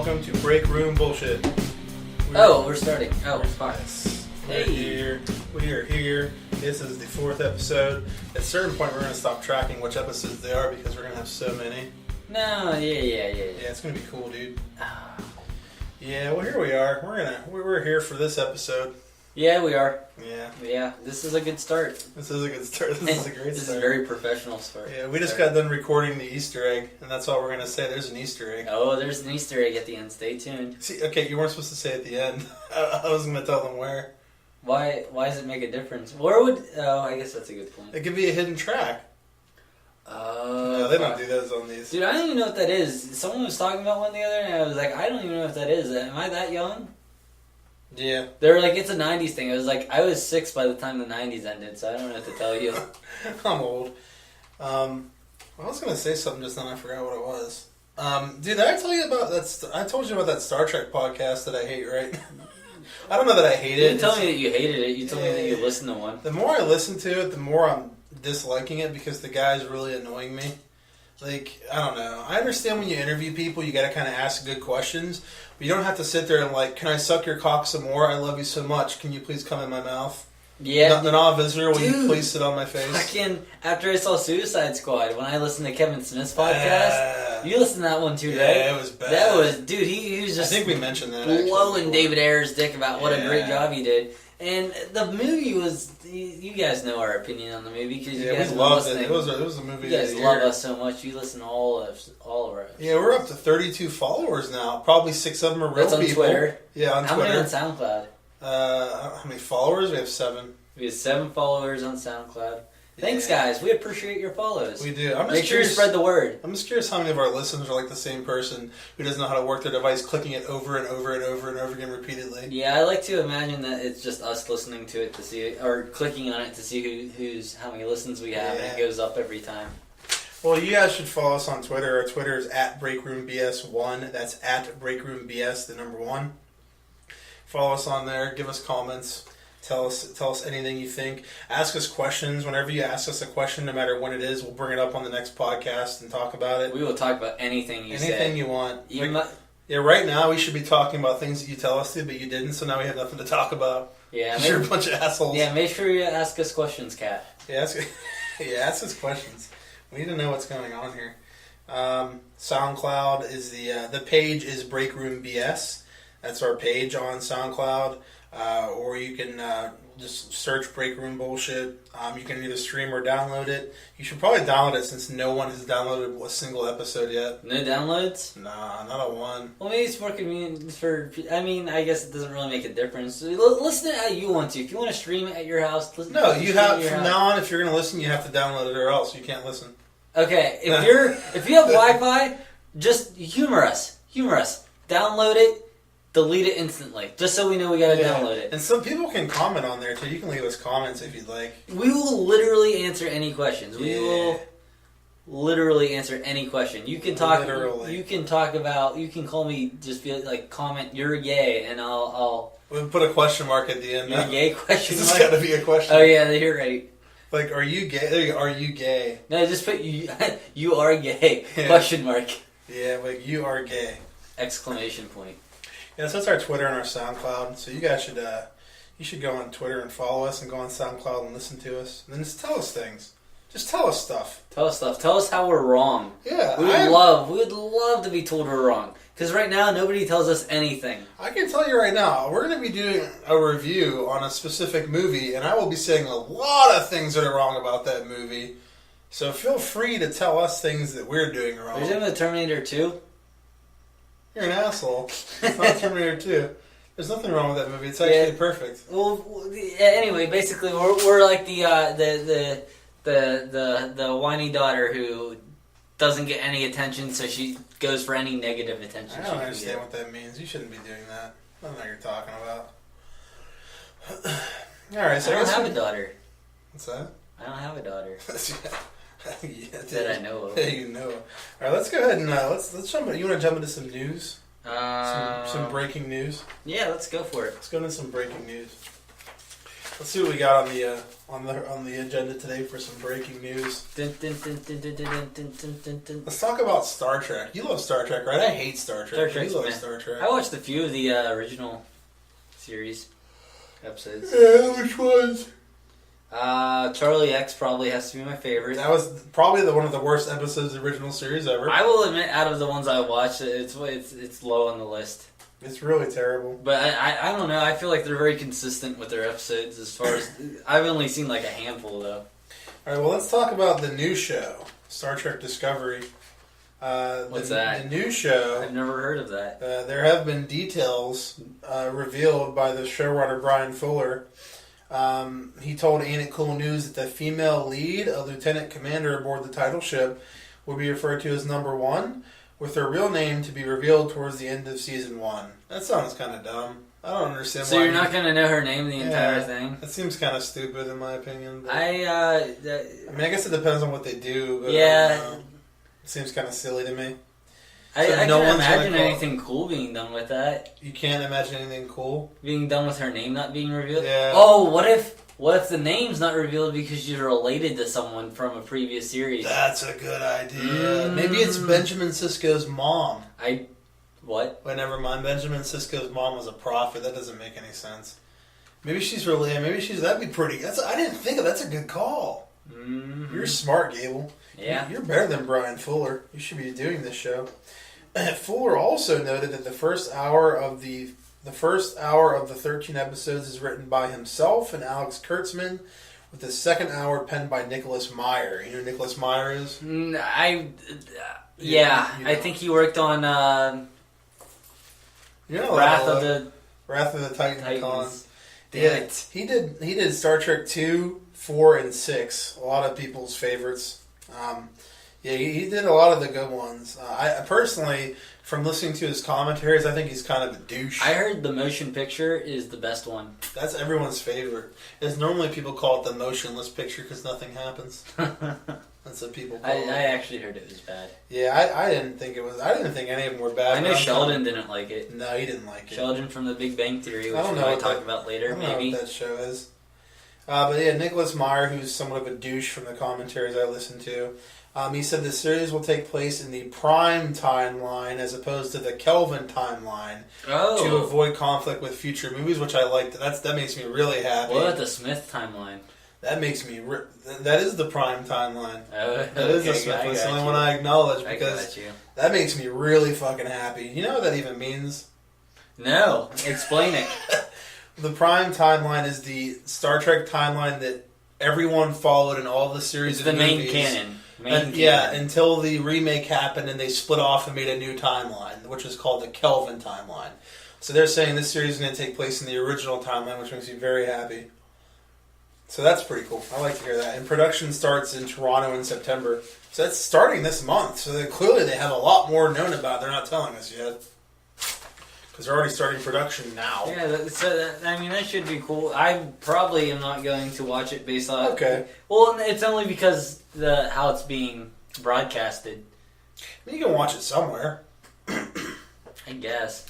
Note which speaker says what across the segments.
Speaker 1: welcome to Breakroom Bullshit.
Speaker 2: We're starting. Oh, it's fine.
Speaker 1: Hey. We are here. This is the 4th episode. At a certain point, we're going to stop tracking which episodes they are because we're going to have so many.
Speaker 2: No, yeah.
Speaker 1: Yeah, it's going to be cool, dude. Yeah, well, here we are. We're here for this episode.
Speaker 2: Yeah, we are.
Speaker 1: Yeah.
Speaker 2: This is a good start.
Speaker 1: This is a great start.
Speaker 2: This is a very professional start.
Speaker 1: Yeah, we just got done recording the Easter egg, and that's all we're going to say. There's an Easter egg.
Speaker 2: Oh, there's an Easter egg at the end. Stay tuned.
Speaker 1: See, okay, you weren't supposed to say at the end. I was going to tell them where.
Speaker 2: Why does it make a difference? Where would... Oh, I guess that's a good point.
Speaker 1: It could be a hidden track.
Speaker 2: Oh.
Speaker 1: No, they don't do those on these.
Speaker 2: Dude, I don't even know what that is. Someone was talking about one the other day, and I was like, I don't even know what that is. Am I that young?
Speaker 1: Yeah.
Speaker 2: They were like, it's a 90s thing. I was like, I was 6 by the time the 90s ended, so I don't know what to tell you.
Speaker 1: I'm old. I was going to say something just then, I forgot what it was. Dude, did I tell you about that? I told you about that Star Trek podcast that I hate, right? I don't know that I hate it.
Speaker 2: You didn't tell me that you hated it. You told me that you listened to one.
Speaker 1: The more I listen to it, the more I'm disliking it because the guy's really annoying me. Like, I don't know. I understand when you interview people, you got to kind of ask good questions. But you don't have to sit there and like, can I suck your cock some more? I love you so much. Can you please come in my mouth?
Speaker 2: Yeah.
Speaker 1: Not a visitor. Will you please sit on my face?
Speaker 2: Fucking, after I saw Suicide Squad, when I listened to Kevin Smith's podcast, you listened to that one too, right?
Speaker 1: Yeah, it was bad.
Speaker 2: That was, dude, he was just...
Speaker 1: I think we mentioned that,
Speaker 2: blowing David Ayer's dick about what a great job he did. And the movie was... You guys know our opinion on the movie because you guys
Speaker 1: we loved it. It was a movie.
Speaker 2: You guys love us so much. You listen to all of our episodes.
Speaker 1: Yeah, we're up to 32 followers now. Probably 6 of them are real people.
Speaker 2: That's on Twitter.
Speaker 1: Yeah, on
Speaker 2: How
Speaker 1: Twitter.
Speaker 2: many on SoundCloud?
Speaker 1: How many followers? We have 7.
Speaker 2: We have 7 followers on SoundCloud. Thanks, guys. We appreciate your follows.
Speaker 1: We do.
Speaker 2: Make sure you spread the word.
Speaker 1: I'm just curious how many of our listeners are like the same person who doesn't know how to work their device, clicking it over and over and over and over again repeatedly.
Speaker 2: Yeah, I like to imagine that it's just us listening to it to see, or clicking on it to see how many listens we have, and it goes up every time.
Speaker 1: Well, you guys should follow us on Twitter. Our Twitter is @BreakroomBS1. That's @BreakroomBS, the number 1. Follow us on there. Give us comments. Tell us anything you think. Ask us questions. Whenever you ask us a question, no matter when it is, we'll bring it up on the next podcast and talk about it.
Speaker 2: We will talk about anything you say.
Speaker 1: Anything you want. Yeah, right now we should be talking about things that you tell us to, but you didn't, so now we have nothing to talk about.
Speaker 2: Yeah,
Speaker 1: you're a bunch of assholes.
Speaker 2: Yeah, make sure you ask us questions, Kat.
Speaker 1: Yeah, ask us questions. We need to know what's going on here. SoundCloud is the page is Breakroom BS. That's our page on SoundCloud. Or you can just search Breakroom Bullshit. You can either stream or download it. You should probably download it since no one has downloaded a single episode yet.
Speaker 2: No downloads?
Speaker 1: Nah, not a one.
Speaker 2: Well, maybe it's more convenient for... I mean, I guess it doesn't really make a difference. Listen to it how you want to. If you want to stream it at your house, listen.
Speaker 1: No, you have... From now on, if you're going to listen, you have to download it or else you can't listen.
Speaker 2: Okay, if you have Wi-Fi, just humor us. Download it. Delete it instantly, just so we know we gotta download it.
Speaker 1: And some people can comment on there too. You can leave us comments if you'd like.
Speaker 2: We will literally answer any questions. We will literally answer any question. You can talk. Literally. You can talk about. You can call me. Just be like, comment. You're gay, and I'll.
Speaker 1: We'll put a question mark at the end.
Speaker 2: You're gay? Question mark.
Speaker 1: This has got to be a question.
Speaker 2: Oh yeah, you're right.
Speaker 1: Like, are you gay? There you go. Are you gay?
Speaker 2: No, just put you. You are gay? Question mark.
Speaker 1: Yeah, like you are gay!
Speaker 2: Exclamation point.
Speaker 1: Yeah, so that's our Twitter and our SoundCloud. So you guys should go on Twitter and follow us, and go on SoundCloud and listen to us. And then just tell us things. Just tell us stuff.
Speaker 2: Tell us how we're wrong.
Speaker 1: Yeah,
Speaker 2: we would love to be told we're wrong. Because right now nobody tells us anything.
Speaker 1: I can tell you right now, we're going to be doing a review on a specific movie, and I will be saying a lot of things that are wrong about that movie. So feel free to tell us things that we're doing wrong.
Speaker 2: There's even the Terminator 2.
Speaker 1: You're an asshole. It's not Terminator 2. There's nothing wrong with that movie. It's actually perfect.
Speaker 2: Well, anyway, basically, we're like the whiny daughter who doesn't get any attention, so she goes for any negative attention.
Speaker 1: I don't understand what that means. You shouldn't be doing that. I don't know what you're talking about. All right, so
Speaker 2: I don't have a daughter.
Speaker 1: What's that?
Speaker 2: I don't have a daughter.
Speaker 1: That
Speaker 2: I know of.
Speaker 1: Yeah, you know. All right, let's go ahead and let's jump. You want to jump into some news? Some breaking news.
Speaker 2: Yeah, let's go for it.
Speaker 1: Let's go into some breaking news. Let's see what we got on the agenda today for some breaking news. Let's talk about Star Trek. You love Star Trek, right? I hate Star Trek. You love Star Trek.
Speaker 2: I watched a few of the original series episodes.
Speaker 1: Yeah, which ones?
Speaker 2: Charlie X probably has to be my favorite.
Speaker 1: That was probably one of the worst episodes of the original series ever.
Speaker 2: I will admit, out of the ones I watched, it's low on the list.
Speaker 1: It's really terrible.
Speaker 2: But I don't know. I feel like they're very consistent with their episodes as far as... I've only seen like a handful, though.
Speaker 1: Alright, well, let's talk about the new show, Star Trek Discovery.
Speaker 2: What's that?
Speaker 1: The new show...
Speaker 2: I've never heard of that.
Speaker 1: There have been details revealed by the showrunner Brian Fuller. He told Ain't It Cool News that the female lead, a lieutenant commander aboard the title ship, will be referred to as Number One, with her real name to be revealed towards the end of season 1. That sounds kind of dumb. I don't understand
Speaker 2: why. So you're not going to know her name the entire thing?
Speaker 1: That seems kind of stupid in my opinion. But,
Speaker 2: I
Speaker 1: guess it depends on what they do. But,
Speaker 2: yeah.
Speaker 1: It seems kind of silly to me.
Speaker 2: I can't imagine anything cool being done with that.
Speaker 1: You can't imagine anything cool?
Speaker 2: Being done with her name not being revealed?
Speaker 1: Yeah.
Speaker 2: Oh, what if the name's not revealed because she's related to someone from a previous series?
Speaker 1: That's a good idea. Maybe it's Benjamin Sisko's mom.
Speaker 2: What?
Speaker 1: Wait, never mind. Benjamin Sisko's mom was a prophet. That doesn't make any sense. Maybe she's related. That'd be pretty... I didn't think of that's a good call. Mm-hmm. You're smart, Gable.
Speaker 2: Yeah.
Speaker 1: You're better than Brian Fuller. You should be doing this show. Fuller also noted that the first hour of the 13 episodes is written by himself and Alex Kurtzman, with the second hour penned by Nicholas Meyer. You know who Nicholas Meyer is?
Speaker 2: I think he worked on Wrath of the Titans.
Speaker 1: Yeah, he did Star Trek 2, 4, and 6. A lot of people's favorites. He did a lot of the good ones. I personally, from listening to his commentaries, I think he's kind of a douche.
Speaker 2: I heard the motion picture is the best one.
Speaker 1: That's everyone's favorite. As normally people call it the motionless picture because nothing happens. That's what people call it.
Speaker 2: I actually heard it was bad.
Speaker 1: Yeah, I didn't think it was. I didn't think any of them were bad.
Speaker 2: I know Sheldon didn't like it.
Speaker 1: No, he didn't like it.
Speaker 2: Sheldon from The Big Bang Theory, which we might talk about later, maybe.
Speaker 1: I don't know what that show is. But yeah, Nicholas Meyer, who's somewhat of a douche from the commentaries I listened to, he said the series will take place in the Prime timeline as opposed to the Kelvin timeline to avoid conflict with future movies, which I liked. That makes me really happy.
Speaker 2: What about the Smith timeline?
Speaker 1: That makes me... that is the Prime timeline. That is the Smith. That's the only one I acknowledge because that makes me really fucking happy. You know what that even means?
Speaker 2: No. Explain it.
Speaker 1: The Prime timeline is the Star Trek timeline that everyone followed in all the series of movies.
Speaker 2: Main canon.
Speaker 1: Until the remake happened and they split off and made a new timeline, which is called the Kelvin timeline. So they're saying this series is going to take place in the original timeline, which makes me very happy. So that's pretty cool. I like to hear that. And production starts in Toronto in September. So that's starting this month. So clearly they have a lot more known about. They're not telling us yet. Because they're already starting production now.
Speaker 2: Yeah, that should be cool. I probably am not going to watch it based on...
Speaker 1: Okay.
Speaker 2: Well, it's only because how it's being broadcasted.
Speaker 1: I mean, you can watch it somewhere.
Speaker 2: I guess.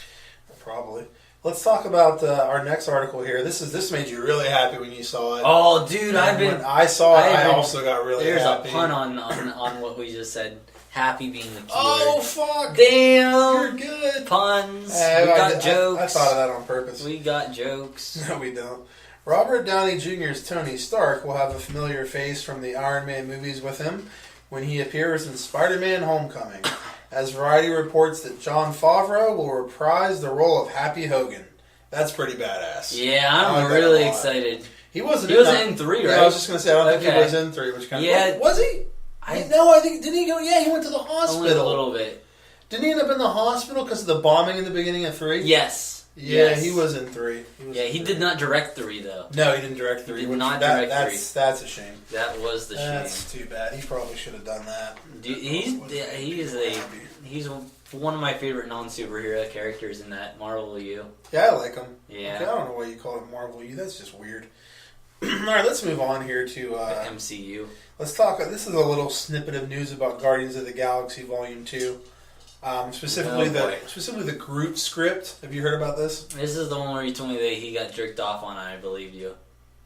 Speaker 1: Probably. Let's talk about our next article here. This made you really happy when you saw it.
Speaker 2: Oh, dude,
Speaker 1: when I saw it, I also got really happy.
Speaker 2: There's a pun on what we just said. Happy being the keyword.
Speaker 1: Oh, fuck.
Speaker 2: Damn.
Speaker 1: You're good.
Speaker 2: Puns. We got jokes.
Speaker 1: I thought of that on purpose.
Speaker 2: We got jokes.
Speaker 1: No, we don't. Robert Downey Jr.'s Tony Stark will have a familiar face from the Iron Man movies with him when he appears in Spider-Man Homecoming, as Variety reports that Jon Favreau will reprise the role of Happy Hogan. That's pretty badass.
Speaker 2: Yeah, I'm really excited.
Speaker 1: He wasn't
Speaker 2: in 3, right?
Speaker 1: Yeah, I was just going to say, I don't think he was in 3, which kind of... Was he? I think... Didn't he go... Yeah, he went to the hospital.
Speaker 2: Only a little bit.
Speaker 1: Didn't he end up in the hospital because of the bombing in the beginning of 3?
Speaker 2: Yes.
Speaker 1: Yeah,
Speaker 2: yes.
Speaker 1: He was in 3.
Speaker 2: He did not direct 3, though.
Speaker 1: No, he didn't direct 3.
Speaker 2: He did not direct 3.
Speaker 1: That's a shame.
Speaker 2: That was the shame.
Speaker 1: That's too bad. He probably should have done that.
Speaker 2: He's one of my favorite non-superhero characters in that Marvel U.
Speaker 1: Yeah, I like him.
Speaker 2: Yeah.
Speaker 1: Okay, I don't know why you call it Marvel U. That's just weird. All right, let's move on here to
Speaker 2: the MCU.
Speaker 1: Let's talk. This is a little snippet of news about Guardians of the Galaxy Volume 2. Specifically the Groot script. Have you heard about this?
Speaker 2: This is the one where you told me that he got jerked off on. I believe you.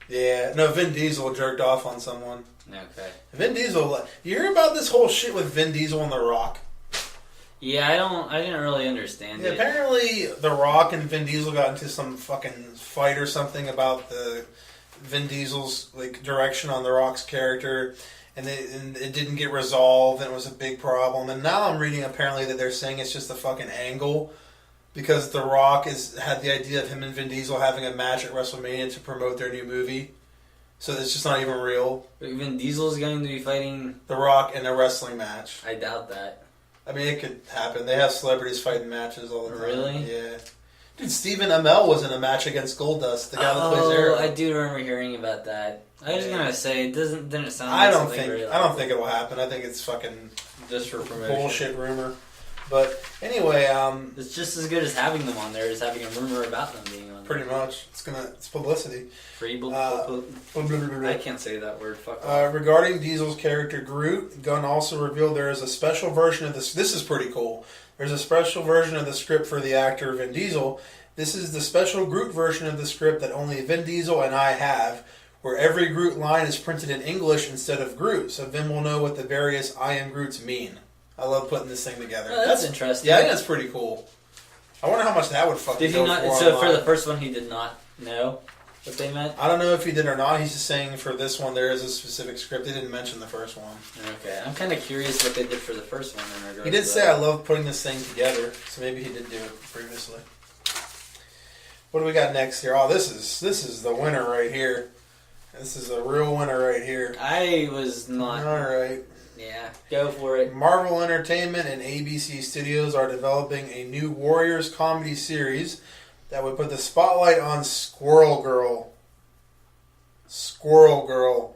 Speaker 1: Yeah, no, Vin Diesel jerked off on someone.
Speaker 2: Okay.
Speaker 1: Vin Diesel, you hear about this whole shit with Vin Diesel and The Rock?
Speaker 2: Yeah, I didn't really understand it.
Speaker 1: Apparently, The Rock and Vin Diesel got into some fucking fight or something about the Vin Diesel's like direction on The Rock's character, and it didn't get resolved, and it was a big problem. And now I'm reading apparently that they're saying it's just a fucking angle because The Rock had the idea of him and Vin Diesel having a match at WrestleMania to promote their new movie. So it's just not even real.
Speaker 2: Vin Diesel's going to be fighting
Speaker 1: The Rock in a wrestling match.
Speaker 2: I doubt that.
Speaker 1: I mean, it could happen. They have celebrities fighting matches all the time.
Speaker 2: Really?
Speaker 1: Yeah. Dude, Stephen Amell was in a match against Goldust, the guy that plays Arrow.
Speaker 2: I do remember hearing about that. I was gonna say it didn't sound.
Speaker 1: I don't think it will happen. I think it's fucking
Speaker 2: just for promotion.
Speaker 1: Bullshit rumor. But anyway,
Speaker 2: it's just as good as having them on there as having a rumor about them being on there.
Speaker 1: Pretty much. It's publicity.
Speaker 2: I can't say that word. Fuck off.
Speaker 1: Regarding Diesel's character Groot, Gunn also revealed there is a special version of this. This is pretty cool. There's a special version of the script for the actor Vin Diesel. This is the special Groot version of the script that only Vin Diesel and I have, where every Groot line is printed in English instead of Groot, so Vin will know what the various I am Groots mean. I love putting this thing together.
Speaker 2: Oh, that's interesting.
Speaker 1: Yeah, I think that's pretty cool. I wonder how much that would fucking go for.
Speaker 2: So for the first one, he did not know what they meant?
Speaker 1: I don't know if he did or not. He's just saying for this one, there is a specific script. They didn't mention the first one.
Speaker 2: Okay. I'm kind of curious what they did for the first one.
Speaker 1: He did say, I love putting this thing together, so maybe he did do it previously. What do we got next here? Oh, this is the winner right here. This is a real winner right here.
Speaker 2: I was not...
Speaker 1: All right.
Speaker 2: Yeah, go for it.
Speaker 1: Marvel Entertainment and ABC Studios are developing a new Warriors comedy series that would put the spotlight on Squirrel Girl. Squirrel Girl.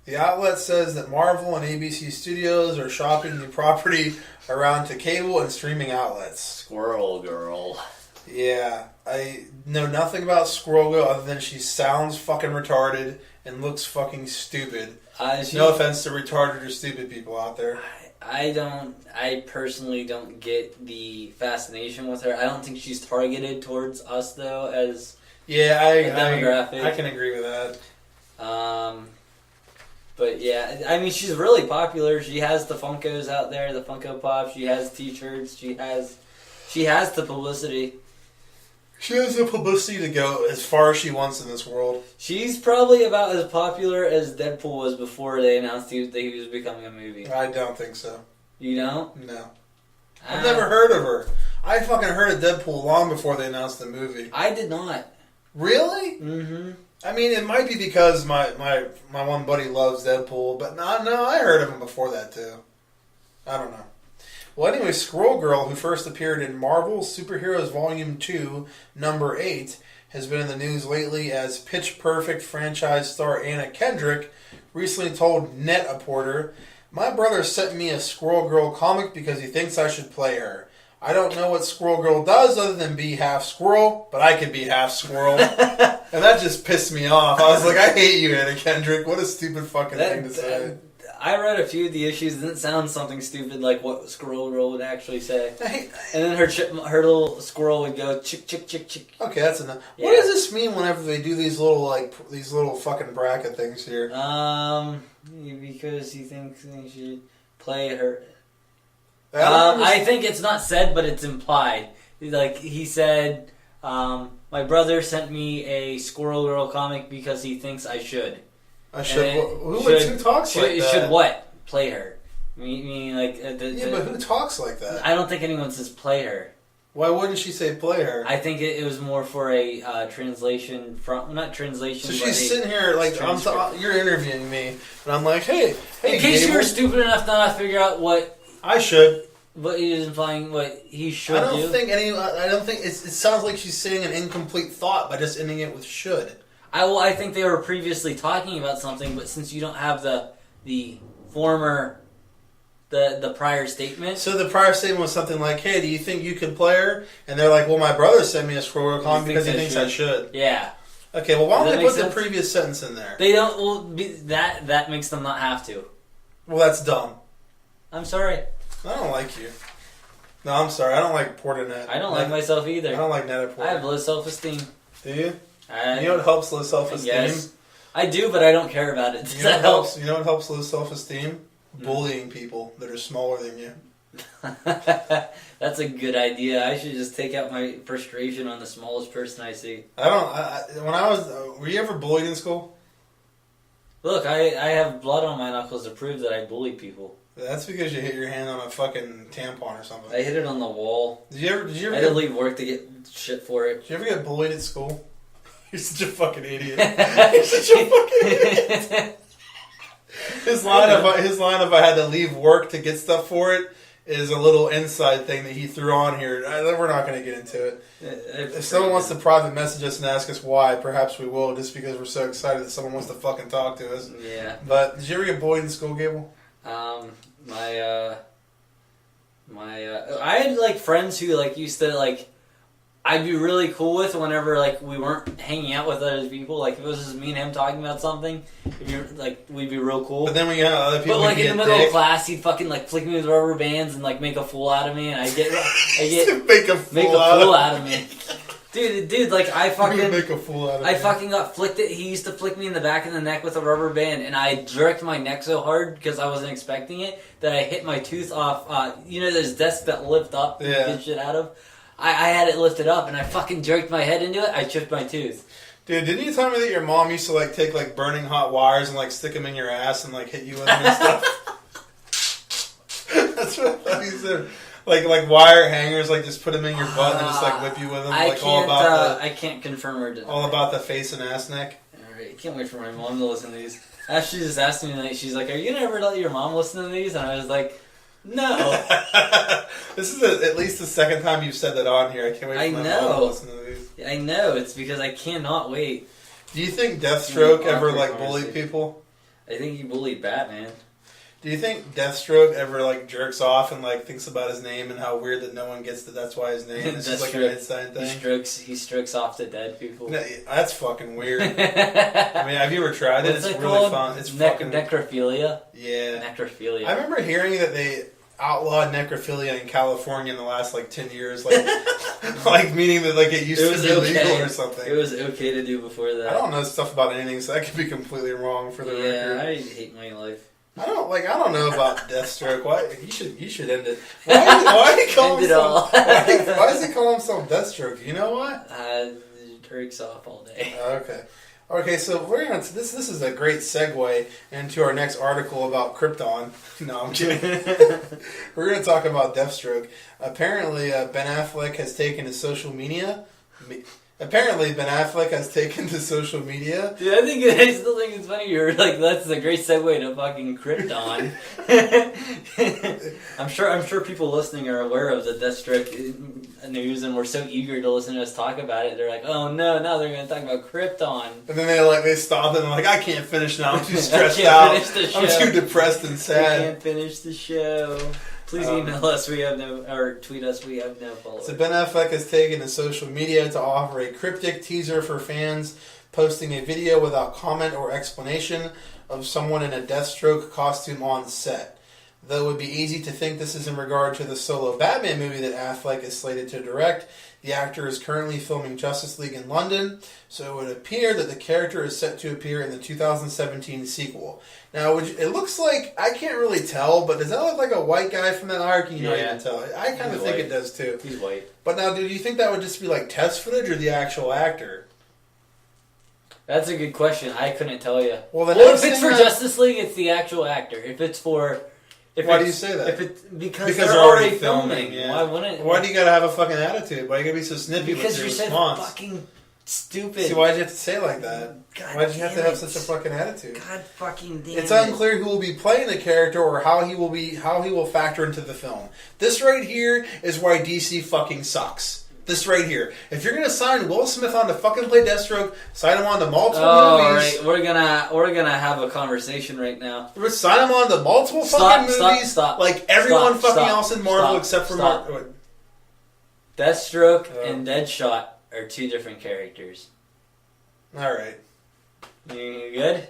Speaker 1: The outlet says that Marvel and ABC Studios are shopping the property around to cable and streaming outlets.
Speaker 2: Squirrel Girl.
Speaker 1: Yeah, I know nothing about Squirrel Girl other than she sounds fucking retarded and looks fucking stupid. No offense to retarded or stupid people out there.
Speaker 2: I personally don't get the fascination with her. I don't think she's targeted towards us, though, as
Speaker 1: a
Speaker 2: demographic.
Speaker 1: I can agree with that.
Speaker 2: But yeah, I mean, she's really popular. She has the Funkos out there, the Funko Pops. She has T-shirts. She has the publicity.
Speaker 1: She has the publicity to go as far as she wants in this world.
Speaker 2: She's probably about as popular as Deadpool was before they announced that he was becoming a movie.
Speaker 1: I don't think so.
Speaker 2: You don't?
Speaker 1: No. I've never heard of her. I fucking heard of Deadpool long before they announced the movie.
Speaker 2: I did not.
Speaker 1: Really?
Speaker 2: Mm-hmm.
Speaker 1: I mean, it might be because my one buddy loves Deadpool, but no, I heard of him before that too. I don't know. Well, anyway, Squirrel Girl, who first appeared in Marvel Superheroes Volume 2, Number 8, has been in the news lately as Pitch Perfect franchise star Anna Kendrick recently told Net-a-Porter, "My brother sent me a Squirrel Girl comic because he thinks I should play her. I don't know what Squirrel Girl does other than be half squirrel, but I can be half squirrel." And that just pissed me off. I was like, I hate you, Anna Kendrick. What a stupid fucking thing to say.
Speaker 2: I read a few of the issues. It didn't sound something stupid like what Squirrel Girl would actually say. And then her little squirrel would go chick chick chick chick.
Speaker 1: Okay, that's enough. Yeah. What does this mean whenever they do these little fucking bracket things here?
Speaker 2: Because he thinks he should play her. I think it's not said, but it's implied. Like he said, my brother sent me a Squirrel Girl comic because he thinks I should. Who talks like that? Should what? Play her. Meaning like...
Speaker 1: but who talks like that?
Speaker 2: I don't think anyone says play her.
Speaker 1: Why wouldn't she say play her?
Speaker 2: I think it was more for a translation from... Not translation,
Speaker 1: so she's sitting here like, you're interviewing me, and I'm like, hey,
Speaker 2: in case
Speaker 1: Gable,
Speaker 2: you were stupid enough to not figure out what...
Speaker 1: I should.
Speaker 2: But he is implying what he should do.
Speaker 1: I don't think... It sounds like she's saying an incomplete thought by just ending it with should.
Speaker 2: I think they were previously talking about something, but since you don't have the former, the prior statement.
Speaker 1: So the prior statement was something like, "Hey, do you think you could play her?" And they're like, "Well, my brother sent me a Squirrel Girl comic because he thinks I should."
Speaker 2: Yeah.
Speaker 1: Okay. Well, why don't they put the previous sentence in there?
Speaker 2: They don't. Well, that makes them not have to.
Speaker 1: Well, that's dumb.
Speaker 2: I'm sorry.
Speaker 1: I don't like you. No, I'm sorry. I don't like Porternet.
Speaker 2: I don't like myself either.
Speaker 1: I don't like Net-a-Porter.
Speaker 2: I have low self-esteem.
Speaker 1: Do you? You know what helps low self-esteem?
Speaker 2: Yes. I do, but I don't care about it.
Speaker 1: You know what helps? You know what helps low self-esteem? Bullying people that are smaller than you.
Speaker 2: That's a good idea. I should just take out my frustration on the smallest person I see.
Speaker 1: Were you ever bullied in school?
Speaker 2: Look, I have blood on my knuckles to prove that I bully people.
Speaker 1: That's because you hit your hand on a fucking tampon or something.
Speaker 2: I hit it on the wall.
Speaker 1: Did you ever
Speaker 2: I had to leave work to get shit for it.
Speaker 1: Did you ever get bullied at school? You're such a fucking idiot. You're such a fucking idiot. His line of I had to leave work to get stuff for it is a little inside thing that he threw on here. We're not going to get into it. If someone wants to private message us and ask us why, perhaps we will, just because we're so excited that someone wants to fucking talk to us.
Speaker 2: Yeah.
Speaker 1: But did you ever get bullied in school, Gable?
Speaker 2: I had like friends who like used to like I'd be really cool with whenever like we weren't hanging out with other people. Like if it was just me and him talking about something, we'd be real cool.
Speaker 1: But then when you have other people,
Speaker 2: but like in the middle of class, he'd fucking like flick me with rubber bands and like make a fool out of me, and I get
Speaker 1: make a fool
Speaker 2: out of me. Dude, like I fucking
Speaker 1: make a fool out of
Speaker 2: I fucking got flicked it. He used to flick me in the back of the neck with a rubber band, and I jerked my neck so hard because I wasn't expecting it that I hit my tooth off. Those desks that lift up and get shit out of. I had it lifted up, and I fucking jerked my head into it. I chipped my tooth.
Speaker 1: Dude, didn't you tell me that your mom used to like take like burning hot wires and like stick them in your ass and like hit you with them and stuff? That's what I thought you said. Like wire hangers, like just put them in your butt and just like whip you with them.
Speaker 2: I can't confirm or deny.
Speaker 1: All about the face and ass neck.
Speaker 2: Alright, I can't wait for my mom to listen to these. She just asked me tonight, she's like, "Are you gonna ever let your mom listen to these?" And I was like, "No."
Speaker 1: This is at least the second time you've said that on here. I can't wait for my mom to listen to these.
Speaker 2: I know, it's because I cannot wait.
Speaker 1: Do you think Deathstroke ever like bullied people?
Speaker 2: I think he bullied Batman.
Speaker 1: Do you think Deathstroke ever like jerks off and like thinks about his name and how weird that no one gets that that's why his name is just like an inside thing?
Speaker 2: He strokes off to dead people.
Speaker 1: No, that's fucking weird. I mean, have you ever tried it? It's really fun. It's fucking
Speaker 2: necrophilia.
Speaker 1: Yeah,
Speaker 2: necrophilia.
Speaker 1: I remember hearing that they outlawed necrophilia in California in the last like 10 years, like like meaning that like it used to be illegal or something.
Speaker 2: It was okay to do before that.
Speaker 1: I don't know stuff about anything, so I could be completely wrong for the record.
Speaker 2: I hate my life.
Speaker 1: I don't know about Deathstroke. Why you should end it? Why he call himself? Why does he call himself Deathstroke? You know why?
Speaker 2: Jerks off all day.
Speaker 1: Okay. So we're gonna. This is a great segue into our next article about Krypton. No, I'm kidding. We're gonna talk about Deathstroke. Apparently, Ben Affleck has taken to social media. Dude, I
Speaker 2: still think it's funny. You're like, that's a great segue to fucking Krypton. I'm sure people listening are aware of the Deathstroke news, and we're so eager to listen to us talk about it. They're like, oh no, now they're going to talk about Krypton.
Speaker 1: And then they stop and they're like, I can't finish now. I'm too stressed out. I'm too depressed and sad.
Speaker 2: I can't finish the show. Please email us. Or tweet us. We have no followers.
Speaker 1: So Ben Affleck has taken to social media to offer a cryptic teaser for fans, posting a video without comment or explanation of someone in a Deathstroke costume on set. Though it would be easy to think this is in regard to the solo Batman movie that Affleck is slated to direct, the actor is currently filming Justice League in London, so it would appear that the character is set to appear in the 2017 sequel. Now, it looks like, I can't really tell, but does that look like a white guy from that art? Can you not even tell? I kind of think it does too.
Speaker 2: He's white.
Speaker 1: But now, do you think that would just be like test footage or the actual actor?
Speaker 2: That's a good question. I couldn't tell you.
Speaker 1: Well,
Speaker 2: if it's for Justice League, it's the actual actor. If it's for...
Speaker 1: Why do you say that?
Speaker 2: Because they're already filming.
Speaker 1: Yeah.
Speaker 2: Why wouldn't?
Speaker 1: Why do you gotta have a fucking attitude? Why you gotta be so snippy with your response?
Speaker 2: Because you're so fucking stupid.
Speaker 1: See, why'd you have to say it like that? Why'd you have to have such a fucking attitude?
Speaker 2: God fucking damn it.
Speaker 1: It's unclear who will be playing the character or how he will factor into the film. This right here is why DC fucking sucks. This right here. If you're gonna sign Will Smith on to fucking play Deathstroke, sign him on to multiple movies.
Speaker 2: Right. We're gonna have a conversation right now.
Speaker 1: We're sign him on to multiple fucking movies. Stop. Like everyone else in Marvel except for Marvel.
Speaker 2: Deathstroke and Deadshot are two different characters.
Speaker 1: Alright.
Speaker 2: You good?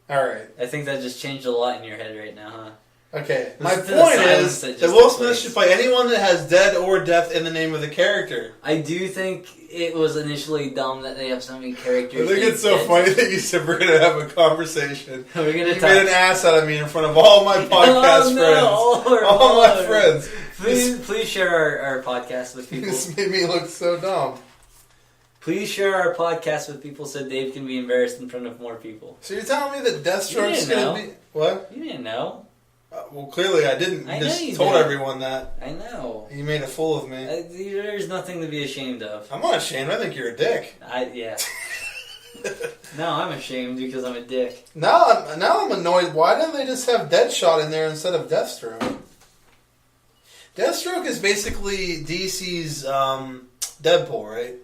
Speaker 1: Alright.
Speaker 2: I think that just changed a lot in your head right now, huh?
Speaker 1: Okay, my point is that Will Smith should play anyone that has dead or death in the name of the character.
Speaker 2: I do think it was initially dumb that they have so many characters.
Speaker 1: I think it's so funny that you said we're going to have a conversation.
Speaker 2: We're gonna
Speaker 1: you made an ass out of me in front of all my podcast friends. All my friends.
Speaker 2: Please share our podcast with people.
Speaker 1: This made me look so dumb.
Speaker 2: Please share our podcast with people so Dave can be embarrassed in front of more people.
Speaker 1: So you're telling me that Deathstroke's going to be... What?
Speaker 2: You didn't know.
Speaker 1: Well, clearly I didn't. You just told everyone that.
Speaker 2: I know.
Speaker 1: You made a fool of me.
Speaker 2: There's nothing to be ashamed of.
Speaker 1: I'm not ashamed. I think you're a dick.
Speaker 2: Yeah. No, I'm ashamed because I'm a dick.
Speaker 1: Now I'm annoyed. Why didn't they just have Deadshot in there instead of Deathstroke? Deathstroke is basically DC's Deadpool, right?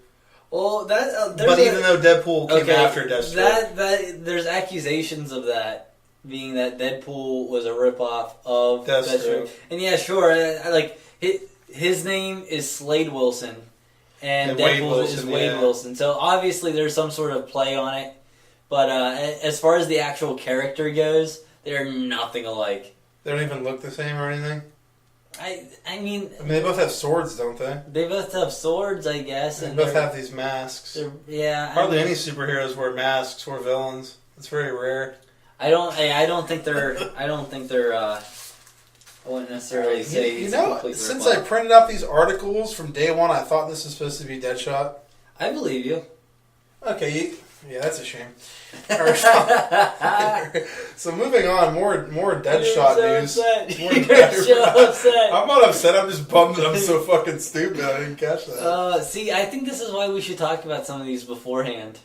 Speaker 2: Well, but
Speaker 1: even though Deadpool came after Deathstroke,
Speaker 2: there's accusations of that. Being that Deadpool was a ripoff of Deathstroke. And yeah, sure, his name is Slade Wilson, and Deadpool is Wade Wilson. So obviously there's some sort of play on it, but as far as the actual character goes, they're nothing alike.
Speaker 1: They don't even look the same or anything?
Speaker 2: I mean,
Speaker 1: they both have swords, don't they?
Speaker 2: They both have swords, I guess.
Speaker 1: They both have these masks. Hardly any superheroes wear masks or villains. It's very rare.
Speaker 2: I don't think they're. I wouldn't necessarily say.
Speaker 1: You know, since I printed out these articles from day one, I thought this was supposed to be Deadshot.
Speaker 2: I believe you.
Speaker 1: Okay, yeah, that's a shame. So moving on, more Deadshot news.
Speaker 2: You're so upset.
Speaker 1: I'm not upset. I'm just bummed that I'm so fucking stupid. I didn't catch that.
Speaker 2: See, I think this is why we should talk about some of these beforehand.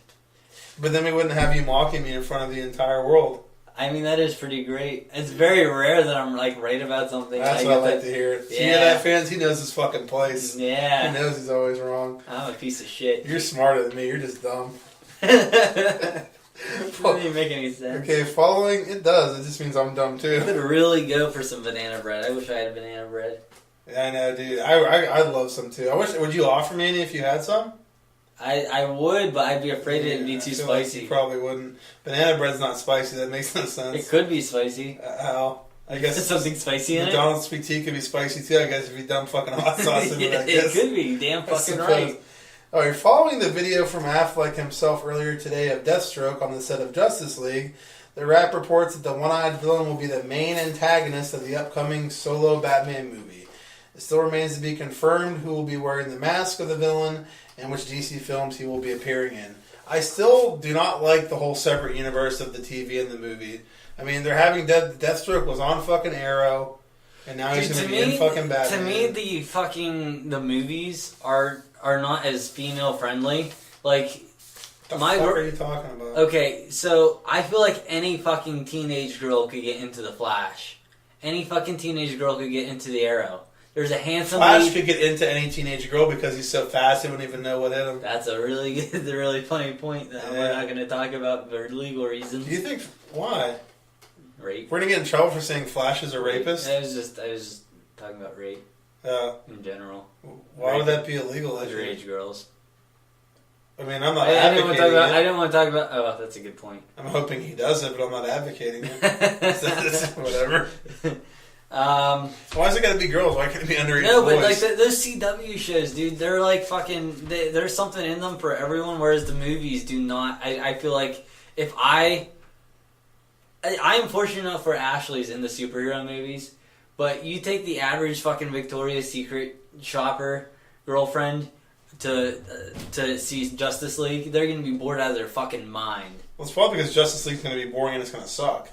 Speaker 1: But then we wouldn't have you mocking me in front of the entire world.
Speaker 2: I mean, that is pretty great. It's very rare that I'm right about something.
Speaker 1: That's what I like to hear. Yeah. You hear that, fans? He knows his fucking place.
Speaker 2: Yeah.
Speaker 1: He knows he's always wrong.
Speaker 2: I'm a piece of shit.
Speaker 1: You're smarter than me. You're just dumb.
Speaker 2: It doesn't even make any sense.
Speaker 1: Okay, following, it does. It just means I'm dumb too.
Speaker 2: I could really go for some banana bread. I wish I had banana bread.
Speaker 1: Yeah, I know, dude. I'd love some too. Would you offer me any if you had some?
Speaker 2: I would, but I'd be afraid it'd be too spicy.
Speaker 1: Like you probably wouldn't. Banana bread's not spicy. That makes no sense.
Speaker 2: It could be spicy.
Speaker 1: How? I guess
Speaker 2: there's something spicy in it.
Speaker 1: McDonald's sweet tea could be spicy too. I guess if you dump fucking hot sauce in it. I guess
Speaker 2: it could be. Damn fucking right.
Speaker 1: Oh, you're following the video from Affleck himself earlier today of Deathstroke on the set of Justice League. The Wrap reports that the one-eyed villain will be the main antagonist of the upcoming solo Batman movie. It still remains to be confirmed who will be wearing the mask of the villain and which DC films he will be appearing in. I still do not like the whole separate universe of the TV and the movie. I mean, they're having Deathstroke was on fucking Arrow, and now he's going to be in fucking Batman.
Speaker 2: To me, the movies are not as female friendly. Like,
Speaker 1: what the fuck are you talking about?
Speaker 2: Okay, so I feel like any fucking teenage girl could get into the Flash. Any fucking teenage girl could get into the Arrow. There's a handsome
Speaker 1: Flash could get into any teenage girl because he's so fast he wouldn't even know what hit him.
Speaker 2: That's a really funny point that we're not going to talk about for legal reasons.
Speaker 1: Do you think why?
Speaker 2: Rape.
Speaker 1: We're going to get in trouble for saying Flash is a rapist?
Speaker 2: I was just talking about rape. In general.
Speaker 1: Why would that be illegal?
Speaker 2: Underage girls.
Speaker 1: I mean, I'm not advocating it.
Speaker 2: I didn't want to talk about... Oh, that's a good point.
Speaker 1: I'm hoping he does it, but I'm not advocating it. Whatever. Why is it got to be girls? Why can't it be underage boys?
Speaker 2: No, but like those CW shows, dude, they're like fucking... There's something in them for everyone, whereas the movies do not. I feel like if I am fortunate enough for Ashley's in the superhero movies, but you take the average fucking Victoria's Secret shopper girlfriend to see Justice League, they're going to be bored out of their fucking mind.
Speaker 1: Well, it's probably because Justice League's going to be boring and it's going to suck.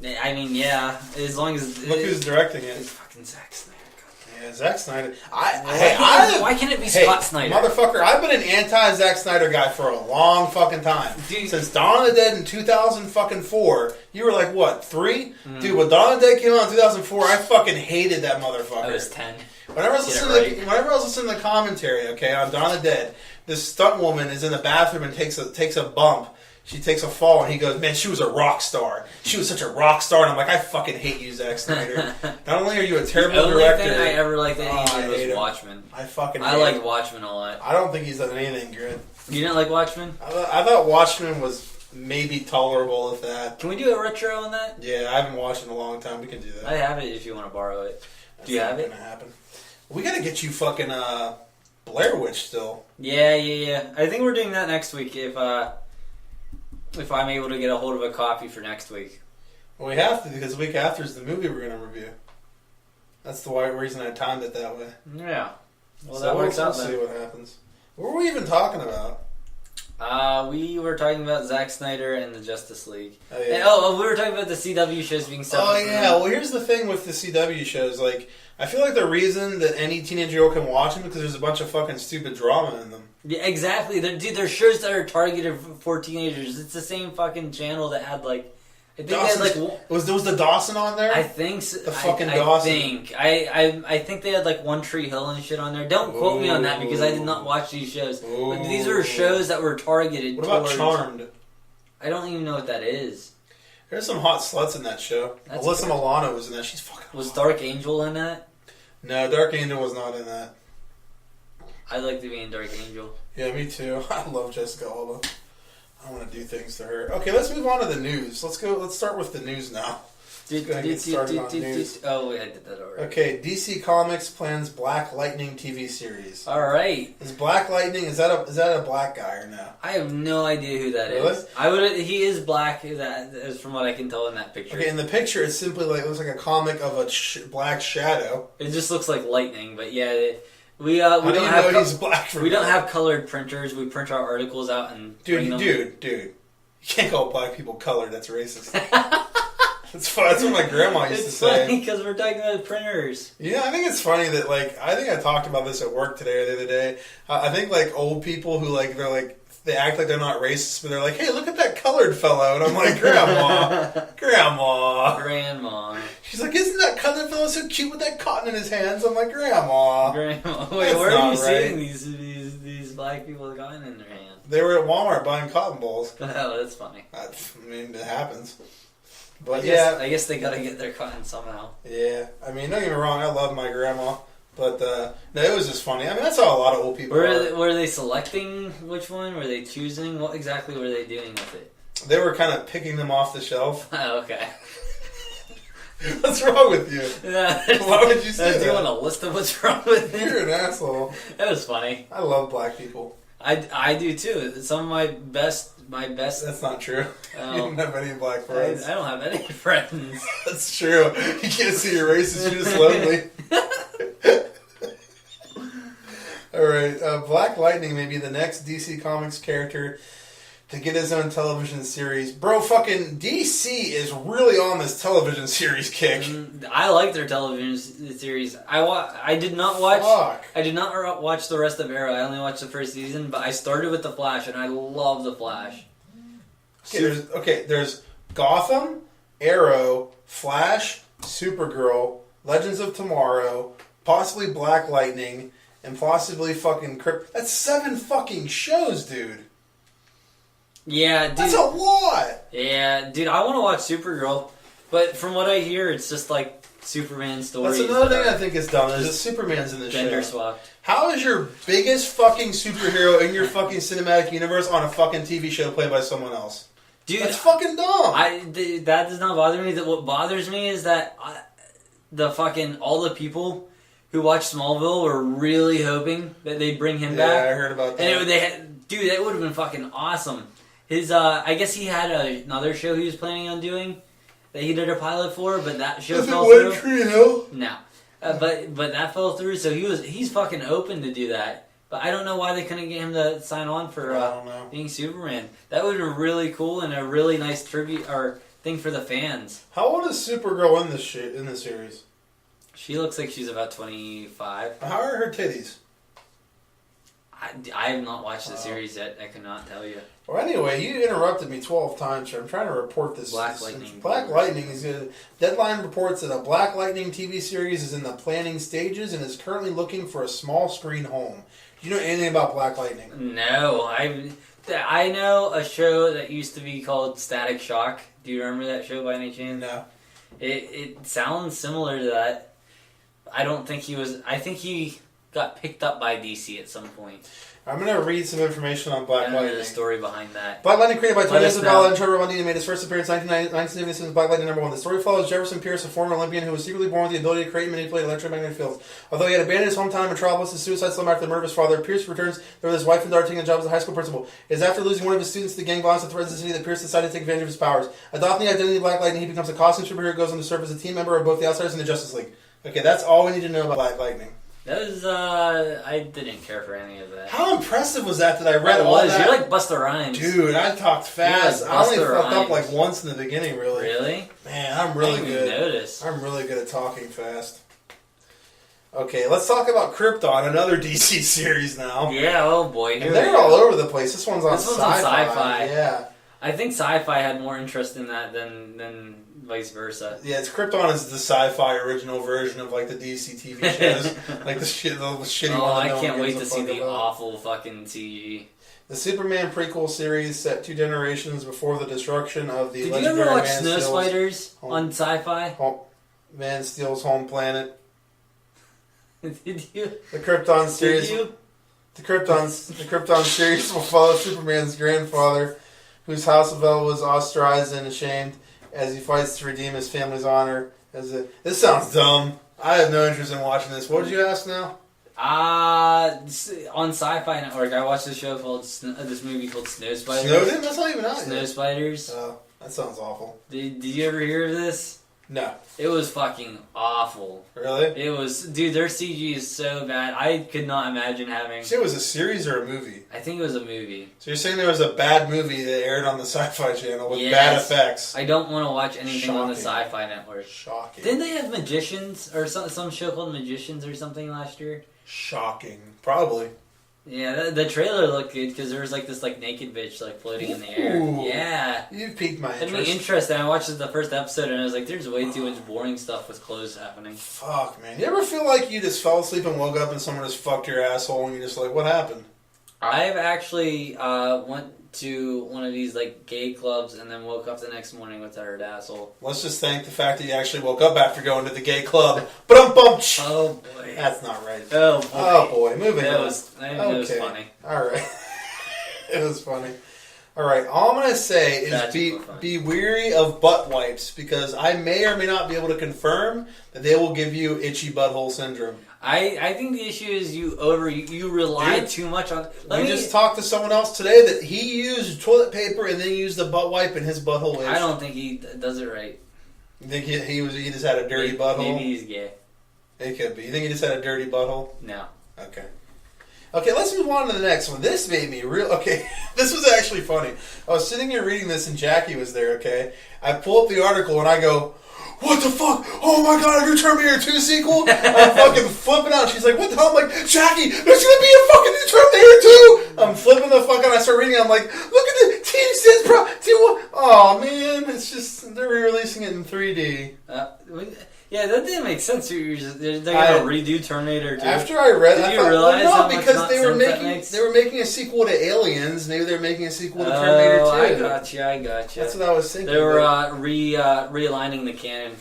Speaker 2: I mean, yeah, as long as...
Speaker 1: Look who's directing it.
Speaker 2: It's fucking Zack Snyder.
Speaker 1: Yeah, Zack Snyder.
Speaker 2: Why can't it be Scott Snyder?
Speaker 1: Motherfucker, I've been an anti-Zack Snyder guy for a long fucking time. Dude. Since Dawn of the Dead in 2004, you were like, what, 3? Dude, when Dawn of the Dead came out in 2004, I fucking hated that motherfucker.
Speaker 2: I was 10.
Speaker 1: Whenever I was listening to the commentary, okay, on Dawn of the Dead, this stunt woman is in the bathroom and takes a bump. She takes a fall, and he goes, man, she was a rock star. She was such a rock star. And I'm like, I fucking hate you, Zack Snyder. Not only are you a terrible director... The only thing
Speaker 2: I ever liked that he did was Watchmen.
Speaker 1: I
Speaker 2: liked Watchmen a lot.
Speaker 1: I don't think he's done anything good.
Speaker 2: You didn't like Watchmen?
Speaker 1: I thought Watchmen was maybe tolerable if that.
Speaker 2: Can we do a retro on that?
Speaker 1: Yeah, I haven't watched it in a long time. We can do that.
Speaker 2: I have it if you want to borrow it.
Speaker 1: That's
Speaker 2: do you have it?
Speaker 1: Gonna happen. We gotta get you fucking Blair Witch still.
Speaker 2: Yeah. I think we're doing that next week if I'm able to get a hold of a copy for next week.
Speaker 1: Well, we have to because the week after is the movie we're gonna review. That's the reason I timed it that way.
Speaker 2: Yeah. Well,
Speaker 1: so
Speaker 2: that works out
Speaker 1: We'll
Speaker 2: then.
Speaker 1: see what happens. What were we even talking about?
Speaker 2: We were talking about Zack Snyder and the Justice League.
Speaker 1: Oh, yeah.
Speaker 2: And, we were talking about the CW shows being separate.
Speaker 1: Oh, yeah. Well, here's the thing with the CW shows. Like, I feel like the reason that any teenage girl can watch them is because there's a bunch of fucking stupid drama in them.
Speaker 2: Yeah, exactly. They're shows that are targeted for teenagers. It's the same fucking channel that had, like... I think
Speaker 1: Dawson's,
Speaker 2: they had, like...
Speaker 1: Was the Dawson on there?
Speaker 2: I think so.
Speaker 1: The fucking Dawson.
Speaker 2: I think they had, like, One Tree Hill and shit on there. Don't quote me on that because I did not watch these shows. But these are shows that were targeted
Speaker 1: What about
Speaker 2: towards...
Speaker 1: Charmed?
Speaker 2: I don't even know what that is.
Speaker 1: There's some hot sluts in that show.
Speaker 2: That's
Speaker 1: Alyssa
Speaker 2: good.
Speaker 1: Milano was in that. She's fucking
Speaker 2: Was
Speaker 1: hot.
Speaker 2: Dark Angel in that?
Speaker 1: No, Dark Angel was not in that.
Speaker 2: I'd like to be in Dark Angel.
Speaker 1: Yeah, me too. I love Jessica Alba. I want to do things to her. Okay, let's move on to the news. Let's start with the news now. Let's go ahead and get started on news.
Speaker 2: Oh, wait, I did that already.
Speaker 1: Okay, DC Comics plans Black Lightning TV series.
Speaker 2: All right.
Speaker 1: Is Black Lightning, is that a black guy or no?
Speaker 2: I have no idea who that
Speaker 1: Really?
Speaker 2: is. He is black. That is from what I can tell in that picture.
Speaker 1: Okay, in the picture, it's simply like, it looks like a comic of a black shadow.
Speaker 2: It just looks like lightning, but yeah, we
Speaker 1: How
Speaker 2: don't
Speaker 1: do you
Speaker 2: have
Speaker 1: know he's black from
Speaker 2: we don't
Speaker 1: that?
Speaker 2: have colored printers. We print our articles out and bring them.
Speaker 1: Dude. You can't call black people colored. That's racist. That's what my grandma used to say.
Speaker 2: It's funny because we're talking about printers.
Speaker 1: Yeah, I think it's funny that, like, I think I talked about this at work today or the other day. I think, like, old people who, like, they act like they're not racist, but they're like, hey, look at that colored fellow. And I'm like, Grandma. She's like, isn't that colored fellow so cute with that cotton in his hands? I'm like, Grandma.
Speaker 2: Wait,
Speaker 1: That's
Speaker 2: where are you
Speaker 1: not
Speaker 2: seeing
Speaker 1: right.
Speaker 2: these black people with cotton in their hand?
Speaker 1: They were at Walmart buying cotton balls.
Speaker 2: Oh, that's funny.
Speaker 1: I mean, it happens. But
Speaker 2: I guess they gotta get their cotton somehow.
Speaker 1: Yeah. I mean, don't get me wrong, I love my grandma. But, no, it was just funny. I mean, that's how a lot of old people are.
Speaker 2: Were they selecting which one? Were they choosing? What exactly were they doing with it?
Speaker 1: They were kind of picking them off the shelf.
Speaker 2: Oh, okay.
Speaker 1: What's wrong with you? Why would you say that?
Speaker 2: Do you want a list of what's wrong with you?
Speaker 1: You're an asshole.
Speaker 2: That was funny.
Speaker 1: I love black people.
Speaker 2: I do too. Some of my best.
Speaker 1: That's not true.
Speaker 2: Oh.
Speaker 1: You don't have any black friends.
Speaker 2: I don't have any friends.
Speaker 1: That's true. You can't see you're racist. You're just lonely. All right. Black Lightning may be the next DC Comics character to get his own television series. Bro, fucking DC is really on this television series kick.
Speaker 2: I like their television series. I did not watch.
Speaker 1: Fuck.
Speaker 2: I did not watch the rest of Arrow. I only watched the first season, but I started with the Flash, and I love the Flash.
Speaker 1: There's Gotham, Arrow, Flash, Supergirl, Legends of Tomorrow, possibly Black Lightning, and possibly fucking That's 7 fucking shows, dude.
Speaker 2: Yeah, dude.
Speaker 1: That's a lot!
Speaker 2: Yeah, dude, I want to watch Supergirl, but from what I hear, it's just like Superman stories.
Speaker 1: That's another thing I think is dumb. There's Superman's in this show.
Speaker 2: Gender swapped.
Speaker 1: How is your biggest fucking superhero in your fucking cinematic universe on a fucking TV show played by someone else?
Speaker 2: Dude,
Speaker 1: that's fucking dumb.
Speaker 2: That does not bother me. What bothers me is that all the people who watched Smallville were really hoping that they'd bring him back.
Speaker 1: Yeah, I heard about that.
Speaker 2: And dude, that would have been fucking awesome. His, I guess he had another show he was planning on doing that he did a pilot for, but that show fell through.
Speaker 1: One Tree Hill?
Speaker 2: No, but that fell through. So he's fucking open to do that. But I don't know why they couldn't get him to sign on for being Superman. That would be really cool and a really nice tribute or thing for the fans.
Speaker 1: How old is Supergirl in this series?
Speaker 2: She looks like she's about 25.
Speaker 1: How are her titties?
Speaker 2: I have not watched the series yet. I cannot tell you.
Speaker 1: Well, anyway, you interrupted me 12 times, so I'm trying to report this.
Speaker 2: Black Lightning.
Speaker 1: Black Lightning is good. Deadline reports that a Black Lightning TV series is in the planning stages and is currently looking for a small screen home. Do you know anything about Black Lightning?
Speaker 2: No. I know a show that used to be called Static Shock. Do you remember that show by any chance?
Speaker 1: No.
Speaker 2: It sounds similar to that. I don't think he was... I think he got picked up by DC at some point.
Speaker 1: I'm going to read some information on Black Lightning.
Speaker 2: The story behind that.
Speaker 1: Black Lightning, created by Tony Isabella and Trevor Bundy, made his first appearance in 1976 Black Lightning #1. The story follows Jefferson Pierce, a former Olympian who was secretly born with the ability to create and manipulate electromagnetic fields. Although he had abandoned his hometown in Metropolis, his suicide slum after the murder of his father, Pierce returns there with his wife and daughter taking a job as a high school principal. It is after losing one of his students to the gang violence that threatens the city that Pierce decided to take advantage of his powers. Adopting the identity of Black Lightning, he becomes a costume superhero, goes on to serve as a team member of both the Outsiders and the Justice League. Okay, that's all we need to know about Black Lightning.
Speaker 2: That was, I didn't care for any of that.
Speaker 1: How impressive was that I read
Speaker 2: all that?
Speaker 1: You're
Speaker 2: like Busta Rhymes.
Speaker 1: Dude, I talked fast. I only fucked up like once in the beginning, really.
Speaker 2: Really?
Speaker 1: Man, I'm really good.
Speaker 2: Notice.
Speaker 1: I'm really good at talking fast. Okay, let's talk about Krypton, another DC series now.
Speaker 2: Yeah, oh boy.
Speaker 1: And they're all over the place. This one's on Sci-Fi.
Speaker 2: Yeah. I think Sci-Fi had more interest in that than vice versa.
Speaker 1: Yeah, Krypton is the Sci-Fi original version of like the DC TV shows, like the shitty one.
Speaker 2: Oh, I can't wait to see the awful fucking CG.
Speaker 1: The Superman prequel series set 2 generations before the destruction of the.
Speaker 2: Did you ever watch Snow Spiders on Sci-Fi?
Speaker 1: Man Steel's home planet.
Speaker 2: Did you?
Speaker 1: The Krypton series.
Speaker 2: Did you?
Speaker 1: The Krypton series will follow Superman's grandfather, whose house of L was ostracized and ashamed, as he fights to redeem his family's honor. This sounds dumb. I have no interest in watching this. What did you ask now?
Speaker 2: On Sci-Fi Network, I watched this movie called Snow Spiders.
Speaker 1: Snowden? That's not even out yet.
Speaker 2: Snow Spiders.
Speaker 1: Oh, that sounds awful.
Speaker 2: Did you ever hear of this?
Speaker 1: No.
Speaker 2: It was fucking awful.
Speaker 1: Really?
Speaker 2: It was, dude. Their CG is so bad. I could not imagine having.
Speaker 1: You say it was a series or a movie?
Speaker 2: I think it was a movie.
Speaker 1: So you're saying there was a bad movie that aired on the Sci-Fi Channel with bad effects?
Speaker 2: I don't want to watch anything on the Sci-Fi Network.
Speaker 1: Shocking.
Speaker 2: Didn't they have Magicians or some show called Magicians or something last year?
Speaker 1: Shocking. Probably.
Speaker 2: Yeah, the trailer looked good because there was like this like naked bitch like floating in the air. Yeah,
Speaker 1: you piqued my interest.
Speaker 2: It made me interested. I watched the first episode and I was like, "There's way too much boring stuff with clothes happening." Fuck,
Speaker 1: man. You ever feel like you just fell asleep and woke up and someone just fucked your asshole and you're just like, "What happened?"
Speaker 2: I've actually went to one of these like gay clubs and then woke up the next morning with a hurt asshole.
Speaker 1: Let's just thank the fact that you actually woke up after going to the gay club. Oh
Speaker 2: boy,
Speaker 1: that's not right.
Speaker 2: Oh
Speaker 1: boy, moving on.
Speaker 2: It was funny.
Speaker 1: All right, it was funny. All right, all I'm gonna say is be weary of butt wipes because I may or may not be able to confirm that they will give you itchy butthole syndrome.
Speaker 2: I think the issue is you rely too much on.
Speaker 1: We just talked to someone else today that he used toilet paper and then used the butt wipe in his butthole.
Speaker 2: I don't think he does it right.
Speaker 1: You think he just had a dirty butthole?
Speaker 2: Maybe he's gay.
Speaker 1: It could be. You think he just had a dirty butthole?
Speaker 2: No.
Speaker 1: Okay. Okay, let's move on to the next one. This made me real. Okay, this was actually funny. I was sitting here reading this and Jackie was there. Okay, I pull up the article and I go, "What the fuck? Oh my god, a new Terminator 2 sequel?" I'm fucking flipping out. She's like, "What the hell?" I'm like, "Jackie, there's gonna be a fucking new Terminator 2!" I'm flipping the fuck out. I start reading it. I'm like, "Look at the T stands pro T1." Oh man, it's just they're re-releasing it in 3D.
Speaker 2: Yeah, that didn't make sense. They're gonna redo Terminator 2.
Speaker 1: After I read it, I thought,
Speaker 2: realize
Speaker 1: well, no, because they were making a sequel to Aliens. Maybe they're making a sequel to Terminator 2.
Speaker 2: I gotcha.
Speaker 1: That's what I was thinking.
Speaker 2: They were realigning the canon.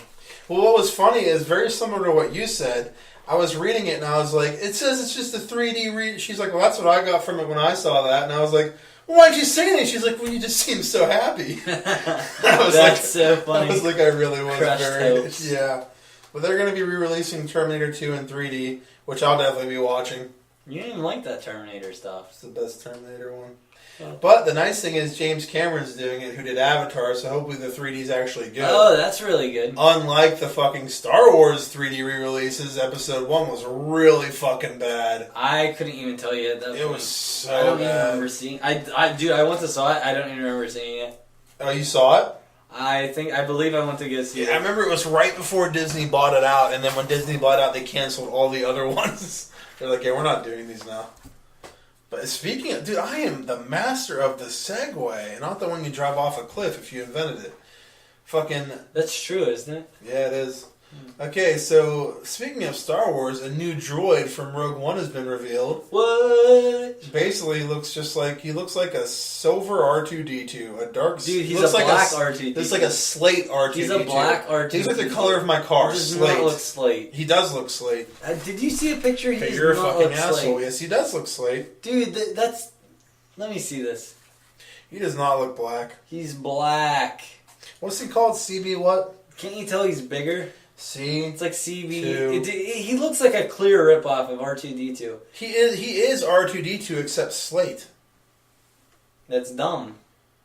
Speaker 1: Well, what was funny is very similar to what you said. I was reading it and I was like, it says it's just a 3D She's like, well, that's what I got from it when I saw that. And I was like, well, why'd you say anything? She's like, well, you just seem so happy.
Speaker 2: That's so funny.
Speaker 1: I was like, I really was
Speaker 2: Crushed
Speaker 1: very...
Speaker 2: hopes.
Speaker 1: Yeah. But they're going to be re-releasing Terminator 2 in 3D, which I'll definitely be watching.
Speaker 2: You didn't even like that Terminator stuff.
Speaker 1: It's the best Terminator one. Oh. But the nice thing is James Cameron's doing it, who did Avatar, so hopefully the 3D's actually good.
Speaker 2: Oh, that's really good.
Speaker 1: Unlike the fucking Star Wars 3D re-releases, Episode 1 was really fucking bad.
Speaker 2: I couldn't even tell you that.
Speaker 1: It was so bad.
Speaker 2: I don't even remember seeing it. Dude, I went to saw it. I don't even remember seeing it.
Speaker 1: Oh, you saw it?
Speaker 2: I believe I went to go see it.
Speaker 1: I remember it was right before Disney bought it out, and then when Disney bought it out, they canceled all the other ones. They're like, yeah, we're not doing these now. But speaking of, dude, I am the master of the Segway, not the one you drive off a cliff if you invented it. Fucking...
Speaker 2: That's true, isn't it?
Speaker 1: Yeah, it is. Okay, so speaking of Star Wars, a new droid from Rogue One has been revealed.
Speaker 2: What?
Speaker 1: Basically, he looks like a silver R2-D2, a dark.
Speaker 2: Dude, he's a black R2-D2.
Speaker 1: He's like a slate R2-D2.
Speaker 2: He's a black R2-D2.
Speaker 1: He's like the color of my car.
Speaker 2: He does
Speaker 1: slate.
Speaker 2: not look slate.
Speaker 1: He does look slate.
Speaker 2: Did you see a picture? He does
Speaker 1: you're a
Speaker 2: not
Speaker 1: fucking
Speaker 2: look
Speaker 1: asshole.
Speaker 2: slate.
Speaker 1: Yes, he does look slate.
Speaker 2: Dude, that's. Let me see this.
Speaker 1: He does not look black.
Speaker 2: He's black.
Speaker 1: What's he called? CB what?
Speaker 2: Can't you tell he's bigger?
Speaker 1: C.
Speaker 2: It's like CB. He looks like a clear ripoff of R2-D2.
Speaker 1: He is R2-D2 except slate.
Speaker 2: That's dumb.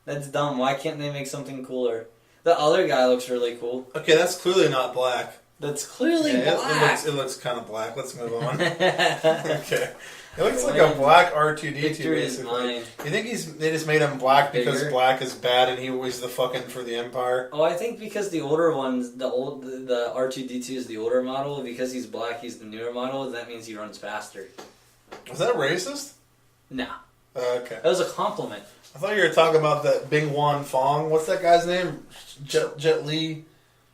Speaker 2: Why can't they make something cooler? The other guy looks really cool.
Speaker 1: Okay, that's clearly not black.
Speaker 2: That's clearly black.
Speaker 1: It looks kind of black. Let's move on. Okay. It looks like a black R2-D2, basically. You think they just made him black because black is bad and he was the fucking for the Empire?
Speaker 2: Oh, I think because the older ones, the R2-D2 is the older model. Because he's black, he's the newer model. That means he runs faster.
Speaker 1: Was that racist?
Speaker 2: No.
Speaker 1: Okay.
Speaker 2: That was a compliment.
Speaker 1: I thought you were talking about that Bing Wan Fong. What's that guy's name? Jet Li.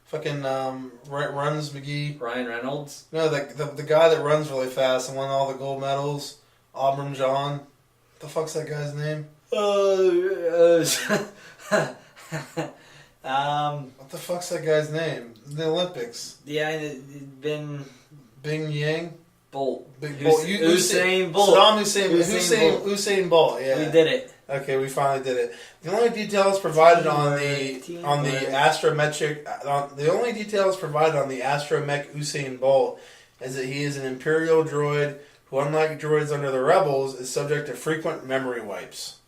Speaker 1: Fucking runs McGee.
Speaker 2: Ryan Reynolds?
Speaker 1: No, the guy that runs really fast and won all the gold medals. Auburn John. What the fuck's that guy's name? What the fuck's that guy's name? The Olympics.
Speaker 2: Yeah,
Speaker 1: Bing Yang?
Speaker 2: Bolt.
Speaker 1: Usain
Speaker 2: Bolt.
Speaker 1: Saddam Usain Bolt. Yeah.
Speaker 2: We did it.
Speaker 1: Okay, we finally did it. The only details provided on the astromech Usain Bolt is that he is an Imperial droid who, unlike droids under the Rebels, is subject to frequent memory wipes.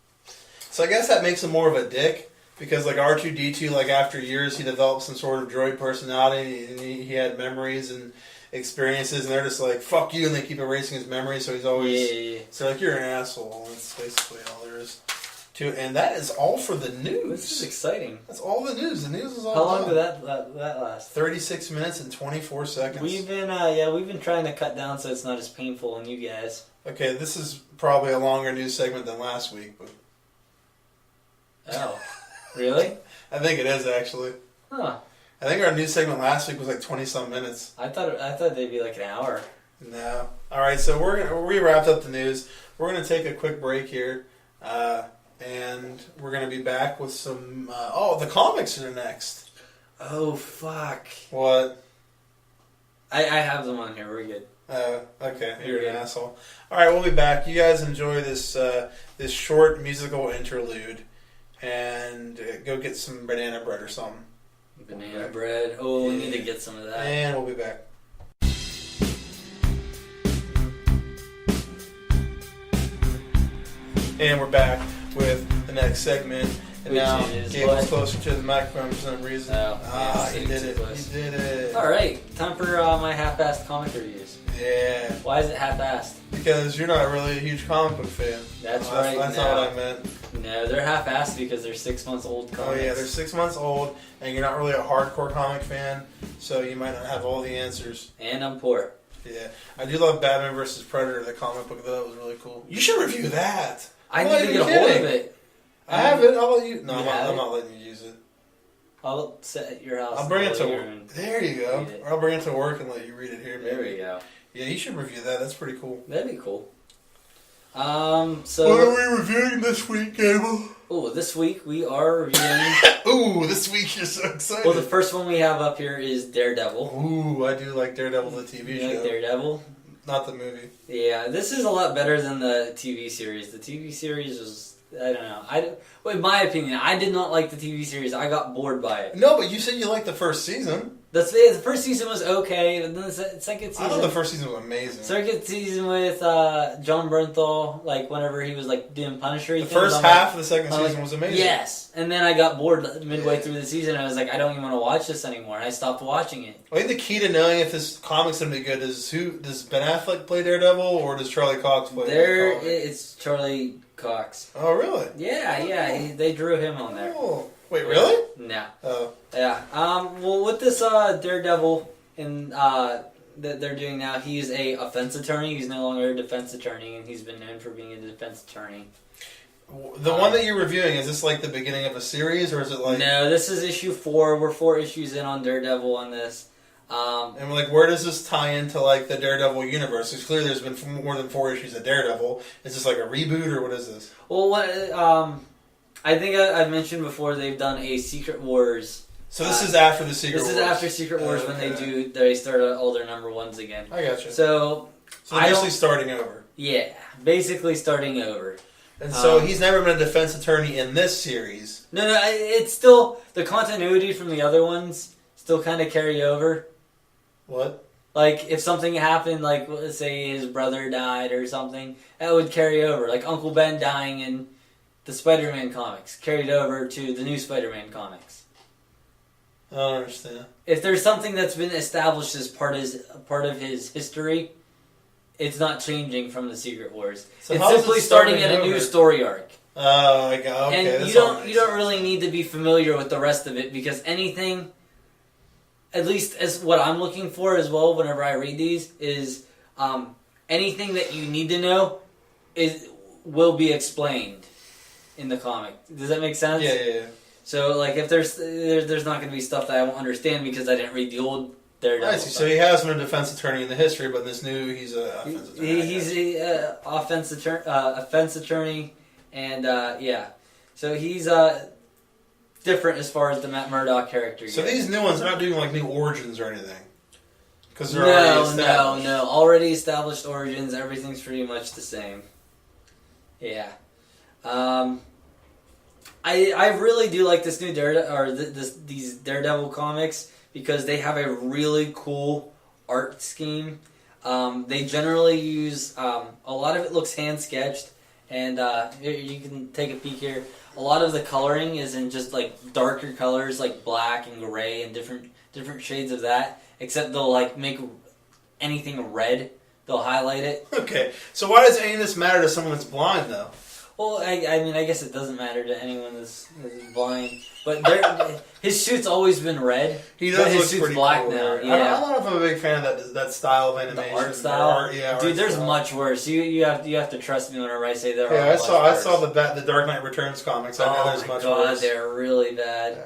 Speaker 1: So I guess that makes him more of a dick, because like R2-D2, like after years he developed some sort of droid personality and he had memories and experiences, and they're just like, fuck you, and they keep erasing his memory, so he's always... Yeah. So like, you're an asshole. That's basically all there is to it. And that is all for the news.
Speaker 2: This is exciting.
Speaker 1: That's all the news. The news is all
Speaker 2: How long did that last?
Speaker 1: 36 minutes and 24 seconds.
Speaker 2: We've been trying to cut down so it's not as painful on you guys.
Speaker 1: Okay, this is probably a longer news segment than last week, but...
Speaker 2: Oh. Really?
Speaker 1: I think it is, actually.
Speaker 2: Huh.
Speaker 1: I think our news segment last week was like 20-some minutes.
Speaker 2: I thought they'd be like an hour.
Speaker 1: No. All right, so we wrapped up the news. We're going to take a quick break here, and we're going to be back with some... the comics are next.
Speaker 2: Oh, fuck.
Speaker 1: What?
Speaker 2: I have them on here. We're good.
Speaker 1: Okay. You're an asshole. All right, we'll be back. You guys enjoy this short musical interlude, and go get some banana bread or something.
Speaker 2: Banana bread. Oh, we need to get some of that.
Speaker 1: And we'll be back. And we're back with the next segment. And now Gable's closer to the microphone for some reason. He did it. He did it.
Speaker 2: Alright, time for my half-assed comic reviews.
Speaker 1: Yeah.
Speaker 2: Why is it half-assed?
Speaker 1: Because you're not really a huge comic book fan.
Speaker 2: That's right.
Speaker 1: That's not what I meant.
Speaker 2: No, they're half-assed because they're 6 months old comics.
Speaker 1: Oh yeah, they're 6 months old, and you're not really a hardcore comic fan, so you might not have all the answers.
Speaker 2: And I'm poor.
Speaker 1: Yeah. I do love Batman vs. Predator, the comic book, though. It was really cool. You should review that.
Speaker 2: I need to get a hold of it.
Speaker 1: I have it. I'll let you... No, I'm not letting you use it.
Speaker 2: I'll sit at your house.
Speaker 1: I'll bring it to work. There you go. Or I'll bring it to work and let you read it here. Maybe.
Speaker 2: There we go.
Speaker 1: Yeah, you should review that. That's pretty cool.
Speaker 2: That'd be cool. So
Speaker 1: what are we reviewing this week, Gable?
Speaker 2: Oh, this week we are reviewing...
Speaker 1: Ooh, this week you're so excited.
Speaker 2: Well, the first one we have up here is Daredevil.
Speaker 1: Ooh, I do like Daredevil, the TV show.
Speaker 2: You like Daredevil?
Speaker 1: Not the movie.
Speaker 2: Yeah, this is a lot better than the TV series. The TV series was... I don't know. In my opinion, I did not like the TV series. I got bored by it.
Speaker 1: No, but you said you liked the first season.
Speaker 2: The first season was okay, but then the second season...
Speaker 1: I thought the first season was amazing.
Speaker 2: Second season with John Bernthal, like whenever he was like doing Punisher.
Speaker 1: The first half of the second season was amazing.
Speaker 2: Yes, and then I got bored midway through the season. I was like, I don't even want to watch this anymore, and I stopped watching it.
Speaker 1: I think the key to knowing if this comic's gonna be good is does Ben Affleck play Daredevil or does Charlie Cox play?
Speaker 2: It's Charlie Cox.
Speaker 1: Oh, really?
Speaker 2: Yeah. They drew him on there.
Speaker 1: Oh. Wait, really?
Speaker 2: No.
Speaker 1: Oh.
Speaker 2: Yeah. Well, with this Daredevil that they're doing now, he's a offense attorney. He's no longer a defense attorney, and he's been known for being a defense attorney.
Speaker 1: The one that you're reviewing, is this like the beginning of a series, or is it like...
Speaker 2: No, this is issue 4. We're 4 issues in on Daredevil on this.
Speaker 1: And like, where does this tie into like the Daredevil universe? Because clearly there's been more than 4 issues of Daredevil. Is this like a reboot or what is this?
Speaker 2: Well, I think I've mentioned before they've done a Secret Wars.
Speaker 1: So this is after the Secret Wars.
Speaker 2: This is after Secret Wars when they start all their number ones again.
Speaker 1: I gotcha.
Speaker 2: So
Speaker 1: basically starting over.
Speaker 2: Yeah, basically starting over.
Speaker 1: And so he's never been a defense attorney in this series.
Speaker 2: No, it's still the continuity from the other ones still kind of carry over.
Speaker 1: What?
Speaker 2: Like if something happened, like let's say his brother died or something, that would carry over. Like Uncle Ben dying in the Spider-Man comics carried over to the new Spider-Man comics.
Speaker 1: I don't understand.
Speaker 2: If there's something that's been established as part of his history, it's not changing from the Secret Wars.
Speaker 1: So
Speaker 2: it's simply starting at a new story arc.
Speaker 1: Oh, okay.
Speaker 2: And you don't really need to be familiar with the rest of it because anything, at least as what I'm looking for as well whenever I read these, is anything that you need to know will be explained in the comic. Does that make sense?
Speaker 1: Yeah.
Speaker 2: So like if there's not going to be stuff that I won't understand because I didn't read the old Daredevil.
Speaker 1: I see. So he has been a defense attorney in the history, but in this new he's a offense attorney.
Speaker 2: He's a offense attorney, and yeah. So he's different as far as the Matt Murdock character goes.
Speaker 1: So these new ones are not doing like new origins or anything? Because they're already established.
Speaker 2: No. Already established origins. Everything's pretty much the same. Yeah. I really do like this new these Daredevil comics because they have a really cool art scheme. They generally use a lot of it looks hand sketched, and you can take a peek here. A lot of the coloring is in just like darker colors, like black and gray and different shades of that. Except they'll like make anything red. They'll highlight it.
Speaker 1: Okay, so why does any of this matter to someone that's blind though?
Speaker 2: Well, I mean, I guess it doesn't matter to anyone that's blind. But his suit's always been red.
Speaker 1: He does
Speaker 2: his
Speaker 1: look
Speaker 2: suit's
Speaker 1: pretty
Speaker 2: black
Speaker 1: cool,
Speaker 2: now.
Speaker 1: Right?
Speaker 2: Yeah.
Speaker 1: I don't know if I'm a big fan of that style of animation.
Speaker 2: The art style? Dude, there's
Speaker 1: style.
Speaker 2: much worse. You have to trust me whenever I say there are
Speaker 1: I
Speaker 2: worse.
Speaker 1: saw the Dark Knight Returns comics. I know there's much worse.
Speaker 2: They're really bad.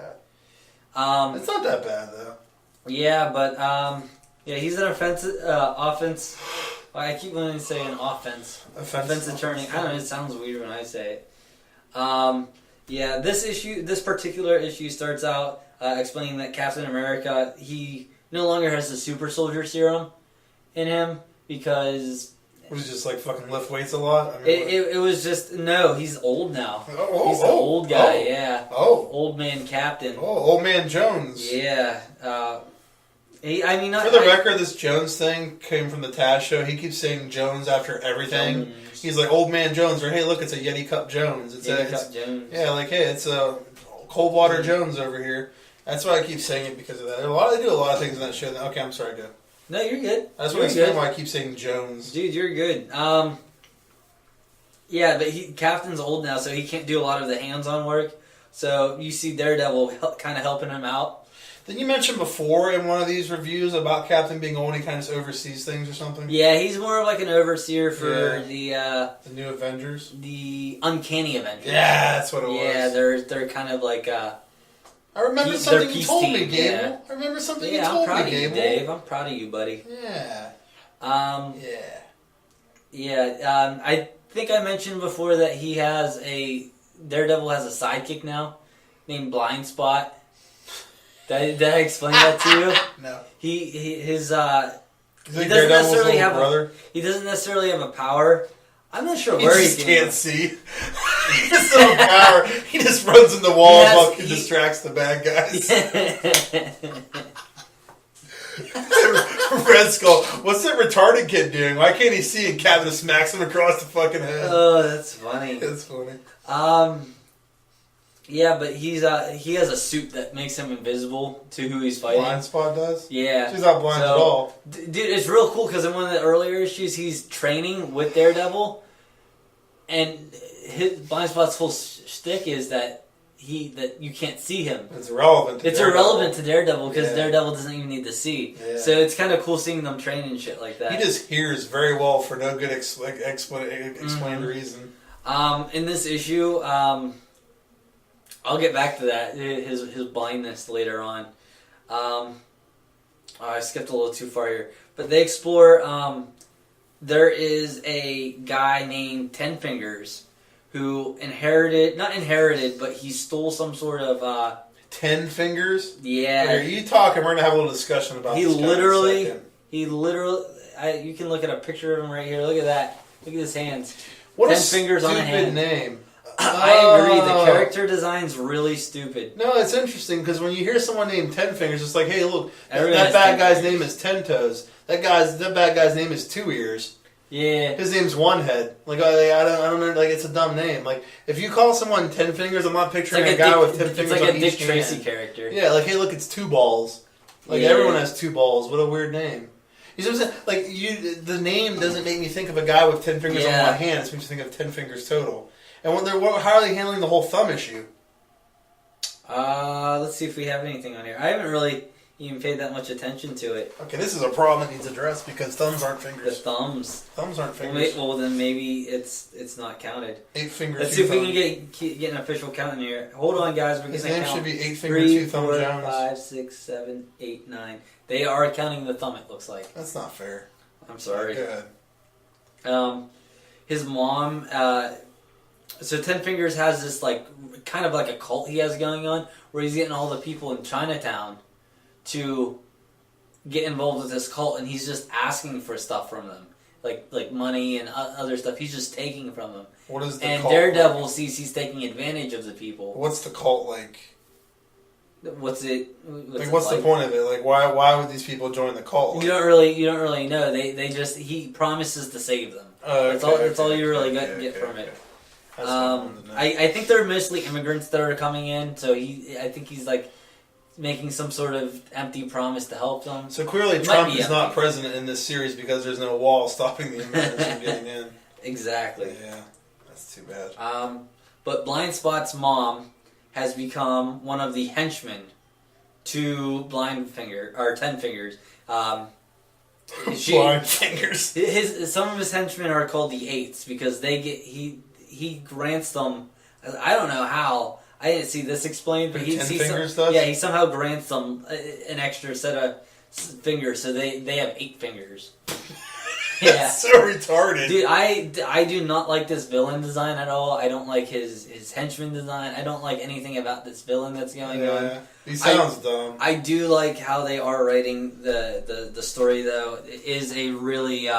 Speaker 1: Yeah. It's not that bad, though.
Speaker 2: Yeah, but he's an offense. I keep wanting to say an offense attorney. I don't know. It sounds weird when I say it. This particular issue starts out explaining that Captain America, he no longer has the super soldier serum in him because...
Speaker 1: Was he just like fucking lift weights a lot? I mean,
Speaker 2: it was just... No, he's old now. He's the old guy, yeah. Old man Captain.
Speaker 1: Old man Jones.
Speaker 2: Yeah. For
Speaker 1: the record, this Jones thing came from the Taz show. He keeps saying Jones after everything. Jones. He's like, Old Man Jones, or hey, look, it's a Yeti Cup Jones.
Speaker 2: Cup Jones.
Speaker 1: Yeah, like, hey, it's a Cold Water Jones over here. That's why I keep saying it because of that. They do a lot of things in that show. Okay, I'm sorry, go.
Speaker 2: No, you're good.
Speaker 1: I just want to explain why I keep saying Jones.
Speaker 2: Dude, you're good. Yeah, but Captain's old now, so he can't do a lot of the hands-on work. So you see Daredevil kind of helping him out.
Speaker 1: Didn't you mention before in one of these reviews about Captain being old and he kind of just oversees things or something?
Speaker 2: Yeah, he's more of like an overseer for the
Speaker 1: new Avengers?
Speaker 2: The Uncanny Avengers.
Speaker 1: Yeah, that's what it was.
Speaker 2: Yeah, they're kind of like...
Speaker 1: I remember something you told me, Gable.
Speaker 2: Yeah.
Speaker 1: I remember something
Speaker 2: you
Speaker 1: told me, Gable.
Speaker 2: I'm proud of you, Dave. I'm proud of you, buddy.
Speaker 1: Yeah.
Speaker 2: I think I mentioned before that Daredevil has a sidekick now named Blind Spot. Did I explain that to you?
Speaker 1: No.
Speaker 2: He doesn't necessarily have he doesn't necessarily have a power. I'm not sure where he
Speaker 1: can't see. He has no power. He just runs in the walls while he distracts the bad guys. Red Skull, what's that retarded kid doing? Why can't he see? And Captain smacks him across the fucking head.
Speaker 2: Oh, that's funny.
Speaker 1: That's funny.
Speaker 2: Yeah, but he has a suit that makes him invisible to who he's fighting.
Speaker 1: Blind Spot does?
Speaker 2: Yeah.
Speaker 1: She's not blind at all.
Speaker 2: Dude, it's real cool because in one of the earlier issues, he's training with Daredevil, and his Blind Spot's whole shtick is that you can't see him.
Speaker 1: It's irrelevant
Speaker 2: to Daredevil because Daredevil doesn't even need to see. Yeah. So it's kind of cool seeing them train and shit like that.
Speaker 1: He just hears very well for no good explained reason.
Speaker 2: In this issue, I'll get back to that, his blindness later on. I skipped a little too far here. But they explore... there is a guy named Ten Fingers who not inherited, but he stole some sort of...
Speaker 1: 10 Fingers?
Speaker 2: Yeah.
Speaker 1: Here, you talk and we're going to have a little discussion about this guy in a second.
Speaker 2: You can look at a picture of him right here. Look at that. Look at his hands.
Speaker 1: What
Speaker 2: 10
Speaker 1: a
Speaker 2: fingers on a hand.
Speaker 1: name.
Speaker 2: I agree. The character design's really stupid.
Speaker 1: No, it's interesting because when you hear someone named Ten Fingers, it's like, hey, look,
Speaker 2: Everyone
Speaker 1: that bad guy's name is Ten Toes. That bad guy's name is Two Ears.
Speaker 2: Yeah.
Speaker 1: His name's One Head. Like I don't know. Like it's a dumb name. Like if you call someone 10 Fingers, I'm not picturing a guy with 10 fingers on each hand.
Speaker 2: It's like a Dick Tracy character.
Speaker 1: Yeah, like hey, look, it's Two Balls. Like everyone has two balls. What a weird name. You know what I'm saying? Like the name doesn't make me think of a guy with 10 fingers on one hand. It makes me think of 10 fingers total. And how are they handling the whole thumb issue?
Speaker 2: Let's see if we have anything on here. I haven't really even paid that much attention to it.
Speaker 1: Okay, this is a problem that needs addressed because thumbs aren't fingers.
Speaker 2: The thumbs.
Speaker 1: Thumbs aren't fingers.
Speaker 2: Well, then maybe it's not counted.
Speaker 1: 8 fingers.
Speaker 2: Let's see if we can get an official count in here. Hold on, guys. We're
Speaker 1: His
Speaker 2: going to
Speaker 1: name
Speaker 2: count.
Speaker 1: should be 8 fingers, 2 thumb
Speaker 2: 3, 4,
Speaker 1: Jones.
Speaker 2: 5, 6, 7, 8, 9. They are counting the thumb. It looks like.
Speaker 1: That's not fair.
Speaker 2: I'm sorry.
Speaker 1: Go ahead.
Speaker 2: His mom. So Ten Fingers has this kind of like a cult he has going on, where he's getting all the people in Chinatown to get involved with this cult, and he's just asking for stuff from them, like money and other stuff. He's just taking from them.
Speaker 1: What is the
Speaker 2: and
Speaker 1: cult
Speaker 2: Daredevil
Speaker 1: like?
Speaker 2: sees he's taking advantage of the people.
Speaker 1: What's the cult like?
Speaker 2: What's the
Speaker 1: point of it? Like, why would these people join the cult?
Speaker 2: You don't really know. He promises to save them. That's all you really get from it. I think they're mostly immigrants that are coming in, so I think he's like making some sort of empty promise to help them.
Speaker 1: So clearly Trump is not president in this series because there's no wall stopping the immigrants from getting in.
Speaker 2: Exactly.
Speaker 1: Yeah, that's too bad.
Speaker 2: But Blind Spot's mom has become one of the henchmen to Ten Fingers.
Speaker 1: Blind Fingers.
Speaker 2: Some of his henchmen are called the Eights because he grants them. I don't know how. I didn't see this explained, but he somehow grants them an extra set of fingers, so they have 8 fingers. Yeah.
Speaker 1: That's so retarded.
Speaker 2: Dude, I do not like this villain design at all. I don't like his henchman design. I don't like anything about this villain that's going on.
Speaker 1: He sounds dumb.
Speaker 2: I do like how they are writing the story, though. It is a really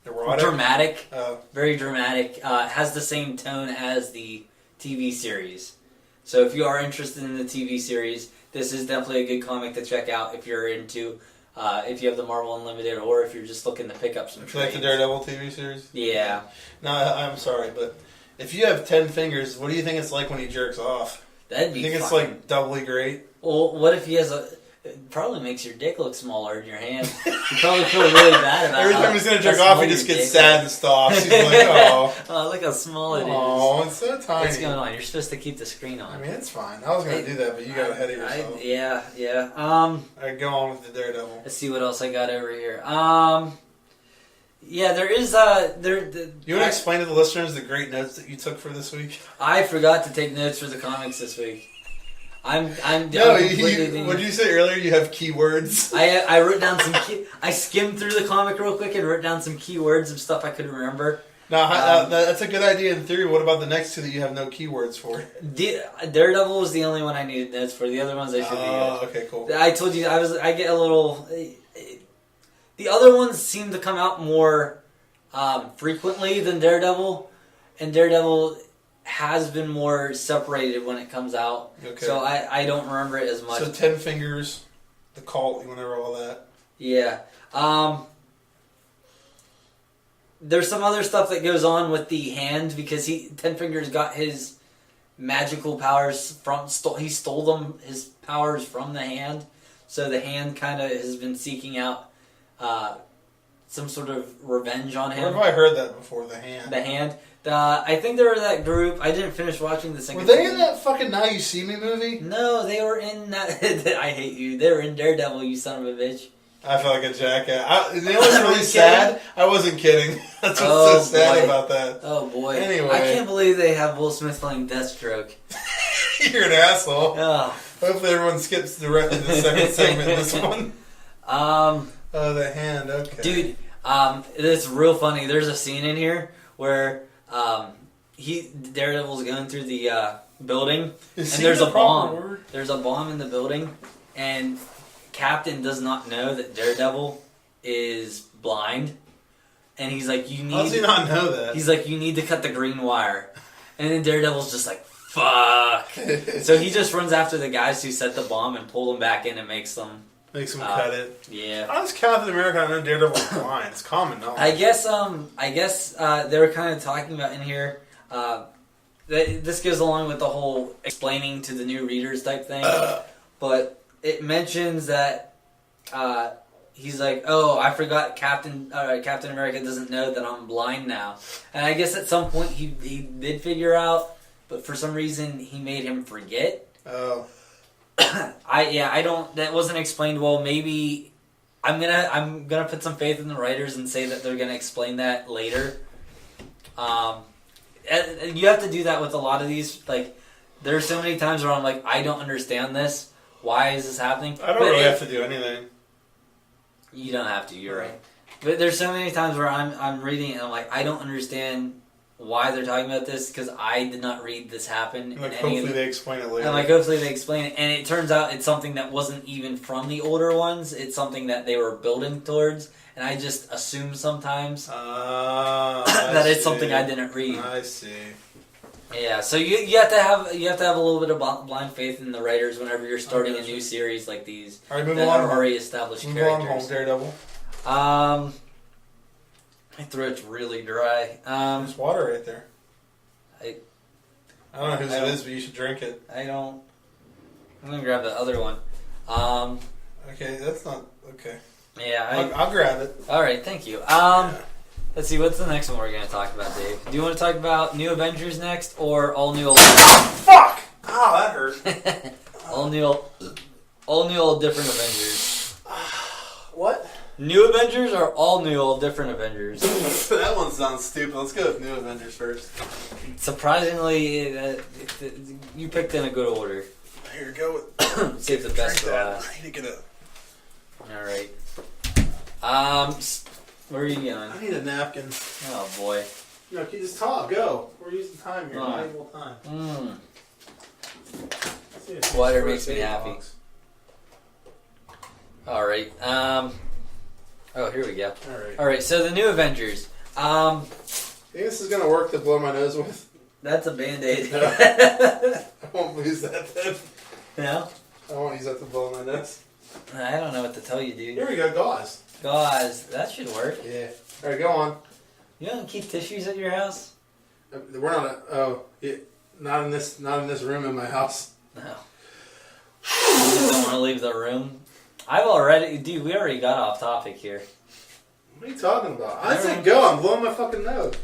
Speaker 2: dramatic, very dramatic. Has the same tone as the TV series. So if you are interested in the TV series, this is definitely a good comic to check out if you're into... if you have the Marvel Unlimited, or if you're just looking to pick up some.
Speaker 1: If you like the Daredevil TV series?
Speaker 2: Yeah.
Speaker 1: No, I'm sorry, but if you have 10 fingers, what do you think it's like when he jerks off?
Speaker 2: That'd be.
Speaker 1: You think it's like doubly great?
Speaker 2: Well, what if he has a? It probably makes your dick look smaller in your hand. You probably feel really bad about it.
Speaker 1: Every time he's gonna jerk off, he just gets sad and stops. He's like, oh.
Speaker 2: Oh, look how small it is.
Speaker 1: Oh, it's so tiny.
Speaker 2: What's going on? You're supposed to keep the screen on.
Speaker 1: I mean, it's fine. I was gonna do that, but you got ahead of yourself.
Speaker 2: Yeah.
Speaker 1: Alright, go on with the Daredevil.
Speaker 2: Let's see what else I got over here. Yeah, there is
Speaker 1: You want to explain to the listeners the great notes that you took for this week?
Speaker 2: I forgot to take notes for the comics this week. What
Speaker 1: did you say earlier? You have keywords.
Speaker 2: I wrote down some. I skimmed through the comic real quick and wrote down some keywords of stuff I couldn't remember.
Speaker 1: Now, that's a good idea in theory. What about the next two that you have no keywords for?
Speaker 2: Daredevil was the only one I needed notes for. The other ones I should be good.
Speaker 1: Oh, okay, cool.
Speaker 2: I told you I get a little. The other ones seem to come out more frequently than Daredevil, and Daredevil has been more separated when it comes out. Okay. So I don't remember it as much.
Speaker 1: So 10 Fingers, the cult, you remember all that?
Speaker 2: Yeah. There's some other stuff that goes on with the hand because Ten Fingers got his magical powers he stole his powers from the hand. So the hand kind of has been seeking out some sort of revenge on him.
Speaker 1: Where have I heard that before? The hand.
Speaker 2: The hand. I think they were that group. I didn't finish watching the second.
Speaker 1: Were they in that fucking Now You See Me movie?
Speaker 2: No, they were in that. I hate you. They were in Daredevil. You son of a bitch.
Speaker 1: I feel like a jackass. You know what's really sad? I wasn't kidding. That's what's so sad about that.
Speaker 2: Oh boy.
Speaker 1: Anyway,
Speaker 2: I can't believe they have Will Smith playing Deathstroke.
Speaker 1: You're an asshole.
Speaker 2: Oh.
Speaker 1: Hopefully everyone skips directly to the second segment in this one. Oh, the hand. Okay,
Speaker 2: dude. It's real funny. There's a scene in here where Daredevil's going through the building, and there's a bomb. Word? There's a bomb in the building, and Captain does not know that Daredevil is blind, and he's like, "You need."
Speaker 1: How does he not know that?
Speaker 2: He's like, "You need to cut the green wire," and then Daredevil's just like, "Fuck!" So he just runs after the guys who set the bomb and pull them back in and makes them
Speaker 1: cut it.
Speaker 2: Yeah.
Speaker 1: How does Captain America know Daredevil's blind? It's common knowledge.
Speaker 2: I guess they were kind of talking about in here. This goes along with the whole explaining to the new readers type thing, but it mentions that he's like, "Oh, I forgot Captain America doesn't know that I'm blind now," and I guess at some point he did figure out, but for some reason he made him forget.
Speaker 1: Oh.
Speaker 2: I don't. That wasn't explained well. Maybe I'm gonna put some faith in the writers and say that they're gonna explain that later. You have to do that with a lot of these. Like, there are so many times where I'm like, I don't understand this. Why is this happening?
Speaker 1: I don't really have to do anything.
Speaker 2: You don't have to. You're right. But there's so many times where I'm reading it and I'm like, I don't understand why they're talking about this because I did not read this happen.
Speaker 1: Like, hopefully they explain it later.
Speaker 2: And hopefully they explain it. And it turns out it's something that wasn't even from the older ones. It's something that they were building towards. And I just assume sometimes that it's something I didn't read.
Speaker 1: I see.
Speaker 2: Yeah, so you have to have a little bit of blind faith in the writers whenever you're starting a new series like these.
Speaker 1: All right, move
Speaker 2: that
Speaker 1: along.
Speaker 2: Are already established
Speaker 1: move
Speaker 2: characters.
Speaker 1: Move on, Daredevil.
Speaker 2: My throat's really dry.
Speaker 1: There's water right there.
Speaker 2: I
Speaker 1: don't know whose it is, but you should drink it.
Speaker 2: I'm gonna grab the other one.
Speaker 1: Okay, that's not okay.
Speaker 2: Yeah,
Speaker 1: I'll grab it.
Speaker 2: All right, thank you. Let's see, what's the next one we're gonna talk about, Dave? Do you want to talk about New Avengers next, or all new?
Speaker 1: Fuck! Oh, that hurt.
Speaker 2: all new, all different Avengers.
Speaker 1: What?
Speaker 2: New Avengers or all new, all different Avengers?
Speaker 1: That one sounds stupid. Let's go with New Avengers first.
Speaker 2: Surprisingly, you picked in a good order.
Speaker 1: Here, go with...
Speaker 2: Save the best for last.
Speaker 1: I need to get a...
Speaker 2: Alright. Where are you going?
Speaker 1: I need a napkin.
Speaker 2: Oh, boy.
Speaker 1: No, can you just talk? Go. We're using time here. Valuable time.
Speaker 2: Water makes me happy. Alright. Oh, here we go. Alright, so the New Avengers.
Speaker 1: You think this is going to work to blow my nose with?
Speaker 2: That's a Band-Aid.
Speaker 1: I won't use that then.
Speaker 2: No?
Speaker 1: I won't use that to blow my nose.
Speaker 2: I don't know what to tell you, dude.
Speaker 1: Here we go, gauze.
Speaker 2: Gauze. That should work.
Speaker 1: Yeah. Alright, go on.
Speaker 2: You don't keep tissues at your house?
Speaker 1: We're not in this room in my house.
Speaker 2: No. You just don't want to leave the room? Dude, we already got off topic here.
Speaker 1: What are you talking about? I said go, I'm blowing my fucking nose.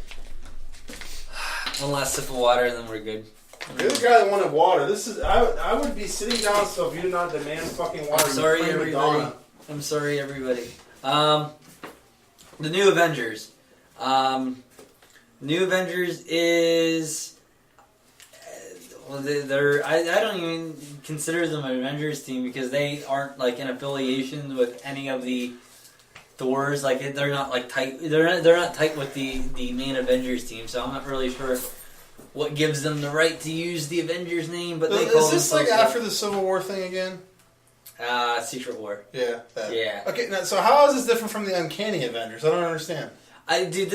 Speaker 2: One last sip of water and then we're good.
Speaker 1: You're the guy that wanted water. I would be sitting down so if you did not demand fucking water.
Speaker 2: I'm sorry, everybody. The New Avengers. New Avengers is... Well, I don't even consider them an Avengers team because they aren't like in affiliation with any of the Thors. Like they're not like tight. They're not tight with the main Avengers team. So I'm not really sure what gives them the right to use the Avengers name. But they call
Speaker 1: is this like after the Civil War thing again?
Speaker 2: Secret War.
Speaker 1: Yeah.
Speaker 2: Yeah.
Speaker 1: Okay. Now, so how is this different from the Uncanny Avengers? I don't understand.
Speaker 2: It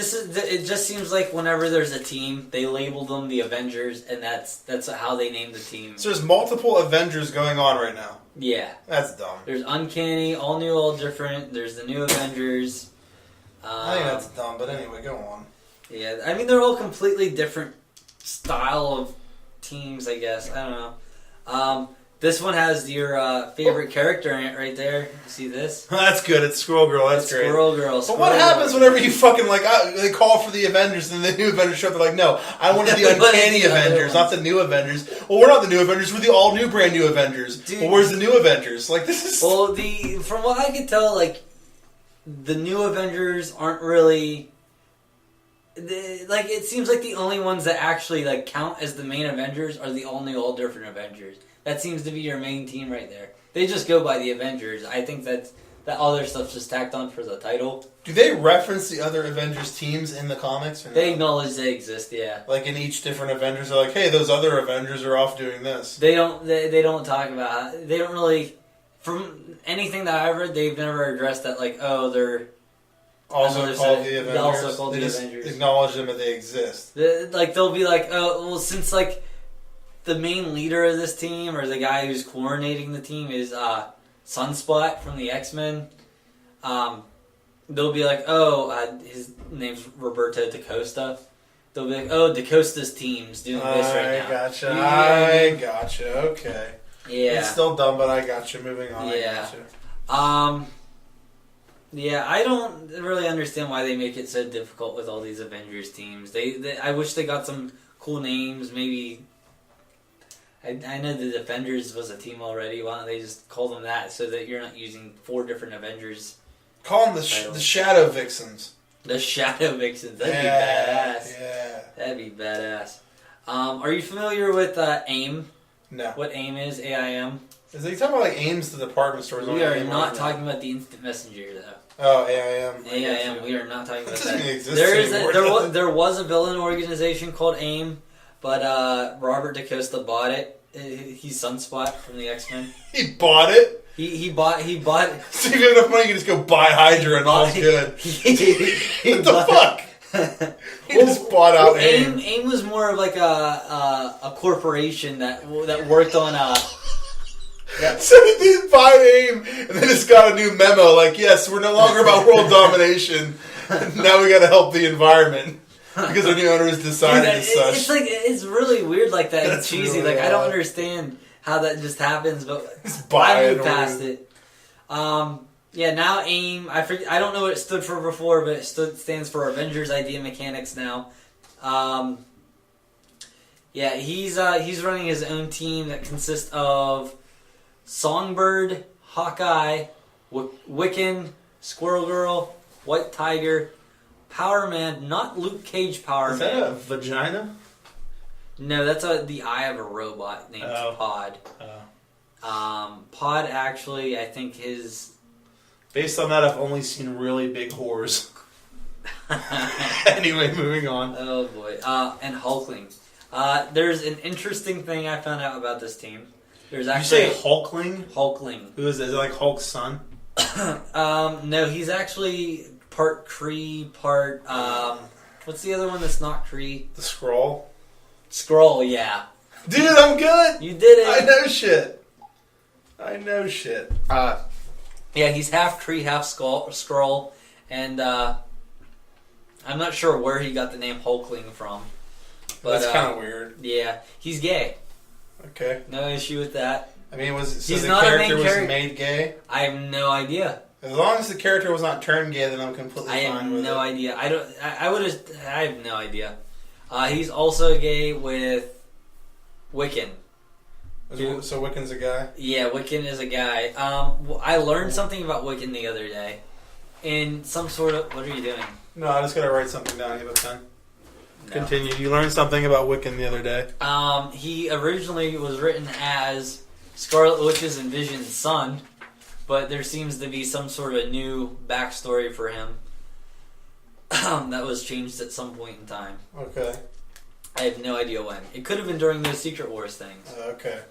Speaker 2: just seems like whenever there's a team, they label them the Avengers, and that's how they name the team.
Speaker 1: So there's multiple Avengers going on right now.
Speaker 2: Yeah.
Speaker 1: That's dumb.
Speaker 2: There's Uncanny, all new, all different. There's the New Avengers.
Speaker 1: I think that's dumb, but anyway, go on.
Speaker 2: Yeah, I mean, they're all completely different style of teams, I guess. I don't know. This one has your favorite character in it right there. You see this?
Speaker 1: That's good. It's Squirrel Girl. That's great.
Speaker 2: Squirrel Girl.
Speaker 1: But what happens whenever you fucking they call for the Avengers and the New Avengers show up? They're like, no, I wanted the Uncanny Avengers, not the New Avengers. Well, we're not the New Avengers. We're the all new, brand new Avengers. Dude, well, where's the New Avengers? Like this is.
Speaker 2: Well, from what I could tell, like the New Avengers aren't really. It seems like the only ones that actually count as the main Avengers are the all new, all different Avengers. That seems to be your main team right there. They just go by the Avengers. I think that other stuff's just tacked on for the title.
Speaker 1: Do they reference the other Avengers teams in the comics? Or
Speaker 2: they acknowledge they exist, yeah.
Speaker 1: Like in each different Avengers, they're like, hey, those other Avengers are off doing this.
Speaker 2: They don't talk about it. They don't really, from anything that I've read, they've never addressed that, like, oh, they're
Speaker 1: also called the Avengers.
Speaker 2: Also called
Speaker 1: they
Speaker 2: the
Speaker 1: just
Speaker 2: Avengers.
Speaker 1: acknowledge them that they exist.
Speaker 2: They'll be like, oh, well, since, like, the main leader of this team, or the guy who's coordinating the team, is Sunspot from the X-Men, they'll be like, oh, his name's Roberto DaCosta. They'll be like, oh, DaCosta's team's doing this right now.
Speaker 1: I gotcha. Okay.
Speaker 2: Yeah.
Speaker 1: It's still dumb, but I gotcha. Moving on.
Speaker 2: Yeah.
Speaker 1: I gotcha.
Speaker 2: Yeah, I don't really understand why they make it so difficult with all these Avengers teams. I wish they got some cool names. Maybe I know the Defenders was a team already. Why don't they just call them that so that you're not using 4 different Avengers?
Speaker 1: Call them the Shadow Vixens.
Speaker 2: The Shadow Vixens. That'd be badass.
Speaker 1: Yeah.
Speaker 2: That'd be badass. Are you familiar with AIM?
Speaker 1: No.
Speaker 2: What AIM is? AIM?
Speaker 1: Is he talking about like Ames, the department stores?
Speaker 2: We are not talking about the Instant Messenger, though.
Speaker 1: Oh, AIM.
Speaker 2: AIM. We are not talking about
Speaker 1: that.
Speaker 2: Exist there was a villain organization called AIM, but Robert DaCosta bought it. He's Sunspot from the X-Men.
Speaker 1: He bought it?
Speaker 2: He bought.
Speaker 1: So if you have enough money, you can just go buy Hydra and all's good. What the fuck? He just bought out AIM.
Speaker 2: AIM was more of like a corporation that worked on
Speaker 1: So he did buy AIM, and then just got a new memo like, yes, we're no longer about world domination. Now we got to help the environment because our new owners decided as such.
Speaker 2: It's really weird like that. It's cheesy. Really I don't understand how that just happens, but I moved past it. Yeah, now AIM. I don't know what it stood for before, but it stands for Avengers Idea Mechanics now. Yeah, he's running his own team that consists of Songbird, Hawkeye, Wiccan, Squirrel Girl, White Tiger, Power Man, not Luke Cage Power Man.
Speaker 1: Is that a vagina?
Speaker 2: No, that's the eye of a robot named Pod. Pod actually, I think his...
Speaker 1: Based on that, I've only seen really big whores. Anyway, moving on.
Speaker 2: Oh boy. And Hulkling. There's an interesting thing I found out about this team. There's actually
Speaker 1: you say Hulkling?
Speaker 2: Hulkling.
Speaker 1: Who is it? Is it like Hulk's son?
Speaker 2: No, he's actually part Kree, part what's the other one that's not Kree?
Speaker 1: The Skrull.
Speaker 2: Skrull, yeah.
Speaker 1: Dude, I'm good.
Speaker 2: You did it.
Speaker 1: I know shit.
Speaker 2: Yeah, he's half Kree, half Skrull, and I'm not sure where he got the name Hulkling from. But
Speaker 1: that's kind of weird.
Speaker 2: Yeah, he's gay.
Speaker 1: Okay.
Speaker 2: No issue with that.
Speaker 1: I mean,
Speaker 2: he's
Speaker 1: the
Speaker 2: not
Speaker 1: character
Speaker 2: a main
Speaker 1: was made gay?
Speaker 2: I have no idea.
Speaker 1: As long as the character was not turned gay, then I'm completely fine with it.
Speaker 2: I have no idea. I have no idea. He's also gay with Wiccan.
Speaker 1: So Wiccan's a guy?
Speaker 2: Yeah, Wiccan is a guy. I learned something about Wiccan the other day. In some sort of... What are you doing?
Speaker 1: No, I just gotta write something down. You have a pen?
Speaker 2: No.
Speaker 1: Continue. You learned something about Wiccan the other day.
Speaker 2: He originally was written as Scarlet Witch's and Vision's son, but there seems to be some sort of new backstory for him that was changed at some point in time.
Speaker 1: Okay.
Speaker 2: I have no idea when. It could have been during those Secret Wars things.
Speaker 1: Okay.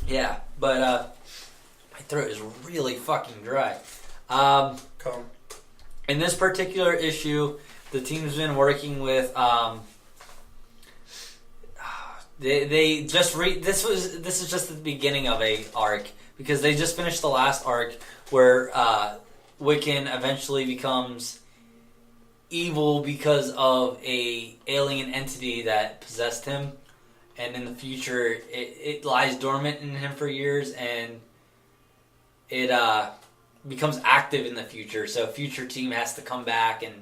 Speaker 2: Yeah, but my throat is really fucking dry.
Speaker 1: Come.
Speaker 2: In this particular issue, the team's been working with. They just this is just the beginning of a arc because they just finished the last arc where Wiccan eventually becomes evil because of a alien entity that possessed him, and in the future it lies dormant in him for years, and it becomes active in the future. So a future team has to come back and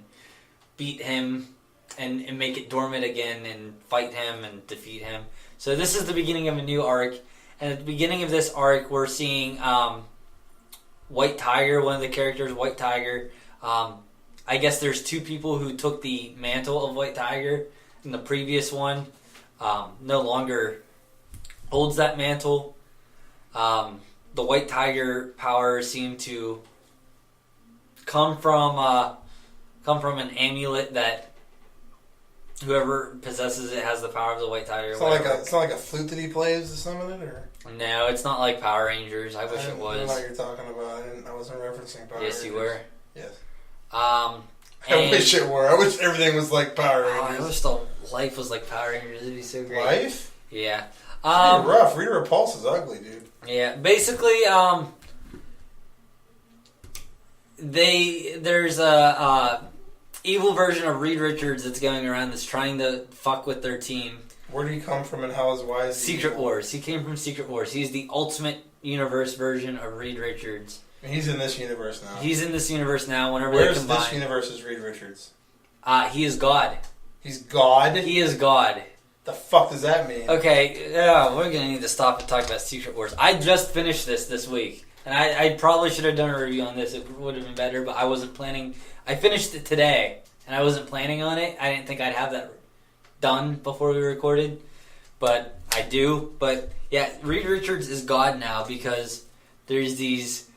Speaker 2: beat him and make it dormant again and fight him and defeat him. So this is the beginning of a new arc, and at the beginning of this arc we're seeing White Tiger, one of the characters, White Tiger. I guess there's 2 people who took the mantle of White Tiger, and the previous one no longer holds that mantle. the White Tiger powers seem to come from an amulet that whoever possesses it has the power of the White Tiger.
Speaker 1: It's not like a flute that he plays to summon it, or
Speaker 2: no, it's not like Power Rangers. I wish it was.
Speaker 1: I don't know what you're talking about. I wasn't referencing Power Rangers.
Speaker 2: Yes, you were.
Speaker 1: Yes.
Speaker 2: I
Speaker 1: wish it were. I wish everything was like Power Rangers.
Speaker 2: I wish the life was like Power Rangers. It'd be so great.
Speaker 1: Life?
Speaker 2: Yeah.
Speaker 1: It's rough. Rita Repulse is ugly, dude.
Speaker 2: Yeah. Basically, there's a evil version of Reed Richards that's going around that's trying to fuck with their team.
Speaker 1: Where did he come from and how is why is he
Speaker 2: Secret
Speaker 1: evil?
Speaker 2: Wars. He came from Secret Wars. He's the ultimate universe version of Reed Richards.
Speaker 1: And he's in this universe now.
Speaker 2: He's in this universe now. Whenever
Speaker 1: Where's
Speaker 2: they combine,
Speaker 1: this universe is Reed Richards?
Speaker 2: He is God.
Speaker 1: He's God?
Speaker 2: He is God.
Speaker 1: The fuck does that mean?
Speaker 2: Okay, we're gonna need to stop and talk about Secret Wars. I just finished this week, and I probably should have done a review on this. It would have been better, but I wasn't planning. I finished it today, and I wasn't planning on it. I didn't think I'd have that done before we recorded, but I do. But yeah, Reed Richards is God now because there's these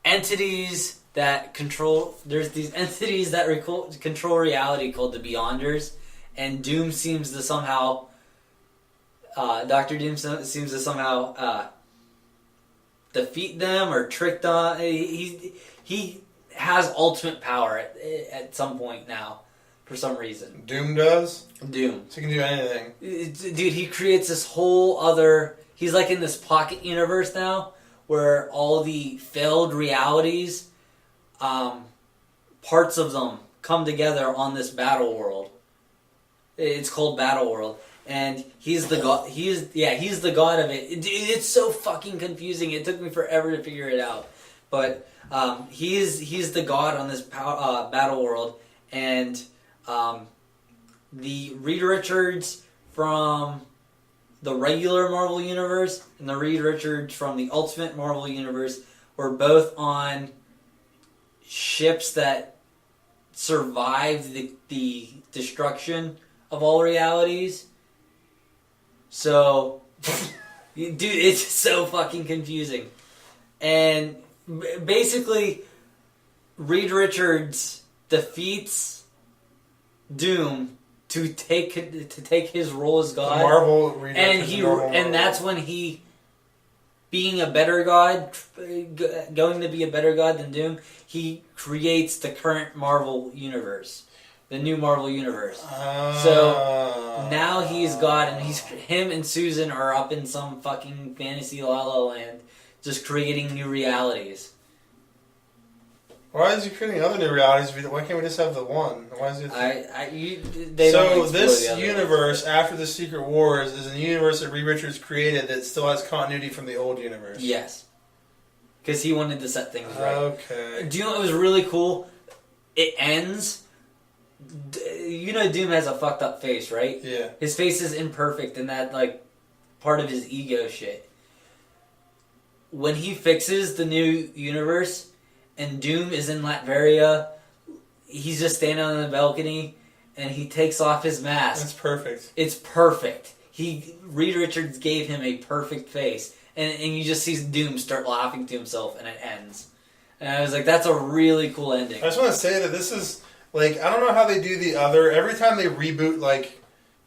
Speaker 2: entities that control. There's these entities that control reality called the Beyonders. And Doom seems to somehow, Dr. Doom seems to somehow defeat them or trick them. He has ultimate power at some point now, for some reason.
Speaker 1: Doom does?
Speaker 2: Doom.
Speaker 1: So he can do anything.
Speaker 2: Dude, he creates this whole other... He's like in this pocket universe now, where all the failed realities, parts of them come together on this battle world. It's called Battle World, and he's the god. He's the god of it. It's so fucking confusing. It took me forever to figure it out, but he's the god on this Battle World, and the Reed Richards from the regular Marvel Universe and the Reed Richards from the Ultimate Marvel Universe were both on ships that survived the destruction of all realities. So, dude, it's so fucking confusing. And basically, Reed Richards defeats Doom to take his role as God.
Speaker 1: The Marvel Reed Richards
Speaker 2: and that's when he, being a better God, going to be a better God than Doom, he creates the current Marvel universe. The new Marvel universe. So now he's God, and him and Susan are up in some fucking fantasy la la land, just creating new realities.
Speaker 1: Why is he creating other new realities? Why can't we just have the one? Why is it?
Speaker 2: So
Speaker 1: this universe after the Secret Wars is a universe that Reed Richards created that still has continuity from the old universe.
Speaker 2: Yes, because he wanted to set things right.
Speaker 1: Okay.
Speaker 2: Do you know what was really cool? It ends. You know, Doom has a fucked up face, right?
Speaker 1: Yeah. His
Speaker 2: face is imperfect, and that like part of his ego shit. When he fixes the new universe, and Doom is in Latveria, he's just standing on the balcony, and he takes off his mask.
Speaker 1: That's perfect.
Speaker 2: It's perfect. Reed Richards gave him a perfect face, and you just see Doom start laughing to himself, and it ends. And I was like, that's a really cool ending.
Speaker 1: I just want to say that this is. Like, I don't know how they do the other... Every time they reboot, like,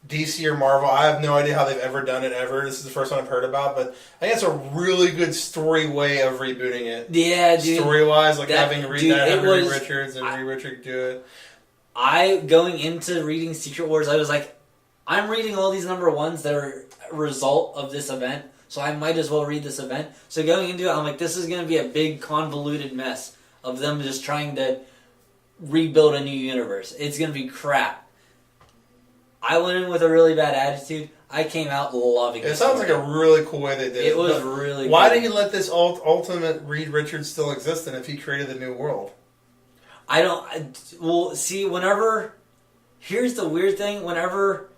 Speaker 1: DC or Marvel, I have no idea how they've ever done it, ever. This is the first one I've heard about, but I think it's a really good story way of rebooting it.
Speaker 2: Yeah, dude.
Speaker 1: Story-wise, like having Reed Richards and Reed Richards do it.
Speaker 2: Going into reading Secret Wars, I was like, I'm reading all these number ones that are a result of this event, so I might as well read this event. So going into it, I'm like, this is going to be a big, convoluted mess of them just trying to rebuild a new universe. It's going to be crap. I went in with a really bad attitude. I came out loving it.
Speaker 1: It sounds like a really cool way they did it.
Speaker 2: It was really cool.
Speaker 1: Why did he let this ultimate Reed Richards still exist then if he created the new world?
Speaker 2: Whenever... Here's the weird thing. Whenever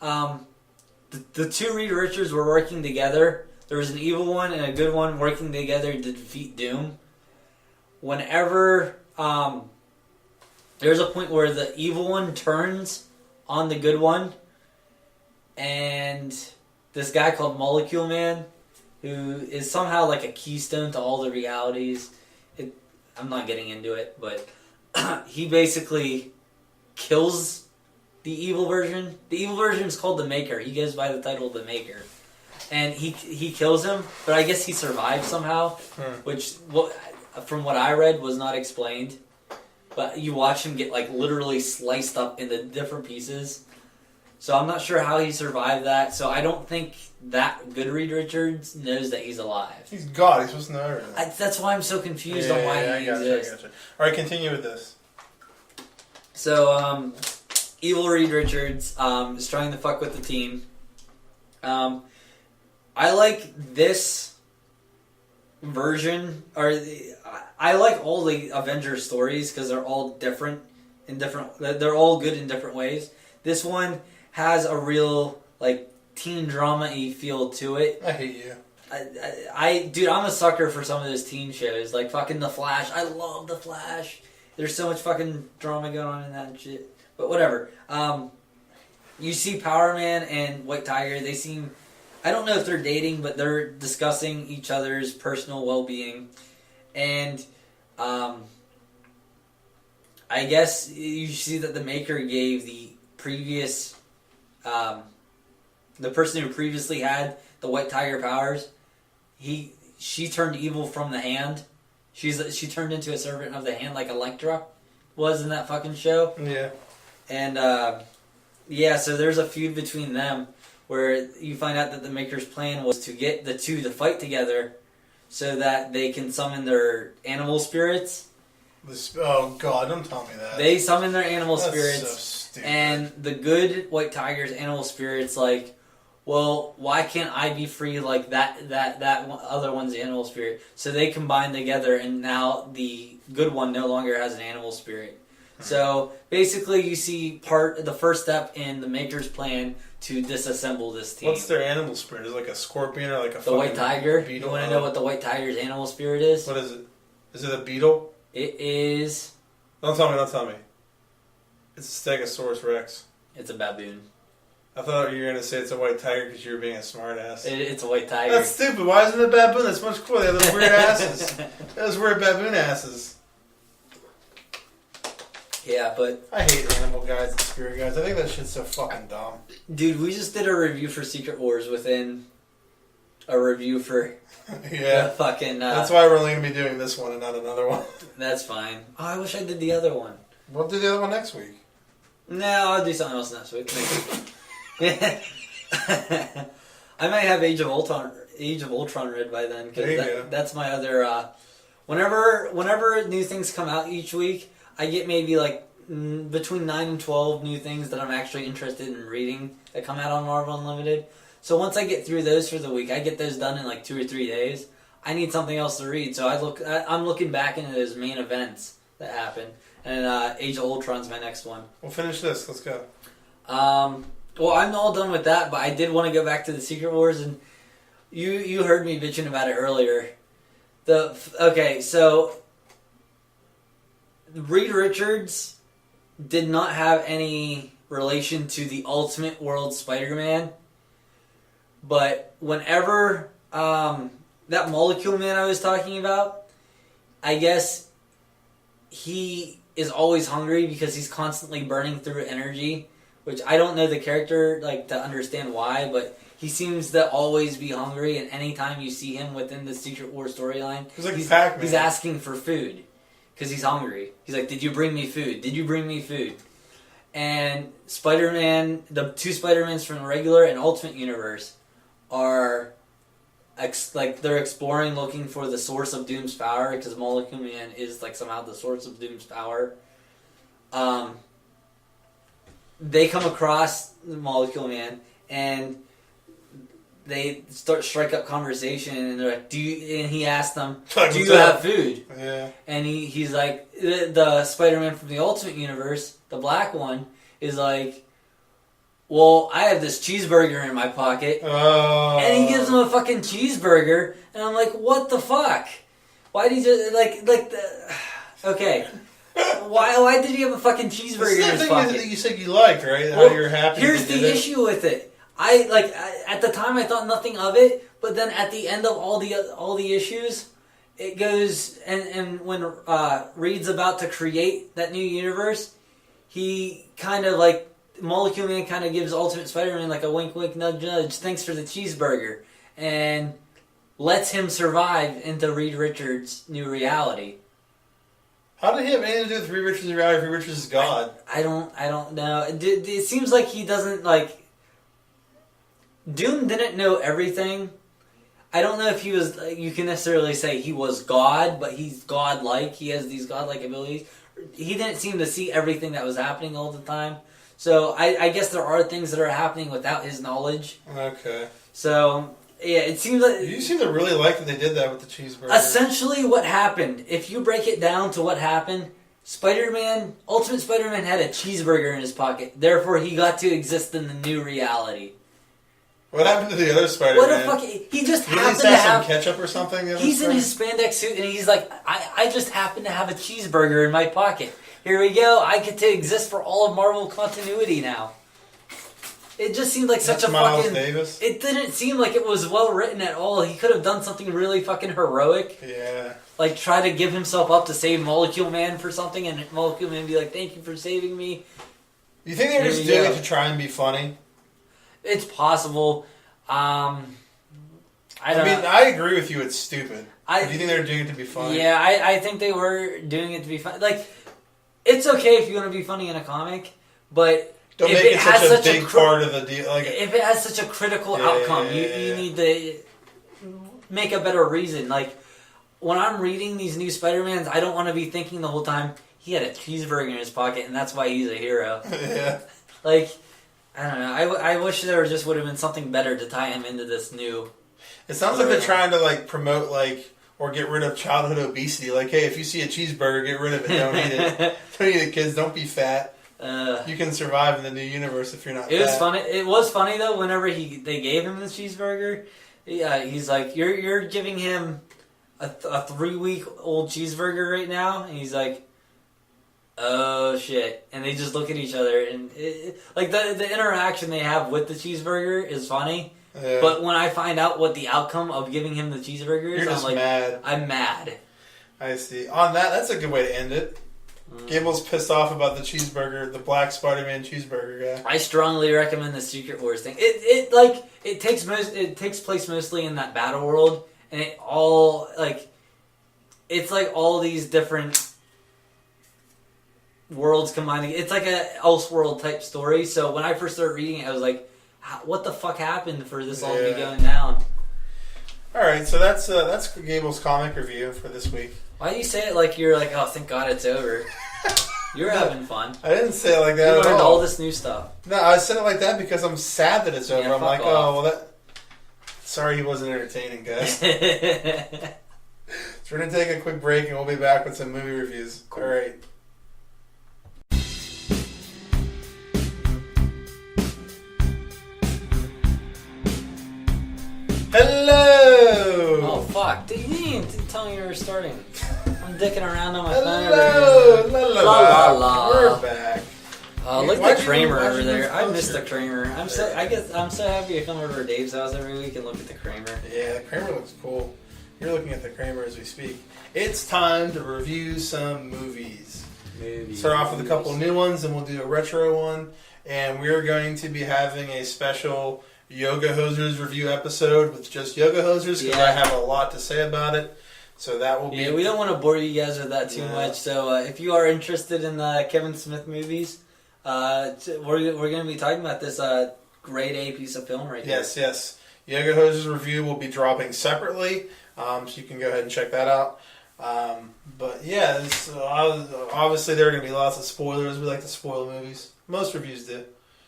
Speaker 2: the two Reed Richards were working together, there was an evil one and a good one working together to defeat Doom. Whenever... there's a point where the evil one turns on the good one, and this guy called Molecule Man who is somehow like a keystone to all the realities. I'm not getting into it, but he basically kills the evil version. The evil version is called the Maker. He goes by the title of the Maker. And he kills him, but I guess he survived somehow, which, from what I read, was not explained. But you watch him get, like, literally sliced up into different pieces. So I'm not sure how he survived that. So I don't think that good Reed Richards knows that he's alive.
Speaker 1: He's God. He's supposed to know everything.
Speaker 2: That's why I'm so confused on why he exists.
Speaker 1: I gotcha. All right, continue with this.
Speaker 2: So, evil Reed Richards is trying to fuck with the team. I like this version, I like all the Avengers stories because they're all different they're all good in different ways. This one has a real, like, teen drama-y feel to it.
Speaker 1: I hate you.
Speaker 2: Dude, I'm a sucker for some of those teen shows, like fucking The Flash. I love The Flash. There's so much fucking drama going on in that shit. But whatever. You see Power Man and White Tiger, they seem... I don't know if they're dating, but they're discussing each other's personal well-being. And I guess you see that the Maker gave the previous... the person who previously had the White Tiger powers, she turned evil from the hand. She turned into a servant of the hand like Elektra was in that fucking show.
Speaker 1: Yeah.
Speaker 2: And so there's a feud between them where you find out that the Maker's plan was to get the two to fight together so that they can summon their animal spirits.
Speaker 1: Oh God, don't tell me that.
Speaker 2: They summon their animal spirits.
Speaker 1: So stupid.
Speaker 2: And the good White Tiger's animal spirit's like, well, why can't I be free like that other one's animal spirit? So they combine together, and now the good one no longer has an animal spirit. So basically, you see the first step in the Maker's plan to disassemble this team.
Speaker 1: What's their animal spirit? Is it like a scorpion or like a
Speaker 2: the White Tiger?
Speaker 1: Beetle?
Speaker 2: You want to know what the White Tiger's animal spirit is?
Speaker 1: What is it? Is it a beetle?
Speaker 2: It is...
Speaker 1: Don't tell me. It's a Stegosaurus Rex.
Speaker 2: It's a baboon.
Speaker 1: I thought you were going to say it's a white tiger because you were being a smart ass.
Speaker 2: It's a white tiger.
Speaker 1: That's stupid. Why isn't it a baboon? That's much cooler. They have those weird asses. Those weird baboon asses.
Speaker 2: Yeah, but...
Speaker 1: I hate animal guides and spirit guides. I think that shit's so fucking dumb.
Speaker 2: Dude, we just did a review for Secret Wars within a review for...
Speaker 1: Yeah.
Speaker 2: Fucking...
Speaker 1: that's why we're only going to be doing this one and not another one.
Speaker 2: That's fine. Oh, I wish I did the other one.
Speaker 1: We'll do the other one next week.
Speaker 2: No, I'll do something else next week. I might have Age of Ultron read by then, because that's my other... Whenever new things come out each week, I get maybe like between 9 and 12 new things that I'm actually interested in reading that come out on Marvel Unlimited. So once I get through those for the week, I get those done in like 2 or 3 days. I need something else to read, so I'm looking back into those main events that happened, and Age of Ultron's my next one.
Speaker 1: We'll finish this. Let's go.
Speaker 2: Well, I'm all done with that, but I did want to go back to the Secret Wars, and you heard me bitching about it earlier. So Reed Richards did not have any relation to the Ultimate World Spider-Man, but whenever that Molecule Man I was talking about, I guess he is always hungry because he's constantly burning through energy, which I don't know the character to understand why, but he seems to always be hungry, and anytime you see him within the Secret War storyline, he's asking for food because he's hungry. He's like, "Did you bring me food? Did you bring me food?" And Spider-Man, the two Spider-Mans from the regular and Ultimate Universe are they're exploring, looking for the source of Doom's power, because Molecule Man is somehow the source of Doom's power. They come across the Molecule Man, and they strike up conversation, and they're like, and he asks them, do you have food?
Speaker 1: Yeah.
Speaker 2: And he's like, the Spider-Man from the Ultimate Universe, the black one, is like, well, I have this cheeseburger in my pocket.
Speaker 1: Oh.
Speaker 2: And he gives him a fucking cheeseburger, and I'm like, what the fuck? Why did he okay. Why did he have a fucking cheeseburger in his pocket?
Speaker 1: That you said you liked, right? How you're happy.
Speaker 2: Here's the issue with it. At the time I thought nothing of it, But then at the end of all the issues, it goes and when Reed's about to create that new universe, he kind of like Molecule Man kind of gives Ultimate Spider-Man like a wink wink nudge nudge, thanks for the cheeseburger, and lets him survive into Reed Richards' new reality.
Speaker 1: How did he have anything to do with Reed Richards' reality if Reed Richards is God?
Speaker 2: I don't know. It seems like he doesn't like. Doom didn't know everything. I don't know if he was. You can necessarily say he was God, but he's godlike. He has these godlike abilities. He didn't seem to see everything that was happening all the time. So I guess there are things that are happening without his knowledge.
Speaker 1: Okay.
Speaker 2: So yeah, it seems like
Speaker 1: you seem to really like that they did that with the cheeseburger.
Speaker 2: Essentially, what happened? If you break it down to what happened, Ultimate Spider-Man had a cheeseburger in his pocket. Therefore, he got to exist in the new reality.
Speaker 1: What happened to the other Spider-Man?
Speaker 2: What the fuck? He just happened to have
Speaker 1: some ketchup or something.
Speaker 2: He's in his spandex suit and he's like, I just happen to have a cheeseburger in my pocket. Here we go. I get to exist for all of Marvel continuity now. It just seemed like such a
Speaker 1: Miles
Speaker 2: fucking.
Speaker 1: Davis.
Speaker 2: It didn't seem like it was well written at all. He could have done something really fucking heroic.
Speaker 1: Yeah.
Speaker 2: Like try to give himself up to save Molecule Man for something, and Molecule Man be like, "Thank you for saving me."
Speaker 1: You think they were just doing it to try and be funny?
Speaker 2: It's possible. I
Speaker 1: agree with you. It's stupid. Do you think they were doing it to be funny?
Speaker 2: Yeah, I think they were doing it to be funny. Like, it's okay if you want to be funny in a comic, but
Speaker 1: don't make it such a big part of the deal. Like,
Speaker 2: if it has such a critical outcome, you need to make a better reason. Like, when I'm reading these new Spider-Mans, I don't want to be thinking the whole time, he had a cheeseburger in his pocket, and that's why he's a hero.
Speaker 1: Yeah.
Speaker 2: Like, I don't know. I wish there just would have been something better to tie him into this new.
Speaker 1: It sounds like they're trying to like promote like or get rid of childhood obesity. Like, hey, if you see a cheeseburger, get rid of it. Don't eat it. Don't eat it, kids. Don't be fat. You can survive in the new universe if you're not.
Speaker 2: It was funny. It was funny though. Whenever they gave him the cheeseburger, he's like, "You're giving him a 3-week-old cheeseburger right now," and he's like, "Oh shit!" And they just look at each other, and like the interaction they have with the cheeseburger is funny. Yeah. But when I find out what the outcome of giving him the cheeseburger is, I'm like, mad. I'm mad.
Speaker 1: I see. On that's a good way to end it. Gable's pissed off about the cheeseburger, the Black Spider-Man cheeseburger guy.
Speaker 2: I strongly recommend the Secret Wars thing. It takes place mostly in that battle world, and it's like all these different worlds combining. It's like a Elseworld type story. So when I first started reading it, I was like, what the fuck happened for this all to be going down?
Speaker 1: Alright, so that's Gable's comic review for this week.
Speaker 2: Why do you say it like you're like, oh, thank God it's over? You're having fun.
Speaker 1: I didn't say it like that
Speaker 2: you
Speaker 1: at
Speaker 2: learned
Speaker 1: all.
Speaker 2: all this new stuff.
Speaker 1: No, I said it like that because I'm sad that it's over.
Speaker 2: Yeah,
Speaker 1: I'm like, oh, well, sorry he wasn't entertaining, guys. So we're going to take a quick break and we'll be back with some movie reviews. Cool. Alright. Hello!
Speaker 2: Oh, fuck. You didn't tell me you were starting. I'm dicking around on my phone.
Speaker 1: Hello!
Speaker 2: La la la.
Speaker 1: We're back.
Speaker 2: Look at the Kramer over there. I missed the Kramer. I'm so happy to come over to Dave's house every week and look at the Kramer.
Speaker 1: Yeah, the Kramer looks cool. You're looking at the Kramer as we speak. It's time to review some movies. Start off with a couple new ones, and we'll do a retro one. And we're going to be having a special Yoga Hosers review episode with just Yoga Hosers because I have a lot to say about it. So that will be.
Speaker 2: Yeah, we don't want to bore you guys with that too much. So if you are interested in the Kevin Smith movies, we're going to be talking about this grade A piece of film right here.
Speaker 1: Yes. Yoga Hosers review will be dropping separately, so you can go ahead and check that out. But yeah, obviously there are going to be lots of spoilers. We like to spoil movies. Most reviews do.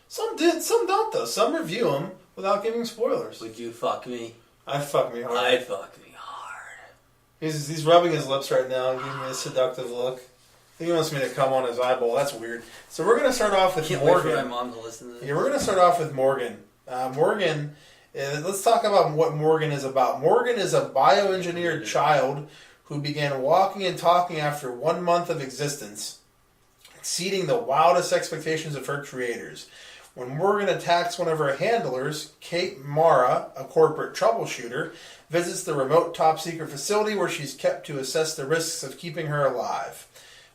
Speaker 1: Some did, some don't though. Some review them without giving spoilers.
Speaker 2: Would you fuck me?
Speaker 1: I'd fuck me hard.
Speaker 2: I'd fuck me hard.
Speaker 1: He's rubbing his lips right now and giving me a seductive look. I think he wants me to come on his eyeball. That's weird. So we're going to start off with Morgan.
Speaker 2: Wait for my mom to listen to this.
Speaker 1: Yeah, we're going to start off with Morgan. Morgan, let's talk about what Morgan is about. Morgan is a bioengineered child who began walking and talking after 1 month of existence, exceeding the wildest expectations of her creators. When Morgan attacks one of her handlers, Kate Mara, a corporate troubleshooter, visits the remote top-secret facility where she's kept to assess the risks of keeping her alive.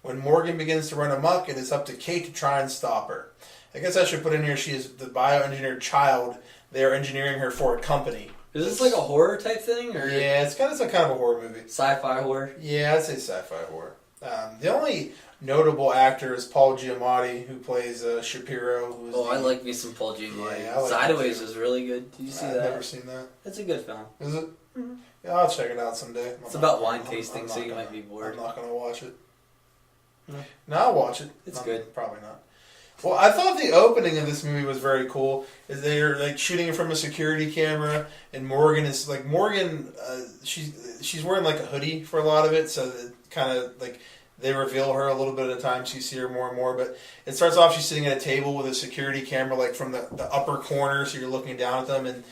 Speaker 1: When Morgan begins to run amok, it is up to Kate to try and stop her. I guess I should put in here she is the bioengineered child. They are engineering her for a company.
Speaker 2: Is this like a horror type thing? Or?
Speaker 1: Yeah, it's kind of a horror movie.
Speaker 2: Sci-fi horror?
Speaker 1: Yeah, I'd say sci-fi horror. The only notable actor is Paul Giamatti, who plays Shapiro.
Speaker 2: I like me some Paul Giamatti.
Speaker 1: Yeah, like
Speaker 2: Sideways was really good. Did you see that?
Speaker 1: I've never seen that.
Speaker 2: It's a good film.
Speaker 1: Is it? Mm-hmm. Yeah, I'll check it out someday.
Speaker 2: It's about wine tasting, so you might be bored.
Speaker 1: I'm not going to watch it. No, I'll watch it.
Speaker 2: It's good.
Speaker 1: Probably not. Well, I thought the opening of this movie was very cool. Is they're like shooting it from a security camera, and Morgan is like she's wearing like a hoodie for a lot of it, so it kind of like they reveal her a little bit at a time, so you see her more and more. But it starts off she's sitting at a table with a security camera like from the upper corner, so you're looking down at them, and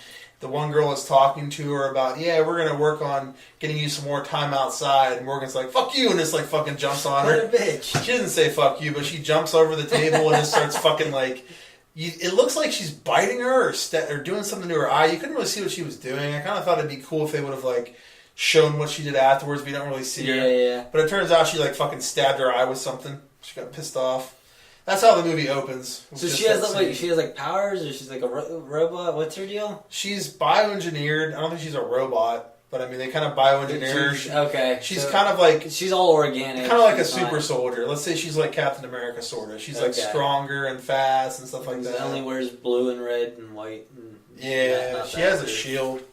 Speaker 1: the one girl is talking to her about, we're going to work on getting you some more time outside. And Morgan's like, fuck you, and just like fucking jumps on her.
Speaker 2: What a bitch.
Speaker 1: She doesn't say fuck you, but she jumps over the table and just starts fucking like, it looks like she's biting her or doing something to her eye. You couldn't really see what she was doing. I kind of thought it'd be cool if they would have like shown what she did afterwards, but you don't really see her.
Speaker 2: Yeah.
Speaker 1: But it turns out she like fucking stabbed her eye with something. She got pissed off. That's how the movie opens.
Speaker 2: So she has like powers, or she's like a robot? What's her deal?
Speaker 1: She's bioengineered. I don't think she's a robot, but I mean they kind of bioengineer her.
Speaker 2: Okay.
Speaker 1: She's kind of like
Speaker 2: she's all organic.
Speaker 1: Kind of like a super soldier. Let's say she's like Captain America, sort of. She's like stronger and fast and stuff like that.
Speaker 2: She only wears blue and red and white. And
Speaker 1: she has a shield.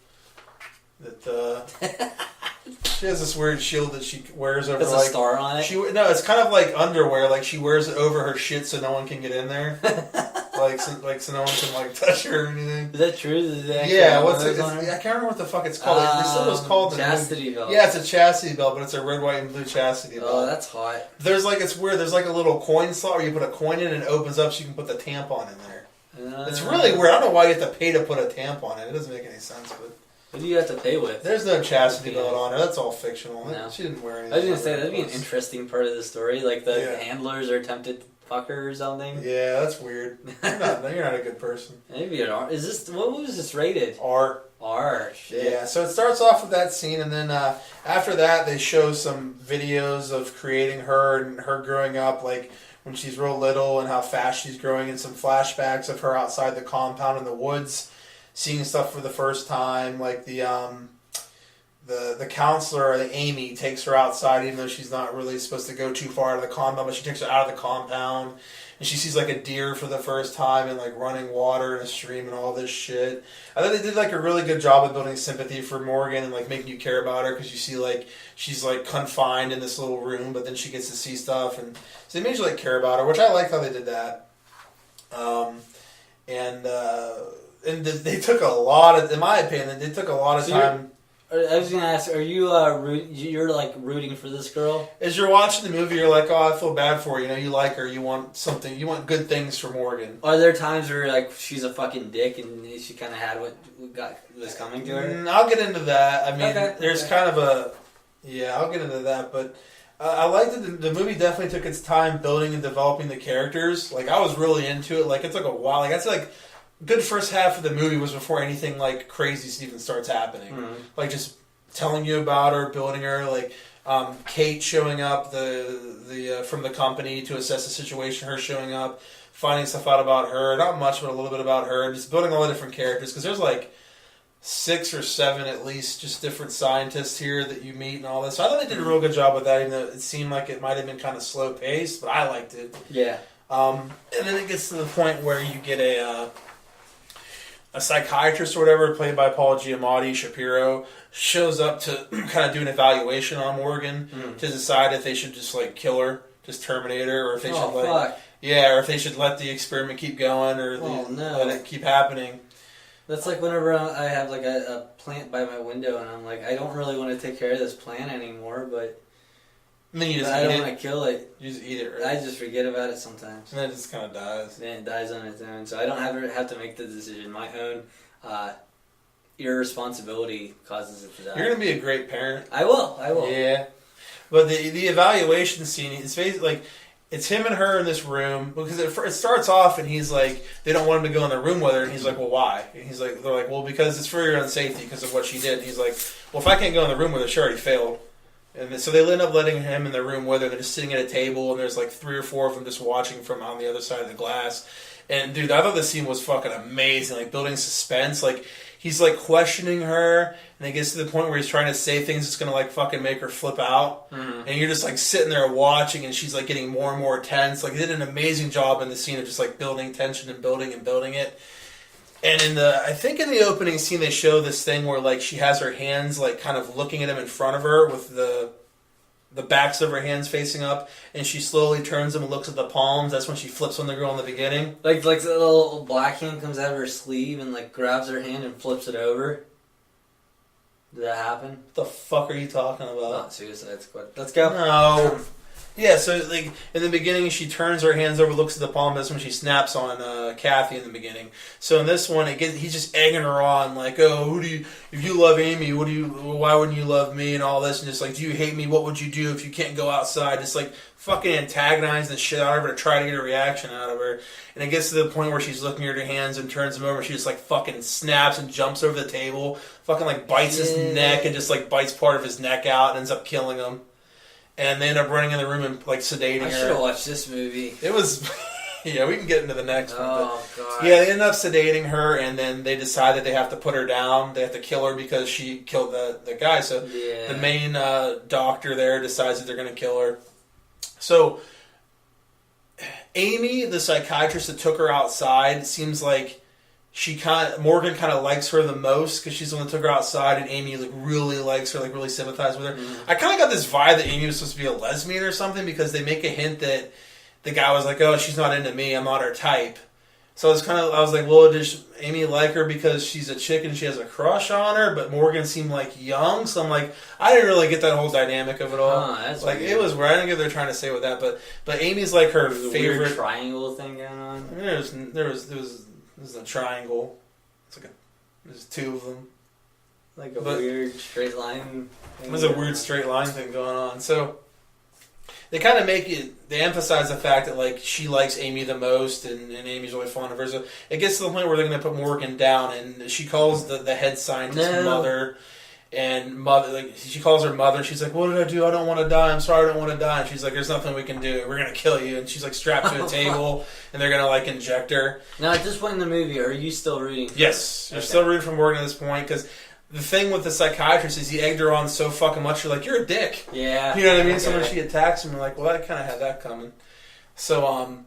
Speaker 1: She has this weird shield that she wears over.
Speaker 2: There's
Speaker 1: like
Speaker 2: a star on it.
Speaker 1: It's kind of like underwear. Like she wears it over her shit so no one can get in there. so no one can like touch her or anything.
Speaker 2: Is that true?
Speaker 1: Yeah. What's it? I can't remember what the fuck it's called. They said it was called
Speaker 2: chastity belt.
Speaker 1: Yeah, it's a chastity belt, but it's a red, white, and blue chastity belt.
Speaker 2: Oh, that's hot.
Speaker 1: It's weird. There's like a little coin slot where you put a coin in and it opens up so you can put the tampon in there. It's really weird. I don't know why you have to pay to put a tampon in. It doesn't make any sense, but.
Speaker 2: What do you have to pay with?
Speaker 1: There's no chastity belt on her. That's all fictional.
Speaker 2: No.
Speaker 1: She didn't wear anything.
Speaker 2: I was going to say, that'd be an interesting part of the story. Like the handlers are tempted to fuck her or something.
Speaker 1: Yeah, that's weird. You're not a good person.
Speaker 2: Maybe an R. What was this rated?
Speaker 1: R.
Speaker 2: Shit.
Speaker 1: Yeah, so it starts off with that scene, and then after that they show some videos of creating her and her growing up, like when she's real little and how fast she's growing, and some flashbacks of her outside the compound in the woods. Seeing stuff for the first time, like the counselor, Amy, takes her outside, even though she's not really supposed to go too far out of the compound, but she takes her out of the compound, and she sees like a deer for the first time and like running water in a stream and all this shit. I thought they did like a really good job of building sympathy for Morgan and like making you care about her, because you see like she's like confined in this little room, but then she gets to see stuff, and so they made you like care about her, which I liked how they did that. And they took a lot of, in my opinion, they took a lot of time.
Speaker 2: I was going to ask, are you you're like rooting for this girl?
Speaker 1: As you're watching the movie, you're like, oh, I feel bad for her. You like her. You want good things for Morgan.
Speaker 2: Are there times where like she's a fucking dick and she kind of had what was coming to her?
Speaker 1: I'll get into that. I mean, there's kind of I'll get into that, but. I liked that the movie definitely took its time building and developing the characters. Like, I was really into it. Like, it took a while. Like, I'd say, like, good first half of the movie was before anything, like, crazy even starts happening. Mm-hmm. Like, just telling you about her, building her, like, Kate showing up the from the company to assess the situation, her showing up, finding stuff out about her. Not much, but a little bit about her. And just building all the different characters. Because there's, like, 6 or 7 at least just different scientists here that you meet and all this. So I thought they did a real good job with that, even though it seemed like it might have been kind of slow paced, but I liked it.
Speaker 2: Yeah.
Speaker 1: And then it gets to the point where you get a psychiatrist or whatever, played by Paul Giamatti, Shapiro, shows up to kind of do an evaluation on Morgan to decide if they should just like kill her, just terminate her, or if they or if they should let the experiment keep going, or let it keep happening.
Speaker 2: That's like whenever I have like a plant by my window and I'm like, I don't really want to take care of this plant anymore, but
Speaker 1: and then you just
Speaker 2: I don't want to kill it.
Speaker 1: You just eat it, right?
Speaker 2: I just forget about it sometimes.
Speaker 1: And then it just kind of dies.
Speaker 2: Then it dies on its own, so I don't have to make the decision. My own irresponsibility causes it to die.
Speaker 1: You're going to be a great parent.
Speaker 2: I will.
Speaker 1: Yeah. But the evaluation scene, it's basically like, it's him and her in this room because it starts off and he's like, they don't want him to go in the room with her, and he's like, well, why? And he's like, they're like, well, because it's for your own safety because of what she did. And he's like, well, if I can't go in the room with her, she already failed. And so they end up letting him in the room with her. They're just sitting at a table, and there's like 3 or 4 of them just watching from on the other side of the glass. And dude, I thought the scene was fucking amazing, like building suspense. Like he's like questioning her, and it gets to the point where he's trying to say things that's gonna like fucking make her flip out. Mm-hmm. And you're just like sitting there watching, and she's like getting more and more tense. Like they did an amazing job in the scene of just like building tension and building it. And I think in the opening scene they show this thing where like she has her hands like kind of looking at him in front of her with the backs of her hands facing up, and she slowly turns them and looks at the palms. That's when she flips on the girl in the beginning. Like
Speaker 2: the little black hand comes out of her sleeve and like grabs her hand and flips it over. Did that happen?
Speaker 1: What the fuck are you talking about?
Speaker 2: Not Suicide Squad. Let's go.
Speaker 1: No. Yeah, so like in the beginning, she turns her hands over, looks at the palm. That's when she snaps on Kathy in the beginning. So in this one, he's just egging her on, like, "Oh, if you love Amy, why wouldn't you love me?" and all this, and just like, "Do you hate me? What would you do if you can't go outside?" Just like fucking antagonizing the shit out of her to try to get a reaction out of her. And it gets to the point where she's looking at her hands and turns them over. She just like fucking snaps and jumps over the table, fucking like bites his neck and just like bites part of his neck out and ends up killing him. And they end up running in the room and like sedating her. I
Speaker 2: should have watched this movie.
Speaker 1: It was, yeah, we can get into the next one.
Speaker 2: Oh, God.
Speaker 1: Yeah, they end up sedating her, and then they decide that they have to put her down. They have to kill her because she killed the guy. So the main doctor there decides that they're going to kill her. So Amy, the psychiatrist that took her outside, seems like Morgan kind of likes her the most because she's the one that took her outside, and Amy like really likes her, like really sympathizes with her. Mm-hmm. I kind of got this vibe that Amy was supposed to be a lesbian or something because they make a hint that the guy was like, "Oh, she's not into me. I'm not her type." So I was like, well, does Amy like her because she's a chick and she has a crush on her? But Morgan seemed like young, so I'm like, I didn't really get that whole dynamic of it all.
Speaker 2: That's
Speaker 1: like
Speaker 2: weird.
Speaker 1: It was weird. I didn't get what they're trying to say with that, but Amy's like her favorite
Speaker 2: weird triangle thing going on.
Speaker 1: There was a triangle. There's 2 of them.
Speaker 2: Like weird straight line thing.
Speaker 1: There's a weird straight line thing going on. So they kind of they emphasize the fact that like she likes Amy the most and Amy's really fond of her. So it gets to the point where they're going to put Morgan down, and she calls the head scientist mother. And she calls her mother, and she's like, "What did I do? I don't want to die. I'm sorry, I don't want to die." And she's like, "There's nothing we can do. We're gonna kill you." And she's like strapped to a table, and they're gonna like inject her.
Speaker 2: Now, at this point in the movie, are you still rooting?
Speaker 1: Yes, you're still rooting for Morgan at this point because the thing with the psychiatrist is he egged her on so fucking much. You're like, you're a dick.
Speaker 2: Yeah,
Speaker 1: you know what I mean. So when she attacks him, you're like, well, I kind of had that coming. So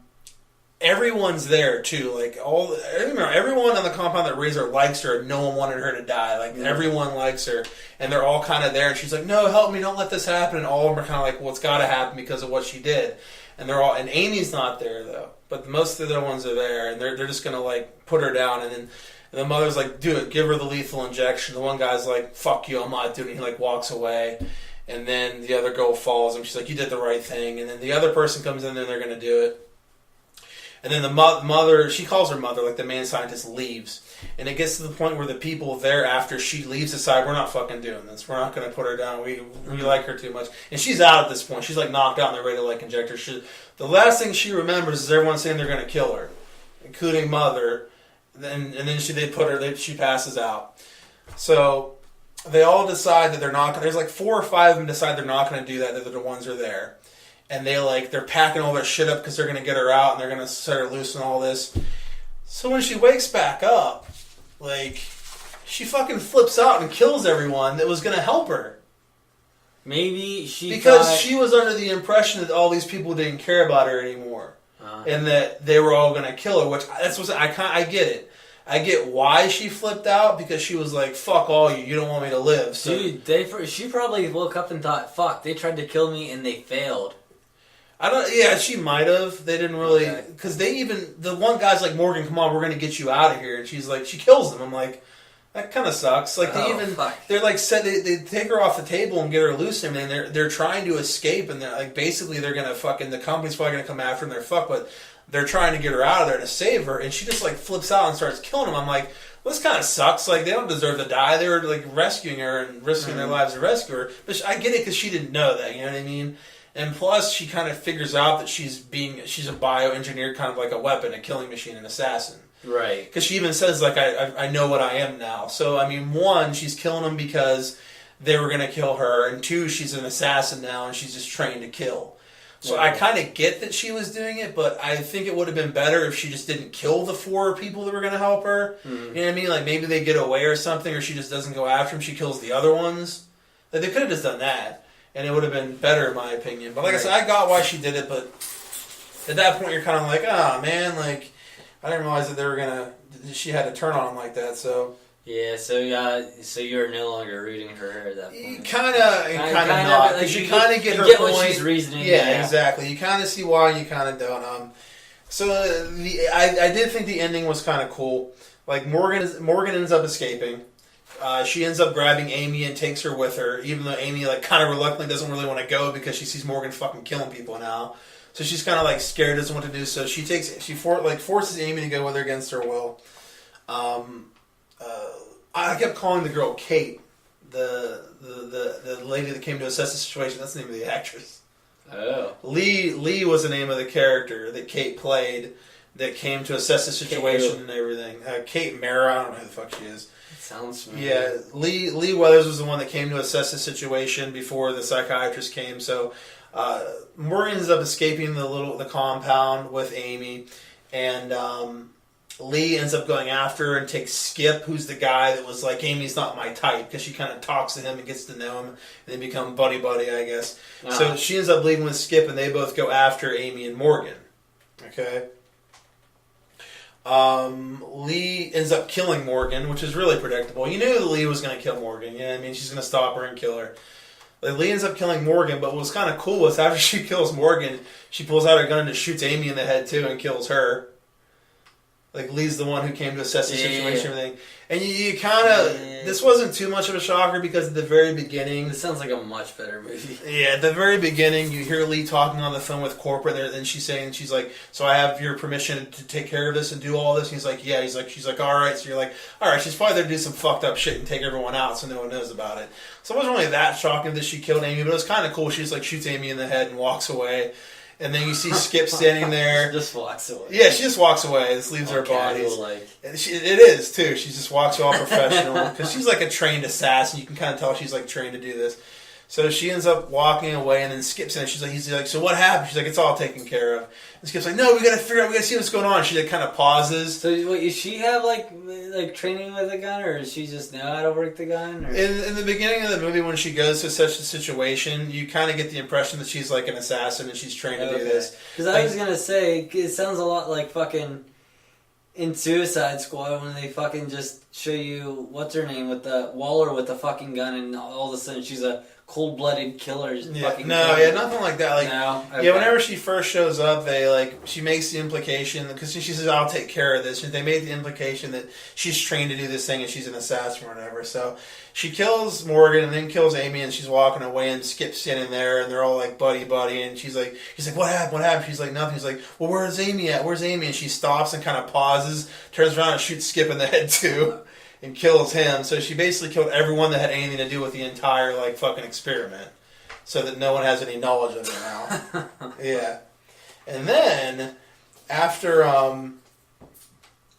Speaker 1: everyone's there too. Like everyone on the compound that raised her likes her. No one wanted her to die. Like everyone likes her, and they're all kind of there. And she's like, "No, help me! Don't let this happen." And all of them are kind of like, "Well, it's got to happen because of what she did." And they're all. And Amy's not there though. But most of the other ones are there, and they're just gonna like put her down. And then the mother's like, "Do it! Give her the lethal injection." The one guy's like, "Fuck you! I'm not doing it." He like walks away. And then the other girl follows him. She's like, "You did the right thing." And then the other person comes in there, and they're gonna do it. And then the mother, she calls her mother, like the main scientist, leaves. And it gets to the point where the people there after she leaves decide, we're not fucking doing this. We're not going to put her down. We like her too much. And she's out at this point. She's like knocked out and they're ready to like inject her. The last thing she remembers is everyone saying they're going to kill her, including mother. And then she passes out. So they all decide that they're not going to, there's like 4 or 5 of them decide they're not going to do that. They're the ones who are there. And they're packing all their shit up because they're going to get her out and they're going to set her loose and all this. So when she wakes back up, like, she fucking flips out and kills everyone that was going to help her.
Speaker 2: Maybe
Speaker 1: because she was under the impression that all these people didn't care about her anymore. And that they were all going to kill her, which that's what I get it. I get why she flipped out because she was like, "Fuck all you! You don't want me to live." So,
Speaker 2: dude, she probably woke up and thought, "Fuck! They tried to kill me and they failed."
Speaker 1: I don't. Yeah, she might have. They didn't really because the one guy's like, "Morgan, come on, we're gonna get you out of here," and she's like, she kills him. I'm like, that kind of sucks. Like they're like said they take her off the table and get her loose, and they're trying to escape, and they're like basically they're gonna the company's probably gonna come after them. They're fucked, but they're trying to get her out of there to save her, and she just like flips out and starts killing them. I'm like, well, this kind of sucks. Like they don't deserve to die. They were like rescuing her and risking their lives to rescue her. But I get it because she didn't know that. You know what I mean? And plus, she kind of figures out that she's a bioengineered kind of like a weapon, a killing machine, an assassin.
Speaker 2: Right.
Speaker 1: Because she even says, like, I know what I am now. So, I mean, one, she's killing them because they were going to kill her. And two, she's an assassin now and she's just trained to kill. So I kind of get that she was doing it, but I think it would have been better if she just didn't kill the 4 people that were going to help her. Mm-hmm. You know what I mean? Like, maybe they get away or something, or she just doesn't go after them. She kills the other ones. Like, they could have just done that, and it would have been better, in my opinion. But like I said, I got why she did it, but at that point, you're kind of like, man, like, I didn't realize that she had to turn on him like that, so...
Speaker 2: Yeah, so you're no longer rooting for her at that point.
Speaker 1: Kind of not, because you kind of get her
Speaker 2: point.
Speaker 1: What
Speaker 2: she's reasoning.
Speaker 1: Yeah, exactly. You kind of see why, and you kind of don't. So I did think the ending was kind of cool. Like Morgan ends up escaping. She ends up grabbing Amy and takes her with her, even though Amy like kind of reluctantly doesn't really want to go because she sees Morgan fucking killing people now. So she's kind of like scared, doesn't want to do. So she forces Amy to go with her against her will. I kept calling the girl Kate, the lady that came to assess the situation. That's the name of the actress. Oh. Lee was the name of the character that Kate played that came to assess the situation and everything. Kate Mara, I don't know who the fuck she is.
Speaker 2: Sounds familiar.
Speaker 1: Yeah, Lee Weathers was the one that came to assess the situation before the psychiatrist came. So Morgan ends up escaping the compound with Amy, and Lee ends up going after her and takes Skip, who's the guy that was like, Amy's not my type, because she kind of talks to him and gets to know him, and they become buddy-buddy, I guess. Uh-huh. So she ends up leaving with Skip, and they both go after Amy and Morgan. Okay? Lee ends up killing Morgan, which is really predictable. You knew that Lee was going to kill Morgan. You know what I mean? She's going to stop her and kill her. Like, Lee ends up killing Morgan, but what was kind of cool was after she kills Morgan, she pulls out her gun and just shoots Amy in the head, too, and kills her. Like, Lee's the one who came to assess the situation and everything. And you kind of... This wasn't too much of a shocker because at the very beginning...
Speaker 2: This sounds like a much better movie.
Speaker 1: Yeah, at the very beginning, you hear Lee talking on the phone with corporate, and she's like, so I have your permission to take care of this and do all this? And he's like, yeah. She's like, all right. So you're like, all right, she's probably there to do some fucked up shit and take everyone out so no one knows about it. So it wasn't really that shocking that she killed Amy, but it was kind of cool. She just, like, shoots Amy in the head and walks away. And then you see Skip standing there.
Speaker 2: Just walks away.
Speaker 1: Yeah, she just walks away. This leaves her body. It is, too. She just walks all professional. Because she's like a trained assassin. You can kind of tell she's like trained to do this. So she ends up walking away, and then Skip's in. He's like, so what happened? She's like, it's all taken care of. And Skip's like, no, we gotta see what's going on. She like kind of pauses.
Speaker 2: So what, does she have like training with a gun, or does she just know how to work the gun? Or?
Speaker 1: In the beginning of the movie, when she goes to such a situation, you kind of get the impression that she's like an assassin and she's trained to do this.
Speaker 2: Because I was gonna say, it sounds a lot like fucking in Suicide Squad when they fucking just show you what's her name with the Waller with the fucking gun, and all of a sudden she's a cold-blooded killer.
Speaker 1: Nothing like that. Like, no? Okay. Yeah, whenever she first shows up, she makes the implication, because she says, I'll take care of this. And they made the implication that she's trained to do this thing and she's an assassin or whatever. So she kills Morgan and then kills Amy, and she's walking away, and Skip's standing there, and they're all like buddy, and he's like, what happened? She's like, nothing. He's like, well, where's Amy at? And she stops and kind of pauses, turns around and shoots Skip in the head too. And kills him. So she basically killed everyone that had anything to do with the entire like fucking experiment, so that no one has any knowledge of it now. Yeah. And then after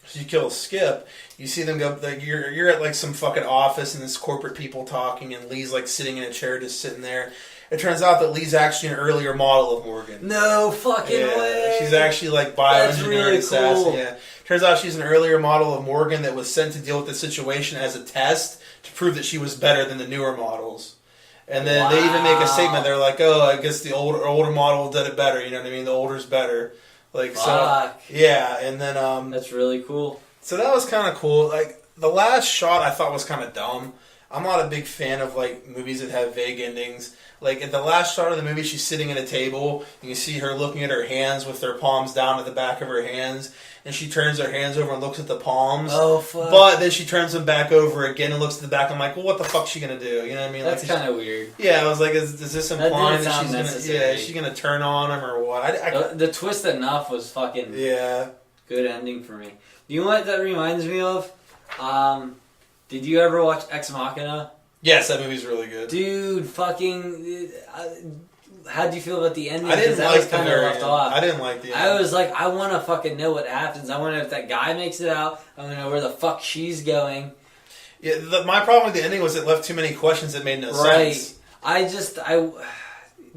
Speaker 1: she kills Skip, you see them go. Like you're at like some fucking office, and this corporate people talking, and Lee's like sitting in a chair, just sitting there. It turns out that Lee's actually an earlier model of Morgan.
Speaker 2: No fucking way.
Speaker 1: She's actually like bioengineered assassin. Cool. Yeah. Turns out she's an earlier model of Morgan that was sent to deal with the situation as a test to prove that she was better than the newer models. And then they even make a statement. They're like, "Oh, I guess the older model did it better." You know what I mean? The older's better. Like so. Yeah, and then
Speaker 2: that's really cool.
Speaker 1: So that was kind of cool. Like the last shot, I thought was kind of dumb. I'm not a big fan of like movies that have vague endings. Like, at the last shot of the movie, she's sitting at a table, and you see her looking at her hands with her palms down at the back of her hands, and she turns her hands over and looks at the palms.
Speaker 2: Oh, fuck.
Speaker 1: But then she turns them back over again and looks at the back. I'm like, well, what the fuck's she gonna do? You know what I mean?
Speaker 2: That's kind of weird.
Speaker 1: Yeah, I was like, is this implying that she's gonna... Yeah, is she gonna turn on him or what?
Speaker 2: The twist enough was fucking...
Speaker 1: Yeah.
Speaker 2: Good ending for me. You know what that reminds me of? Did you ever watch Ex Machina?
Speaker 1: Yes, that movie's really good.
Speaker 2: Dude, fucking... how'd you feel about the ending?
Speaker 1: I didn't like
Speaker 2: was kind of left off.
Speaker 1: I didn't like the ending.
Speaker 2: I was like, I want to fucking know what happens. I want to know if that guy makes it out. I want to know where the fuck she's going.
Speaker 1: Yeah, my problem with the ending was it left too many questions that made no sense.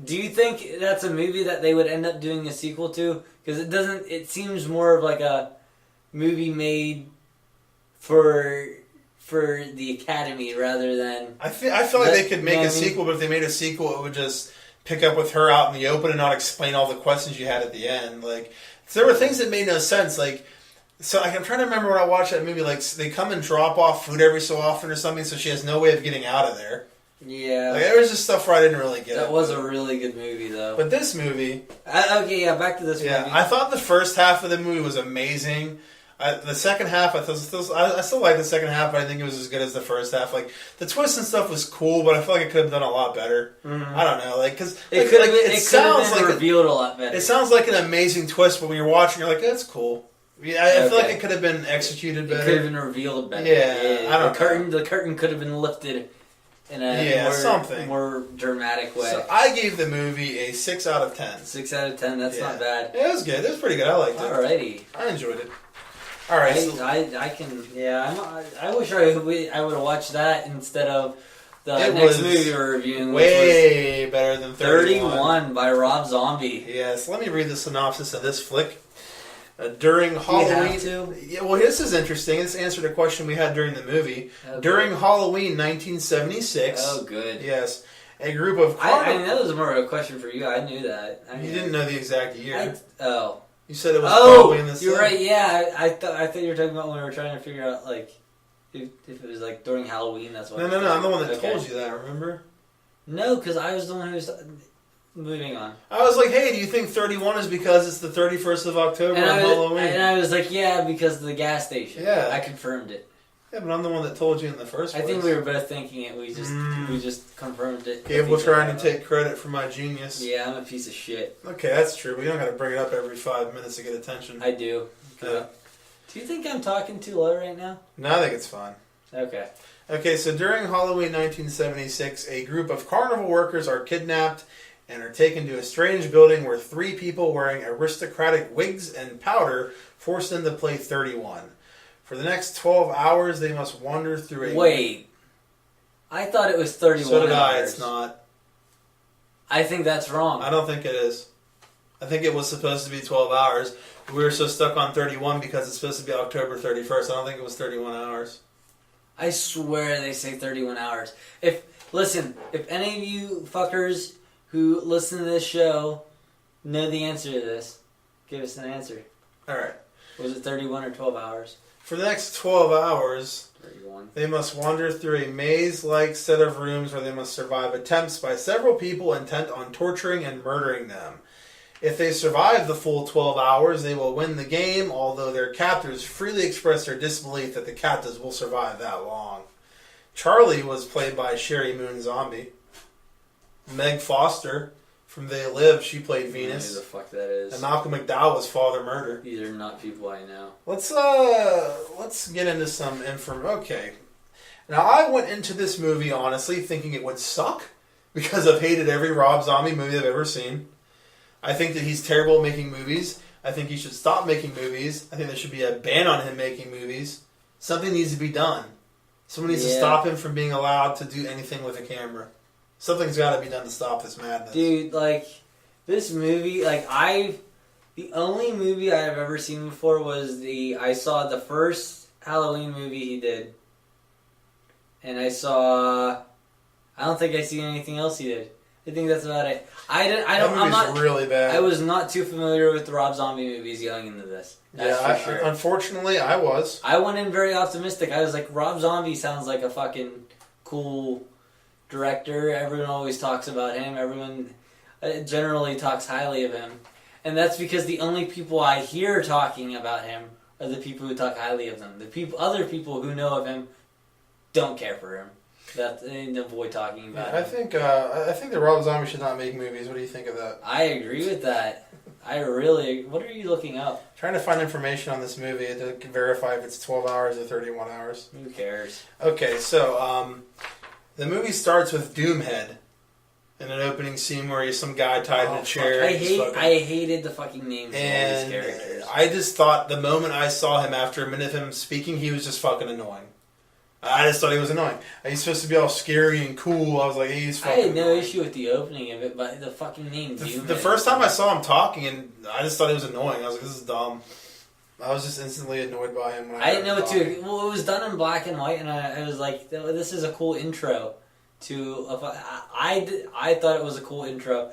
Speaker 2: Do you think that's a movie that they would end up doing a sequel to? Because it doesn't. It seems more of like a movie made for the Academy rather than.
Speaker 1: I feel like they could make a sequel, but if they made a sequel, it would just pick up with her out in the open and not explain all the questions you had at the end. Like, there were things that made no sense. Like, so I'm trying to remember when I watched that movie. Like, they come and drop off food every so often or something, so she has no way of getting out of there.
Speaker 2: Yeah.
Speaker 1: Like, there was just stuff where I didn't really get it.
Speaker 2: That was a really good movie, though.
Speaker 1: But this movie.
Speaker 2: Back to this movie.
Speaker 1: Yeah, I thought the first half of the movie was amazing. The second half, I still like the second half, but I think it was as good as the first half. Like, the twist and stuff was cool, but I feel like it could have done a lot better. Mm-hmm. I don't know, like, because
Speaker 2: it could have been revealed a lot better.
Speaker 1: It sounds like an amazing twist, but when you're watching, you're like, that's cool. Yeah, I feel like it could have been executed better.
Speaker 2: It could have been revealed better.
Speaker 1: Yeah, I don't know.
Speaker 2: The curtain could have been lifted in a more dramatic way.
Speaker 1: So I gave the movie a 6 out of 10.
Speaker 2: 6 out of 10. That's not bad.
Speaker 1: Yeah, it was good. It was pretty good. I liked it.
Speaker 2: Alrighty,
Speaker 1: I enjoyed it. All right,
Speaker 2: I can. Yeah, I wish I would have watched that instead of the next movie we're reviewing.
Speaker 1: Way better than 31
Speaker 2: by Rob Zombie.
Speaker 1: Yes, let me read the synopsis of this flick. During Halloween, yeah. Well, this is interesting. This answered a question we had during the movie. Okay. During Halloween 1976.
Speaker 2: Oh, good.
Speaker 1: Yes, a group of.
Speaker 2: I mean, that was more of a question for you. I knew that.
Speaker 1: You didn't know the exact year. You said it was
Speaker 2: probably
Speaker 1: in the
Speaker 2: you're right. Yeah, I thought you were talking about when we were trying to figure out like if it was like during Halloween. That's what.
Speaker 1: No. I'm the one that told you that. Remember?
Speaker 2: No, because I was the one who was moving on.
Speaker 1: I was like, "Hey, do you think 31 is because it's the 31st of October on Halloween?"
Speaker 2: And I was like, "Yeah, because of the gas station."
Speaker 1: Yeah,
Speaker 2: I confirmed it.
Speaker 1: Yeah, but I'm the one that told you in the first place.
Speaker 2: I think we were both thinking it. We just confirmed it.
Speaker 1: Gable trying to take credit for my genius.
Speaker 2: Yeah, I'm a piece of shit.
Speaker 1: Okay, that's true. But you don't got to bring it up every 5 minutes to get attention.
Speaker 2: I do.
Speaker 1: Yeah.
Speaker 2: Do you think I'm talking too low right now?
Speaker 1: No, I think it's fine.
Speaker 2: Okay.
Speaker 1: Okay, so during Halloween 1976, a group of carnival workers are kidnapped and are taken to a strange building where 3 people wearing aristocratic wigs and powder force them to play 31. For the next 12 hours, they must wander through a...
Speaker 2: Wait. I thought it was 31
Speaker 1: So did
Speaker 2: hours.
Speaker 1: I. It's not.
Speaker 2: I think that's wrong.
Speaker 1: I don't think it is. I think it was supposed to be 12 hours. We were so stuck on 31 because it's supposed to be October 31st. I don't think it was 31 hours.
Speaker 2: I swear they say 31 hours. If any of you fuckers who listen to this show know the answer to this, give us an answer.
Speaker 1: Alright.
Speaker 2: Was it 31 or 12 hours?
Speaker 1: For the next 12 hours,
Speaker 2: 31.
Speaker 1: They must wander through a maze-like set of rooms where they must survive attempts by several people intent on torturing and murdering them. If they survive the full 12 hours, they will win the game, although their captors freely express their disbelief that the captives will survive that long. Charlie was played by Sherry Moon Zombie. Meg Foster from They Live, she played Venus.
Speaker 2: Who the fuck that is?
Speaker 1: And Malcolm McDowell was Father Murder.
Speaker 2: These are not people I know.
Speaker 1: Let's get into some information. Okay. Now, I went into this movie, honestly, thinking it would suck, because I've hated every Rob Zombie movie I've ever seen. I think that he's terrible at making movies. I think he should stop making movies. I think there should be a ban on him making movies. Something needs to be done. Someone needs to stop him from being allowed to do anything with a camera. Something's got to be done to stop this madness.
Speaker 2: Dude, this movie, the only movie I've ever seen before was I saw the first Halloween movie he did. And I don't think I seen anything else he did. I think that's about it. I'm not
Speaker 1: really bad.
Speaker 2: I was not too familiar with the Rob Zombie movies going into this. That's for sure.
Speaker 1: Unfortunately, I was.
Speaker 2: I went in very optimistic. I was like, Rob Zombie sounds like a fucking cool director. Everyone always talks about him. Everyone generally talks highly of him. And that's because the only people I hear talking about him are the people who talk highly of them. Other people who know of him don't care for him. They avoid talking about him.
Speaker 1: I think that Rob Zombie should not make movies. What do you think of that?
Speaker 2: I agree with that. What are you looking up?
Speaker 1: Trying to find information on this movie to verify if it's 12 hours or 31 hours.
Speaker 2: Who cares?
Speaker 1: Okay, so the movie starts with Doomhead, in an opening scene where he's some guy tied in a chair.
Speaker 2: I hated the fucking names of all these characters.
Speaker 1: I just thought the moment I saw him after a minute of him speaking, he was just fucking annoying. I just thought he was annoying. He's supposed to be all scary and cool. I was like, he's fucking
Speaker 2: I had no
Speaker 1: annoying.
Speaker 2: issue with the opening of it, but the fucking name.
Speaker 1: The first time I saw him talking, and I just thought he was annoying. I was like, this is dumb. I was just instantly annoyed by him. When I
Speaker 2: didn't know what to. Well, it was done in black and white, and I was like, this is a cool intro to. I thought it was a cool intro.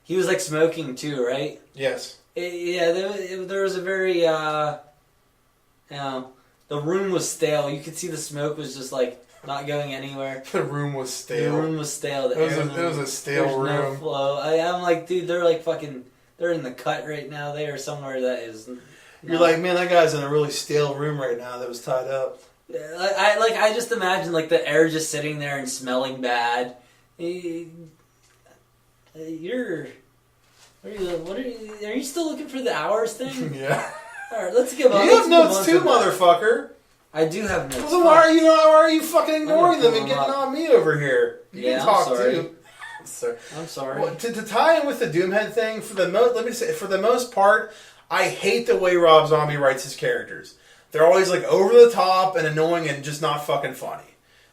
Speaker 2: He was like smoking too, right?
Speaker 1: Yes.
Speaker 2: There was a very. The room was stale. You could see the smoke was just like not going anywhere.
Speaker 1: The room was stale.
Speaker 2: The room was stale.
Speaker 1: It was a stale room.
Speaker 2: No flow. I'm like, dude, they're like fucking. They're in the cut right now. They are somewhere that is.
Speaker 1: You're like, man, that guy's in a really stale room right now that was tied up.
Speaker 2: I just imagine like the air just sitting there and smelling bad. Are you still looking for the hours thing?
Speaker 1: Yeah.
Speaker 2: All right, let's give up.
Speaker 1: You have notes too, motherfucker.
Speaker 2: I do have notes.
Speaker 1: Well, then why are you fucking ignoring them and getting on me over here? You can talk too.
Speaker 2: I'm sorry.
Speaker 1: Well, to tie in with the Doomhead thing, for the most part, I hate the way Rob Zombie writes his characters. They're always like over the top and annoying and just not fucking funny.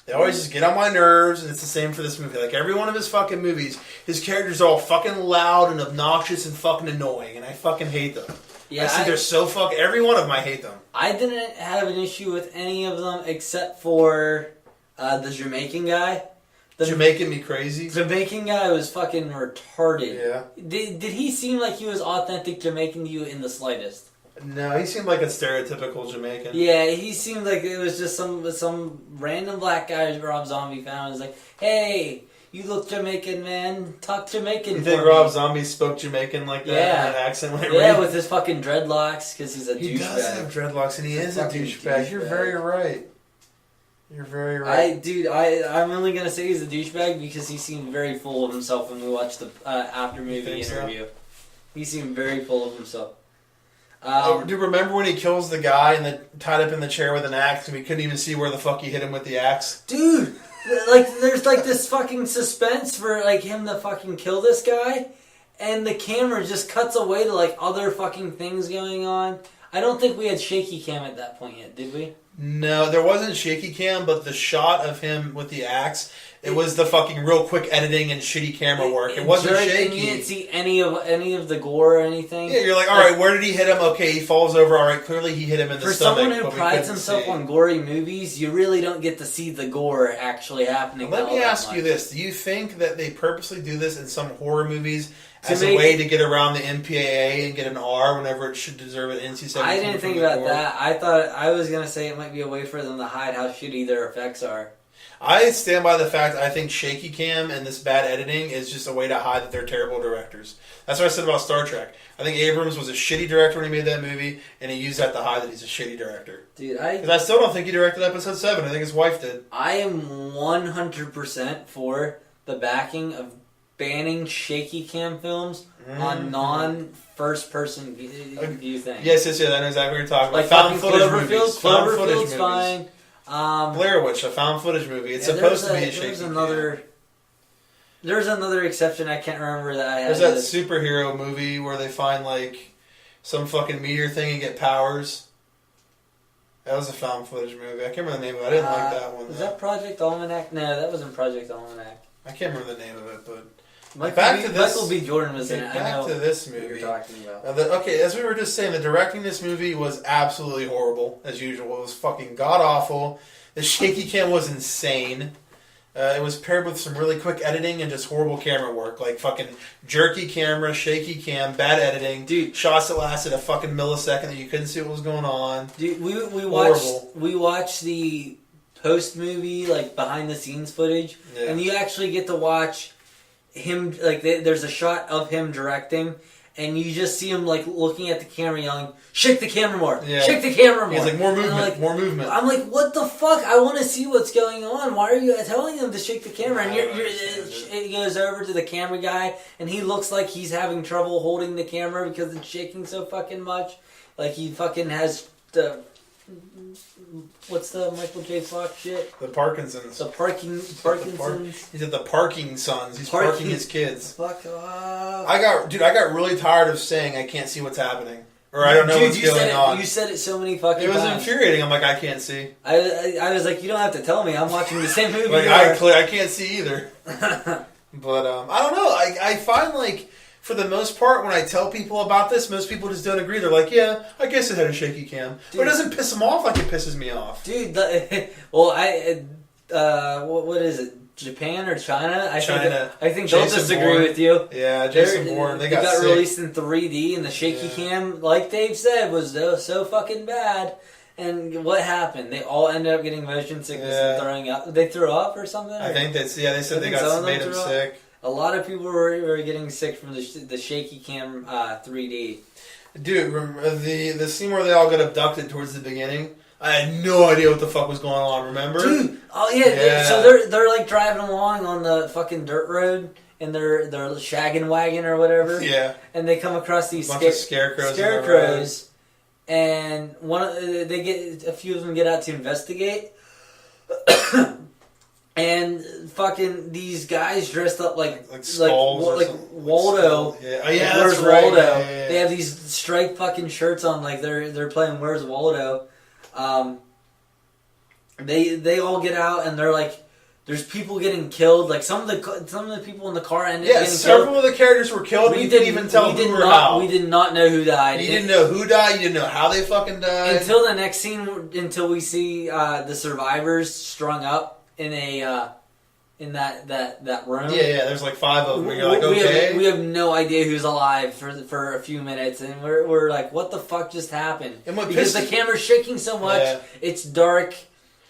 Speaker 1: They always just get on my nerves, and it's the same for this movie. Like every one of his fucking movies, his characters are all fucking loud and obnoxious and fucking annoying, and I fucking hate them. Yeah, I think they're so fucking. Every one of them, I hate them. I
Speaker 2: didn't have an issue with any of them except for the Jamaican guy.
Speaker 1: Jamaican me crazy.
Speaker 2: The Jamaican guy was fucking retarded.
Speaker 1: Yeah.
Speaker 2: Did he seem like he was authentic Jamaican to you in the slightest?
Speaker 1: No, he seemed like a stereotypical Jamaican.
Speaker 2: Yeah, he seemed like it was just some random black guy Rob Zombie found. He's like, hey, you look Jamaican, man. Talk Jamaican.
Speaker 1: You think Rob Zombie spoke Jamaican like that? Yeah. In an accent like
Speaker 2: yeah, with his fucking dreadlocks, because he's a douchebag.
Speaker 1: He does have dreadlocks, and he is a douchebag. You're very right. You're very right.
Speaker 2: I'm only going to say he's a douchebag because he seemed very full of himself when we watched the after-movie interview. So? He seemed very full of himself.
Speaker 1: Do you remember when he kills the guy and tied up in the chair with an axe and we couldn't even see where the fuck he hit him with the axe?
Speaker 2: Dude! Like, there's like this fucking suspense for like him to fucking kill this guy, and the camera just cuts away to like other fucking things going on. I don't think we had shaky cam at that point yet, did we?
Speaker 1: No, there wasn't shaky cam, but the shot of him with the axe, it was the fucking real quick editing and shitty camera work. It wasn't shaky.
Speaker 2: You didn't see any of the gore or anything.
Speaker 1: Yeah, you're like, all right, where did he hit him? Okay, he falls over. All right, clearly he hit him in the stomach.
Speaker 2: For someone who prides himself on gory movies, you really don't get to see the gore actually happening.
Speaker 1: Let me ask you this: do you think that they purposely do this in some horror movies as a way to get around the MPAA and get an R whenever it should deserve an NC-17?
Speaker 2: I didn't think about that. I thought I was gonna say it might be a way for them to hide how shitty their effects are.
Speaker 1: I stand by the fact I think shaky cam and this bad editing is just a way to hide that they're terrible directors. That's what I said about Star Trek. I think Abrams was a shitty director when he made that movie, and he used that to hide that he's a shitty director.
Speaker 2: Dude,
Speaker 1: because I still don't think he directed Episode 7. I think his wife did.
Speaker 2: I am 100% for the backing of banning shaky cam films on non-first person view things.
Speaker 1: Yes, I know exactly what you're talking about.
Speaker 2: Like
Speaker 1: found footage movies.
Speaker 2: Cloverfield's fine.
Speaker 1: Blair Witch, a found footage movie. It's supposed to be a shaky cam.
Speaker 2: There's another exception I can't remember that I had.
Speaker 1: There's that superhero movie where they find like some fucking meteor thing and get powers. That was a found footage movie. I can't remember the name of it. I didn't like that one.
Speaker 2: Was that Project Almanac? No, that wasn't Project Almanac.
Speaker 1: I can't remember the name of it, but
Speaker 2: Michael B. Jordan was in it.
Speaker 1: Back to this movie.
Speaker 2: What you're talking about.
Speaker 1: Okay, as we were just saying, the directing this movie was absolutely horrible, as usual. It was fucking god-awful. The shaky cam was insane. It was paired with some really quick editing and just horrible camera work. Like fucking jerky camera, shaky cam, bad editing. Dude, shots that lasted a fucking millisecond that you couldn't see what was going on.
Speaker 2: Dude, we watched the post-movie, like, behind-the-scenes footage, and you actually get to watch him, like, there's a shot of him directing, and you just see him, like, looking at the camera yelling, shake the camera more! Yeah. Shake the camera more!
Speaker 1: He's like, more movement, more movement.
Speaker 2: I'm like, what the fuck? I want to see what's going on. Why are you telling him to shake the camera? And it goes over to the camera guy, and he looks like he's having trouble holding the camera because it's shaking so fucking much. Like, he fucking has the What's the Michael J. Fox shit?
Speaker 1: The Parkinson's.
Speaker 2: The Parkinson's.
Speaker 1: He's at the parking sons. He's parking his kids.
Speaker 2: Fuck off.
Speaker 1: I got really tired of saying I can't see what's happening. Or I don't know what's going on.
Speaker 2: You said it so many fucking times.
Speaker 1: It was infuriating. I'm like, I can't see.
Speaker 2: I was like, you don't have to tell me. I'm watching the same movie.
Speaker 1: Like, I can't see either. But, I don't know. I find, like, for the most part, when I tell people about this, most people just don't agree. They're like, yeah, I guess it had a shaky cam. Dude, but it doesn't piss them off like it pisses me off. Dude,
Speaker 2: what is it? Japan or China? I think they'll
Speaker 1: Jason
Speaker 2: disagree
Speaker 1: Bourne.
Speaker 2: with you.
Speaker 1: Yeah, Jason Bourne. They got
Speaker 2: released in 3D, and the shaky cam, like Dave said, was so fucking bad. And what happened? They all ended up getting motion sickness and throwing up. They threw up or something?
Speaker 1: I think they said they got made them sick.
Speaker 2: A lot of people were getting sick from the shaky cam 3D.
Speaker 1: Dude, the scene where they all get abducted towards the beginning. I had no idea what the fuck was going on, remember?
Speaker 2: Dude, oh yeah. So they're like driving along on the fucking dirt road in their shaggin' wagon or whatever.
Speaker 1: Yeah.
Speaker 2: And they come across these
Speaker 1: bunch of scarecrows.
Speaker 2: And a few of them get out to investigate. And fucking these guys dressed up like Waldo.
Speaker 1: Yeah. Oh yeah,
Speaker 2: Where's
Speaker 1: that's right.
Speaker 2: Waldo?
Speaker 1: Yeah.
Speaker 2: They have these striped fucking shirts on, like they're playing Where's Waldo. They all get out and they're like, there's people getting killed. Like some of the people in the car ended up getting killed.
Speaker 1: Several of the characters were killed. We didn't even tell who or how.
Speaker 2: We did not know who died.
Speaker 1: You didn't know who died. You didn't know how they fucking died
Speaker 2: until the next scene. Until we see the survivors strung up in a in that room.
Speaker 1: Yeah. There's like 5 of them. And you're like, okay.
Speaker 2: We have no idea who's alive for a few minutes, and we're like, what the fuck just happened? Because the camera's shaking so much, it's dark.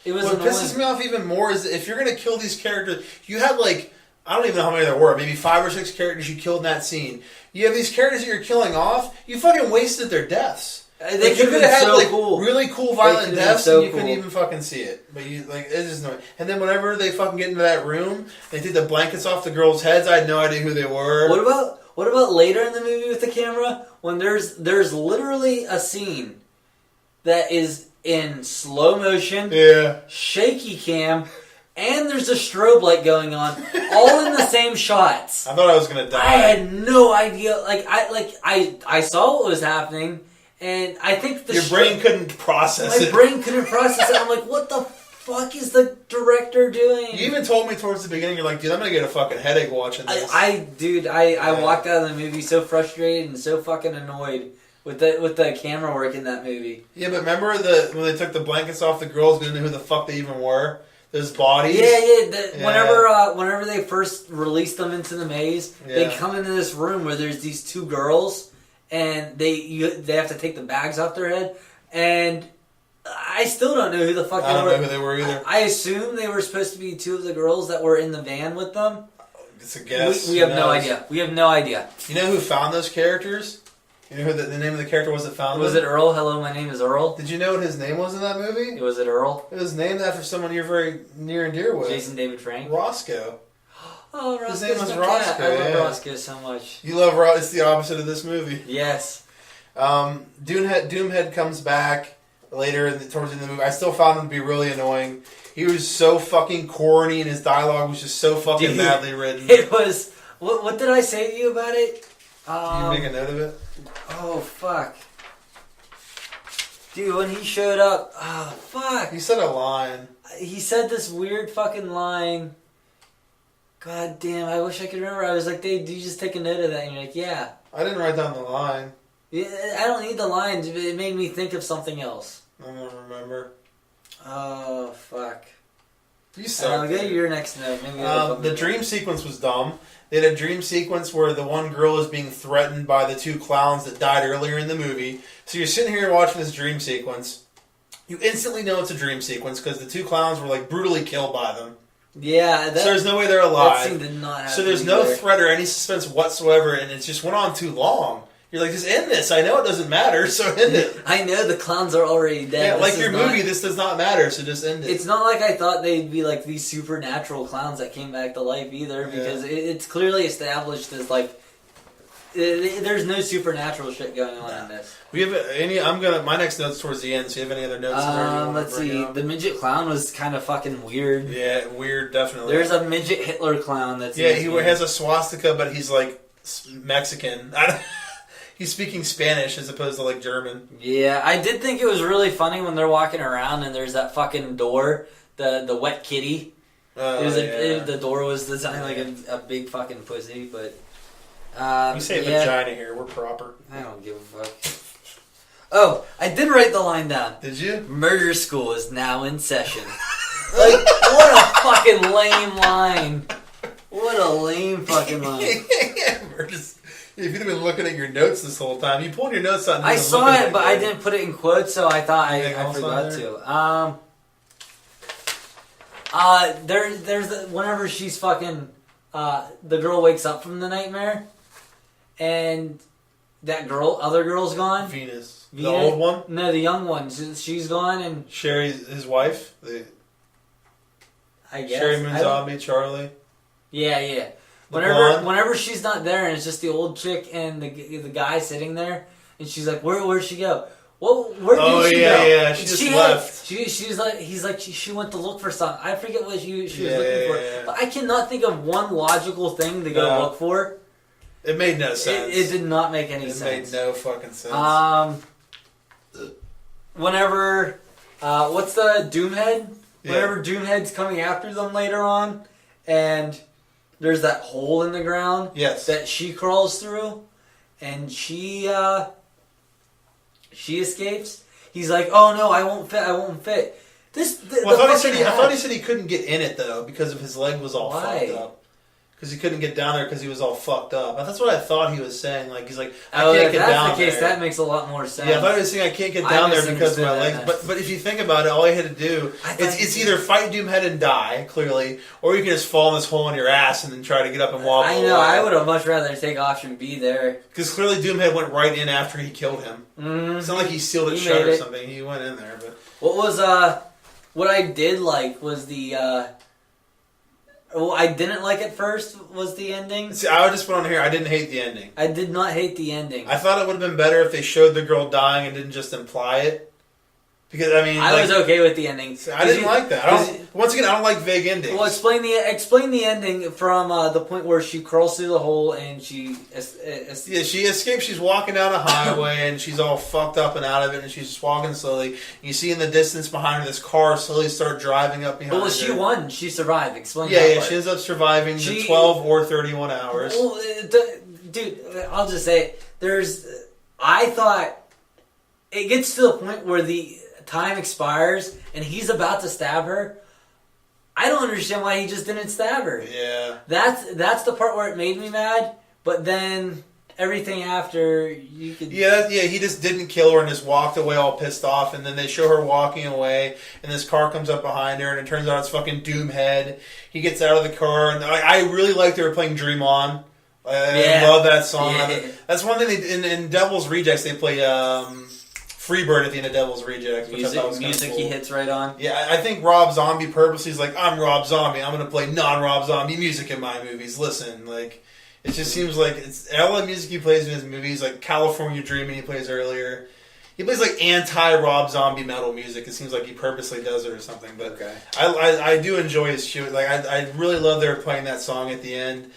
Speaker 1: What pisses me off even more is if you're going to kill these characters, you have like, I don't even know how many there were, maybe 5 or 6 characters you killed in that scene. You have these characters that you're killing off, you fucking wasted their deaths.
Speaker 2: They could have had
Speaker 1: really cool violent deaths and you couldn't even fucking see it. But it's just annoying. And then whenever they fucking get into that room, they take the blankets off the girls' heads, I had no idea who they were.
Speaker 2: What about later in the movie with the camera when there's literally a scene that is in slow motion, shaky cam, and there's a strobe light going on, all in the same shots.
Speaker 1: I thought I was gonna die.
Speaker 2: I had no idea. I saw what was happening, and I think
Speaker 1: your brain couldn't process it.
Speaker 2: My brain couldn't process it. I'm like, what the fuck is the director doing?
Speaker 1: You even told me towards the beginning, you're like, dude, I'm gonna get a fucking headache watching this.
Speaker 2: I walked out of the movie so frustrated and so fucking annoyed. With the camera work in that movie. Yeah, but remember when they took the blankets off the girls, didn't know who the fuck they even were? Those bodies? Yeah. Whenever they first released them into the maze, they come into this room where there's these 2 girls, and they have to take the bags off their head, and I still don't know who the fuck they were. I don't know who they were either. I assume they were supposed to be 2 of the girls that were in the van with them.
Speaker 1: It's a guess.
Speaker 2: We have no idea. We have no idea.
Speaker 1: You know who found those characters? You know who the name of the character was that found
Speaker 2: Was
Speaker 1: him?
Speaker 2: it Earl? Hello, my name is Earl.
Speaker 1: Did you know what his name was in that movie?
Speaker 2: Was it Earl?
Speaker 1: It was named after someone you're very near and dear with.
Speaker 2: Jason David Frank?
Speaker 1: Roscoe.
Speaker 2: Oh, Roscoe's
Speaker 1: his name was
Speaker 2: Roscoe. I love Roscoe so much.
Speaker 1: You love Roscoe. It's the opposite of this movie.
Speaker 2: Yes.
Speaker 1: Doomhead comes back later towards the end of the movie. I still found him to be really annoying. He was so fucking corny and his dialogue was just so fucking badly written.
Speaker 2: It was... What did I say to you about it?
Speaker 1: Can you make a note of it?
Speaker 2: Oh, fuck. Dude, when he showed up... Oh, fuck.
Speaker 1: He said a line.
Speaker 2: He said this weird fucking line. God damn, I wish I could remember. I was like, Dave, do you just take a note of that? And you're like, yeah.
Speaker 1: I didn't write down the line.
Speaker 2: Yeah, I don't need the lines. It made me think of something else.
Speaker 1: I don't remember.
Speaker 2: Oh, fuck.
Speaker 1: You suck.
Speaker 2: I'll get your next note. Maybe
Speaker 1: the dream sequence was dumb. They had a dream sequence where the one girl is being threatened by the 2 clowns that died earlier in the movie. So you're sitting here watching this dream sequence. You instantly know it's a dream sequence because the 2 clowns were like brutally killed by them.
Speaker 2: Yeah.
Speaker 1: So there's no way they're alive.
Speaker 2: That scene did not happen.
Speaker 1: So there's no threat or any suspense whatsoever, and it just went on too long. You're like, just end this. I know it doesn't matter, so end it.
Speaker 2: I know the clowns are already dead.
Speaker 1: Yeah, like your movie, this does not matter, so just end it.
Speaker 2: It's not like I thought they'd be like these supernatural clowns that came back to life either, because it's clearly established as like There's no supernatural shit going on in this.
Speaker 1: We have any? My next note's towards the end. So you have any other notes?
Speaker 2: Let's see. The midget clown was kind of fucking weird.
Speaker 1: Yeah, weird, definitely.
Speaker 2: There's a midget Hitler clown that's.
Speaker 1: Yeah, he has a swastika, but he's like Mexican. He's speaking Spanish as opposed to like German.
Speaker 2: Yeah, I did think it was really funny when they're walking around and there's that fucking door, the wet kitty. The door was designed like a big fucking pussy, but.
Speaker 1: We say vagina here. We're proper.
Speaker 2: I don't give a fuck. Oh, I did write the line down.
Speaker 1: Did you?
Speaker 2: Murder school is now in session. Like, what a fucking lame line. What a lame fucking line.
Speaker 1: If you'd have been looking at your notes this whole time, you pulled your notes out. And
Speaker 2: I saw it, but I didn't put it in quotes, so I thought I forgot to. There's whenever she's fucking, the girl wakes up from the nightmare, and that other girl's gone.
Speaker 1: Venus. The old one?
Speaker 2: No, the young one. She's gone, and
Speaker 1: Sherry's his wife.
Speaker 2: I guess
Speaker 1: Sherry Moon Zombie, Charlie.
Speaker 2: Yeah. Whenever she's not there, and it's just the old chick and the guy sitting there, and she's like, "Where'd she go? Where did she go?"
Speaker 1: Yeah, she just left.
Speaker 2: She went to look for something. I forget what she was looking for, but I cannot think of one logical thing to go look for.
Speaker 1: It made no sense.
Speaker 2: It did not make any sense.
Speaker 1: It made no fucking sense.
Speaker 2: Whenever, what's the Doomhead? Yeah. Whenever Doomhead's coming after them later on, and there's that hole in the ground that she crawls through, and she escapes. He's like, "Oh no, I won't fit."
Speaker 1: I thought he said he couldn't get in it though because of his leg was all fucked up. Because he couldn't get down there because he was all fucked up. That's what I thought he was saying. Like he's like, I can't get down there. If that's the case,
Speaker 2: that makes a lot more sense.
Speaker 1: Yeah, I thought he was saying I can't get down there because of my legs. But if you think about it, all he had to do it's either fight Doomhead and die clearly, or you can just fall in this hole in your ass and then try to get up and walk.
Speaker 2: I know. I would have much rather take option B there.
Speaker 1: Because clearly Doomhead went right in after he killed him. Mm-hmm. It's not like he sealed it shut or something. He went in there. But
Speaker 2: what I did like was the. What I didn't like at first was the ending.
Speaker 1: See, I would just put on here, I didn't hate the ending.
Speaker 2: I did not hate the ending.
Speaker 1: I thought it would have been better if they showed the girl dying and didn't just imply it. Because, I
Speaker 2: was okay with the ending.
Speaker 1: I didn't like that. Once again, I don't like vague endings.
Speaker 2: Well, explain the ending from the point where she crawls through the hole and she...
Speaker 1: she escapes. She's walking down a highway and she's all fucked up and out of it and she's just walking slowly. And you see in the distance behind her this car slowly start driving up behind her.
Speaker 2: Well, she won. She survived. Explain that
Speaker 1: part.
Speaker 2: Yeah,
Speaker 1: she ends up surviving the 12 or 31 hours.
Speaker 2: Well, dude, I'll just say it. I thought... It gets to the point where the... time expires and he's about to stab her. I don't understand why he just didn't stab her.
Speaker 1: Yeah.
Speaker 2: That's the part where it made me mad, but then everything after you could...
Speaker 1: Yeah, he just didn't kill her and just walked away all pissed off, and then they show her walking away and this car comes up behind her and it turns out it's fucking Doomhead. He gets out of the car and I really like they were playing Dream On. I love that song. Yeah. That's one thing in Devil's Rejects they play Freebird at the end of Devil's Rejects, which I thought was
Speaker 2: music
Speaker 1: cool.
Speaker 2: He hits right on.
Speaker 1: Yeah, I think Rob Zombie purposely is like, I'm Rob Zombie, I'm going to play non-Rob Zombie music in my movies. Listen, like, it just seems like it's all the music he plays in his movies, like California Dreaming he plays earlier. He plays like anti-Rob Zombie metal music. It seems like he purposely does it or something. But
Speaker 2: okay.
Speaker 1: I do enjoy his shit. Like I really love they were playing that song at the end.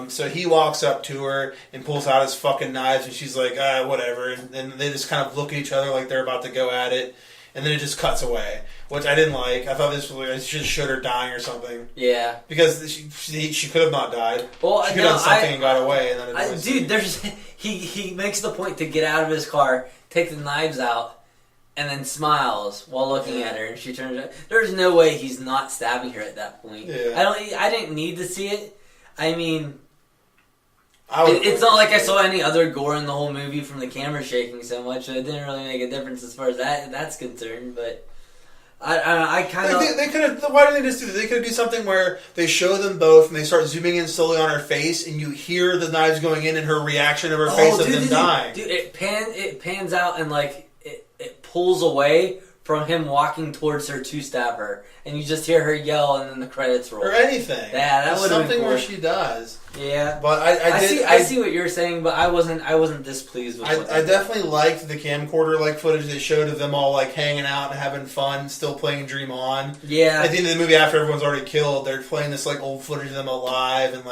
Speaker 1: So he walks up to her and pulls out his fucking knives, and she's like, whatever. And they just kind of look at each other like they're about to go at it. And then it just cuts away, which I didn't like. I thought this was like, just showed her dying or something.
Speaker 2: Yeah.
Speaker 1: Because she could have not died.
Speaker 2: Well,
Speaker 1: she could have done something and got away. And then
Speaker 2: he makes the point to get out of his car, take the knives out, and then smiles while looking at her. And she turns around. There's no way he's not stabbing her at that point.
Speaker 1: Yeah.
Speaker 2: I didn't need to see it. I mean, it's not like I saw any other gore in the whole movie from the camera shaking so much. So it didn't really make a difference as far as that's concerned. But I kind of
Speaker 1: they could have. Why didn't they just do that? They could have do something where they show them both and they start zooming in slowly on her face, and you hear the knives going in and her reaction of her face of them dying.
Speaker 2: Dude, it pans out and like it pulls away from him walking towards her to stab her, and you just hear her yell, and then the credits roll.
Speaker 1: Or anything.
Speaker 2: Yeah, that would have been
Speaker 1: something
Speaker 2: cool.
Speaker 1: Where she does.
Speaker 2: Yeah,
Speaker 1: but
Speaker 2: I see what you're saying, but I wasn't displeased with.
Speaker 1: I definitely liked the camcorder footage they showed of them all hanging out and having fun, still playing Dream On.
Speaker 2: Yeah.
Speaker 1: At the end of the movie, after everyone's already killed, they're playing this old footage of them alive, and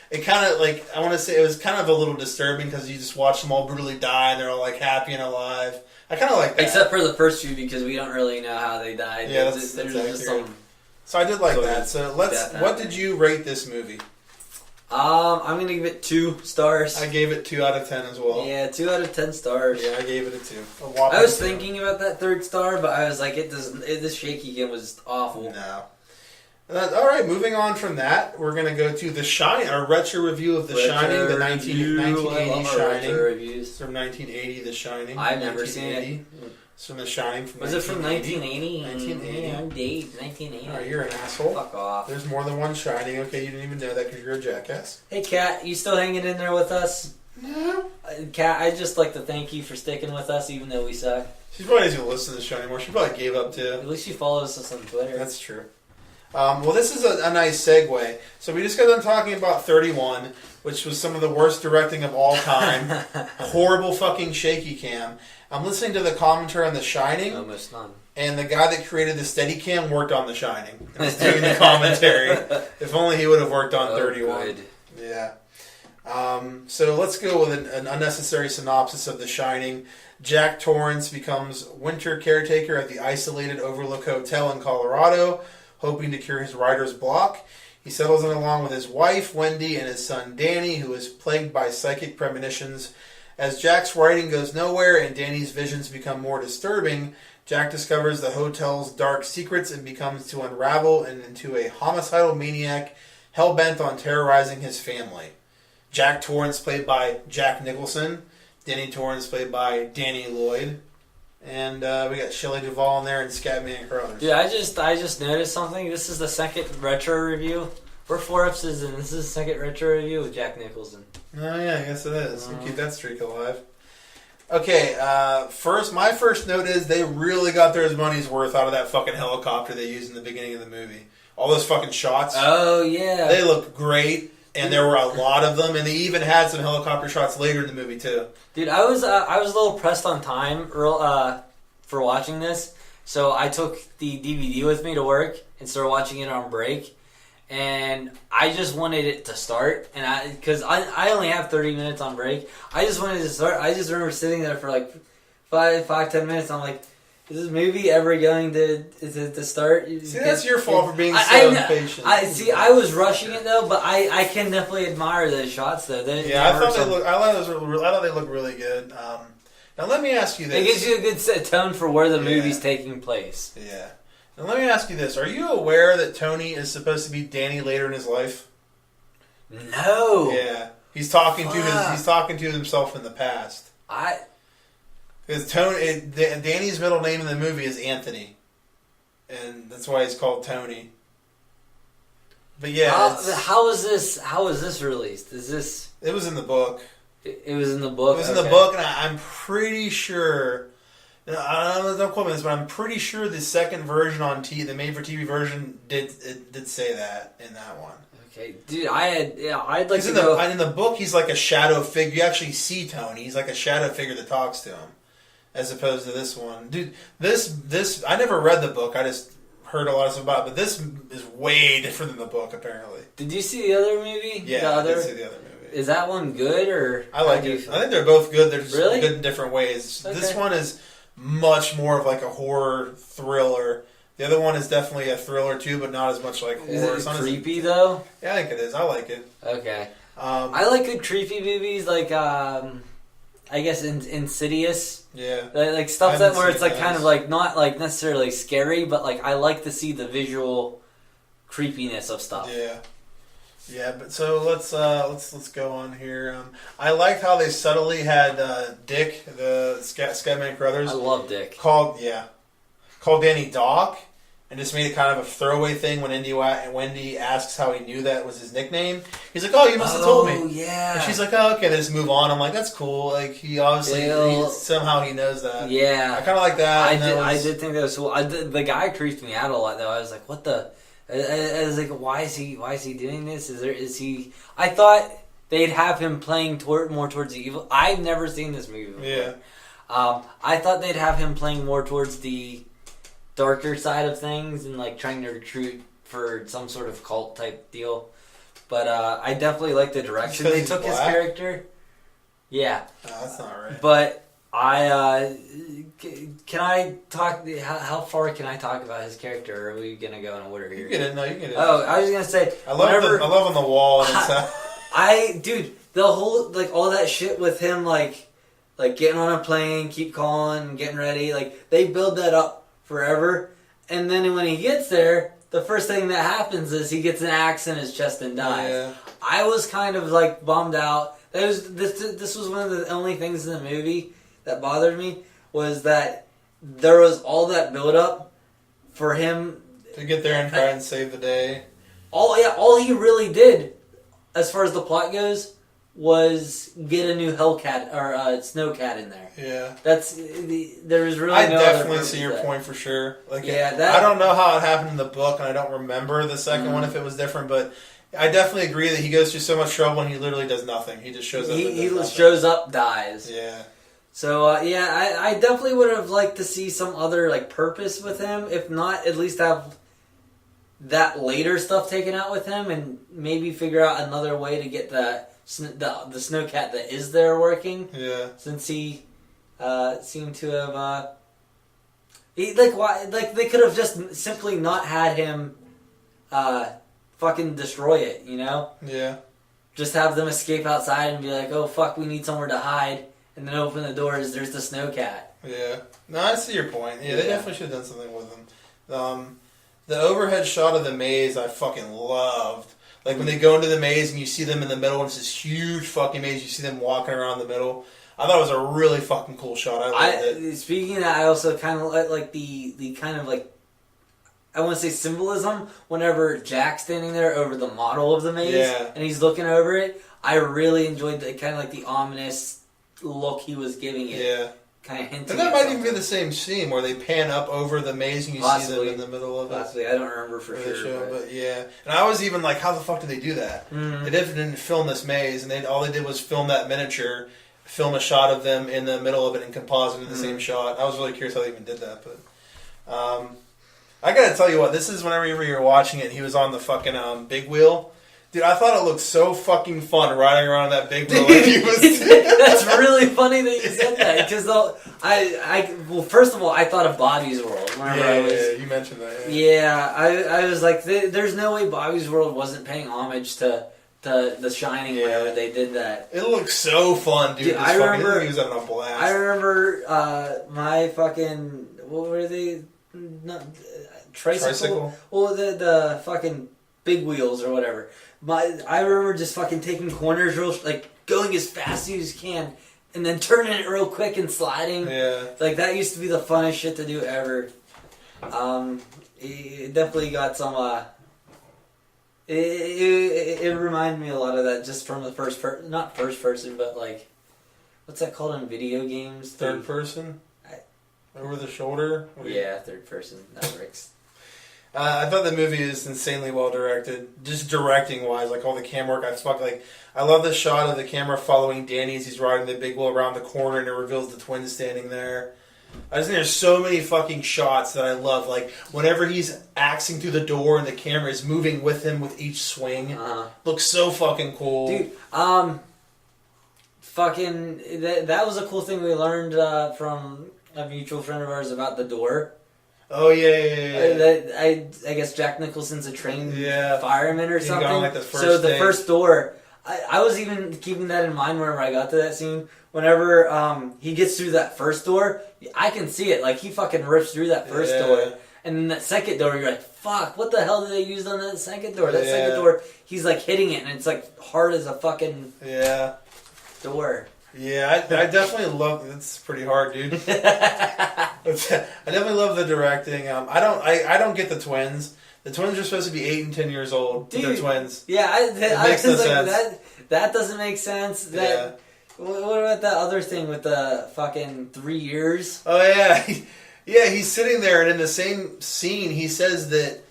Speaker 1: it kind of I want to say it was kind of a little disturbing because you just watch them all brutally die and they're all happy and alive. I kind of like that.
Speaker 2: Except for the first few, because we don't really know how they died.
Speaker 1: Yeah, that's just some. So I did like that. So what did you rate this movie?
Speaker 2: I'm gonna give it 2 stars.
Speaker 1: I gave it 2 out of 10 as well.
Speaker 2: Yeah, 2 out of 10 stars.
Speaker 1: Yeah, I gave it a 2.
Speaker 2: I was thinking about that 3rd star, but I was like, this shaky game was awful.
Speaker 1: No. All right, moving on from that, we're going to go to The Shining, our retro review of The Shining, the 1980 Shining.
Speaker 2: Reviews.
Speaker 1: From 1980, The Shining.
Speaker 2: I've never seen it.
Speaker 1: It's from The Shining.
Speaker 2: Was it from 1980?
Speaker 1: 1980.
Speaker 2: I'm Dave, 1980.
Speaker 1: All right, you're an asshole.
Speaker 2: Fuck off.
Speaker 1: There's more than one Shining. Okay, you didn't even know that because you're a jackass.
Speaker 2: Hey, Kat, you still hanging in there with us?
Speaker 1: No.
Speaker 2: Kat, I'd just like to thank you for sticking with us, even though we suck.
Speaker 1: She probably doesn't listen to the show anymore. She probably gave up too.
Speaker 2: At least she follows us on Twitter.
Speaker 1: That's true. Well, this is a nice segue. So we just got done talking about 31, which was some of the worst directing of all time. Horrible fucking shaky cam. I'm listening to the commentary on The Shining.
Speaker 2: Almost none.
Speaker 1: And the guy that created the Steadicam worked on The Shining. And was doing the commentary. If only he would have worked on 31. Good. Yeah. So let's go with an unnecessary synopsis of The Shining. Jack Torrance becomes winter caretaker at the isolated Overlook Hotel in Colorado, hoping to cure his writer's block. He settles in along with his wife, Wendy, and his son, Danny, who is plagued by psychic premonitions. As Jack's writing goes nowhere and Danny's visions become more disturbing, Jack discovers the hotel's dark secrets and becomes to unravel into a homicidal maniac hell-bent on terrorizing his family. Jack Torrance, played by Jack Nicholson. Danny Torrance, played by Danny Lloyd. And we got Shelley Duvall in there and Scatman Crothers.
Speaker 2: Dude, I just noticed something. This is the second retro review. We're 4 episodes in. This is the second retro review with Jack Nicholson.
Speaker 1: Oh yeah, I guess it is. We'll keep that streak alive. Okay, my first note is they really got their money's worth out of that fucking helicopter they used in the beginning of the movie. All those fucking shots.
Speaker 2: Oh yeah.
Speaker 1: They look great. And there were a lot of them, and they even had some helicopter shots later in the movie too.
Speaker 2: Dude, I was a little pressed on time for watching this, so I took the DVD with me to work and started watching it on break. And I just wanted it to start, and because I only have 30 minutes on break, I just wanted it to start. I just remember sitting there for like 5-10 minutes. I'm like, is this movie ever going to start?
Speaker 1: See, that's your fault for being so impatient.
Speaker 2: I was rushing it though, but I can definitely admire those shots though.
Speaker 1: I thought they looked really good. Now let me ask you this:
Speaker 2: it gives you a good tone for where the movie's taking place.
Speaker 1: Yeah. Now let me ask you this: are you aware that Tony is supposed to be Danny later in his life?
Speaker 2: No.
Speaker 1: Yeah, he's talking to himself in the past. Because Danny's middle name in the movie is Anthony, and that's why he's called Tony. But yeah,
Speaker 2: how is this released? Is this?
Speaker 1: It was in the book.
Speaker 2: It was in the book.
Speaker 1: It was in the book, and I'm pretty sure. Don't quote me on this, but I'm pretty sure the second version on the made-for-TV version did say that in that one.
Speaker 2: Okay, dude, I'd like to go.
Speaker 1: In the book, he's like a shadow figure. You actually see Tony. He's like a shadow figure that talks to him, as opposed to this one. Dude, this I never read the book. I just heard a lot of stuff about it. But this is way different than the book, apparently.
Speaker 2: Did you see the other movie?
Speaker 1: Yeah, I did see the other movie.
Speaker 2: Is that one good, or
Speaker 1: I like it? I think they're both good. They're just
Speaker 2: really
Speaker 1: good in different ways.
Speaker 2: Okay.
Speaker 1: This one is much more of like a horror thriller. The other one is definitely a thriller too, but not as much like horror.
Speaker 2: Is it creepy though?
Speaker 1: Yeah, I think it is. I like it.
Speaker 2: Okay. I like good creepy movies, like I guess Insidious.
Speaker 1: Yeah.
Speaker 2: Like stuff where it's like kind of like not like necessarily scary, but like I like to see the visual creepiness of stuff.
Speaker 1: Yeah. Yeah, but so let's go on here. I liked how they subtly had Dick, the Scatman Crothers.
Speaker 2: I love Dick.
Speaker 1: Called Danny Doc, and just made it kind of a throwaway thing when Wendy asks how he knew that was his nickname. He's like, oh, you must have told me.
Speaker 2: Oh, yeah.
Speaker 1: And she's like, oh, okay, let's move on. I'm like, that's cool. Like, he obviously, somehow he knows that.
Speaker 2: Yeah.
Speaker 1: I kind of like that.
Speaker 2: I did think that was cool. The guy creeped me out a lot, though. I was like, what the... I was like, why is he doing this? Is he... I thought they'd have him playing more towards the evil... I've never seen this movie before.
Speaker 1: Yeah.
Speaker 2: I thought they'd have him playing more towards the darker side of things and like trying to recruit for some sort of cult type deal. But I definitely like the direction they took his character. Yeah.
Speaker 1: That's not right.
Speaker 2: But can I talk? How far can I talk about his character? Or are we gonna go in order here?
Speaker 1: You get it. No, you get it.
Speaker 2: Oh, I was gonna say.
Speaker 1: I love on the wall and stuff.
Speaker 2: Dude, the whole like all that shit with him like getting on a plane, keep calling, getting ready. Like they build that up forever, and then when he gets there, the first thing that happens is he gets an axe in his chest and dies.
Speaker 1: Yeah.
Speaker 2: I was kind of like bummed out. This was one of the only things in the movie that bothered me was that there was all that build up for him
Speaker 1: to get there and try and save the day.
Speaker 2: All he really did, as far as the plot goes, was get a new Hellcat or Snowcat in there.
Speaker 1: Yeah,
Speaker 2: there was really.
Speaker 1: I definitely see your point for sure. Like, I don't know how it happened in the book, and I don't remember the second one if it was different, but I definitely agree that he goes through so much trouble and he literally does nothing. He just shows up. He
Speaker 2: shows up, dies.
Speaker 1: Yeah.
Speaker 2: So I definitely would have liked to see some other like purpose with him. If not, at least have that later stuff taken out with him, and maybe figure out another way to get the Snowcat that is there working.
Speaker 1: Yeah.
Speaker 2: Since he seemed to have they could have just simply not had him fucking destroy it, you know?
Speaker 1: Yeah.
Speaker 2: Just have them escape outside and be like, oh fuck, we need somewhere to hide. And then open the doors, there's the Snowcat.
Speaker 1: Yeah. No, I see your point. Yeah, they definitely should have done something with him. The overhead shot of the maze I fucking loved. Like when they go into the maze and you see them in the middle and it's this huge fucking maze, you see them walking around the middle. I thought it was a really fucking cool shot. I loved it.
Speaker 2: Speaking of that, I also kind of like the kind of like, I want to say symbolism whenever Jack's standing there over the model of the maze and he's looking over it. I really enjoyed the kind of like the ominous look he was giving it.
Speaker 1: Yeah.
Speaker 2: Kind of hinting.
Speaker 1: And that might even be the same scene where they pan up over the maze and you see them in the middle of it.
Speaker 2: Possibly. I don't remember for sure.
Speaker 1: But yeah. And I was even like, how the fuck did they do that? Mm-hmm. They didn't film this maze, and all they did was film that miniature, film a shot of them in the middle of it and composite in the same shot. I was really curious how they even did that. But I gotta tell you what, this is whenever you were watching it, he was on the fucking big wheel. Dude, I thought it looked so fucking fun riding around that big wheel.
Speaker 2: That's really funny that you said that, because well, first of all, I thought of Bobby's World.
Speaker 1: Yeah, you mentioned that.
Speaker 2: Yeah, I was like, there's no way Bobby's World wasn't paying homage to The Shining whenever they did that.
Speaker 1: It looked so fun, dude.
Speaker 2: I remember
Speaker 1: he was having a blast.
Speaker 2: I remember my fucking, what were they? Not, tricycle? Well, the fucking big wheels or whatever. I remember just fucking taking corners, going as fast as you can, and then turning it real quick and sliding.
Speaker 1: Yeah.
Speaker 2: Like, that used to be the funnest shit to do ever. It definitely got some, it reminded me a lot of that just from the not first person, but like, what's that called in video games?
Speaker 1: Third person? Over the shoulder?
Speaker 2: Yeah, third person. That works.
Speaker 1: I thought the movie is insanely well directed, just directing wise, like all the camera work. I love the shot of the camera following Danny as he's riding the big wheel around the corner, and it reveals the twins standing there. I just think there's so many fucking shots that I love. Like whenever he's axing through the door and the camera is moving with him with each swing, looks so fucking cool,
Speaker 2: dude. That was a cool thing we learned from a mutual friend of ours about the door.
Speaker 1: Oh yeah.
Speaker 2: I guess Jack Nicholson's a trained fireman or something.
Speaker 1: Like the
Speaker 2: first door, I was even keeping that in mind whenever I got to that scene. Whenever he gets through that first door, I can see it. Like he fucking rips through that first door, and then that second door, you're like, "Fuck! What the hell did they use on that second door?" That second door, he's like hitting it, and it's like hard as a fucking door.
Speaker 1: Yeah, I definitely love. It's pretty hard, dude. I definitely love the directing. I don't get the twins. The twins are supposed to be 8 and 10 years old.
Speaker 2: Dude,
Speaker 1: they're twins.
Speaker 2: Yeah, I
Speaker 1: makes no sense.
Speaker 2: That doesn't make sense. That What about that other thing with the fucking 3 years?
Speaker 1: Oh yeah, yeah. He's sitting there, and in the same scene, he says that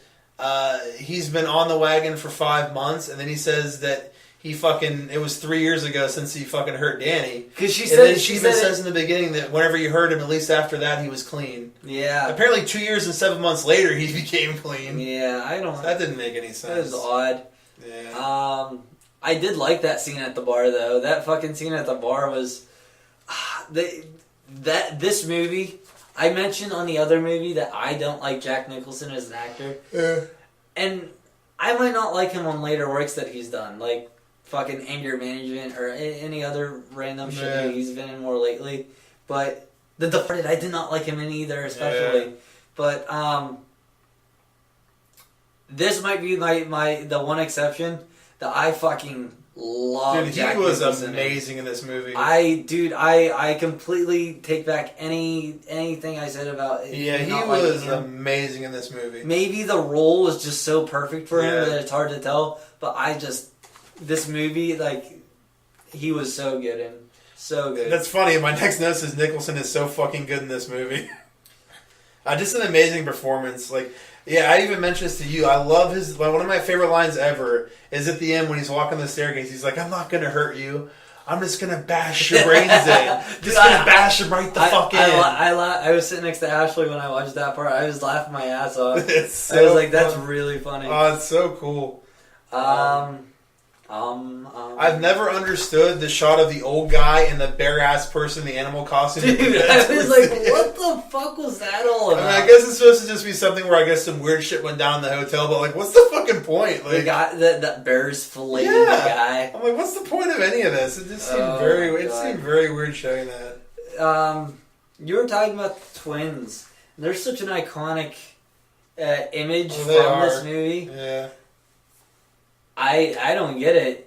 Speaker 1: he's been on the wagon for 5 months, and then he says that it was 3 years ago since he fucking hurt Danny.
Speaker 2: Because she
Speaker 1: says in the beginning that whenever you hurt him, at least after that, he was clean.
Speaker 2: Yeah.
Speaker 1: Apparently 2 years and 7 months later, he became clean.
Speaker 2: Yeah,
Speaker 1: That didn't make any sense.
Speaker 2: That was odd.
Speaker 1: Yeah.
Speaker 2: I did like that scene at the bar, though. That fucking scene at the bar was... This movie... I mentioned on the other movie that I don't like Jack Nicholson as an actor.
Speaker 1: Yeah.
Speaker 2: And I might not like him on later works that he's done. Like fucking Anger Management or any other random shit that he's been in more lately. But The Departed, I did not like him in either, especially. Yeah. But this might be the one exception that I fucking love.
Speaker 1: Dude,
Speaker 2: Jack
Speaker 1: he was
Speaker 2: Nicholson
Speaker 1: amazing in this movie.
Speaker 2: I completely take back anything I said about it.
Speaker 1: Yeah, he was amazing in this movie.
Speaker 2: Maybe the role was just so perfect for him that it's hard to tell. But this movie, like, he was so good in. So good.
Speaker 1: That's funny. My next note says Nicholson is so fucking good in this movie. Just an amazing performance. Like, yeah, I even mentioned this to you. I love one of my favorite lines ever is at the end when he's walking the staircase. He's like, "I'm not going to hurt you. I'm just going to bash your brains in. Just going to bash them right the fuck in."
Speaker 2: I was sitting next to Ashley when I watched that part. I was laughing my ass off.
Speaker 1: It's
Speaker 2: I was like, that's really funny.
Speaker 1: Oh, it's so cool. I've never understood the shot of the old guy and the bare-ass person in the animal costume.
Speaker 2: Dude, I was like, what the fuck was that all about?
Speaker 1: I mean, I guess it's supposed to just be something where I guess some weird shit went down in the hotel, but like, what's the fucking point? Like,
Speaker 2: the guy, that bear's filleting the guy.
Speaker 1: I'm like, what's the point of any of this? It just seemed seemed very weird showing that.
Speaker 2: You were talking about the twins. There's such an iconic image from this movie.
Speaker 1: Yeah.
Speaker 2: I don't get it.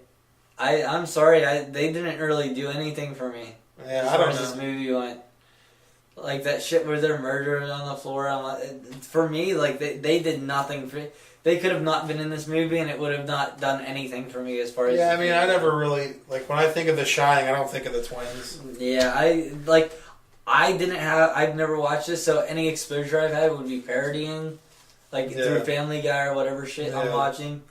Speaker 2: I'm sorry. They didn't really do anything for me.
Speaker 1: Yeah,
Speaker 2: as far as this movie went. Like that shit where they're murdered on the floor. For me, like they did nothing for. They could have not been in this movie, and it would have not done anything for me as far as.
Speaker 1: Yeah, I mean, I never really like when I think of The Shining, I don't think of the twins.
Speaker 2: Yeah, I've never watched this, so any exposure I've had would be parodying, through Family Guy or whatever shit I'm watching.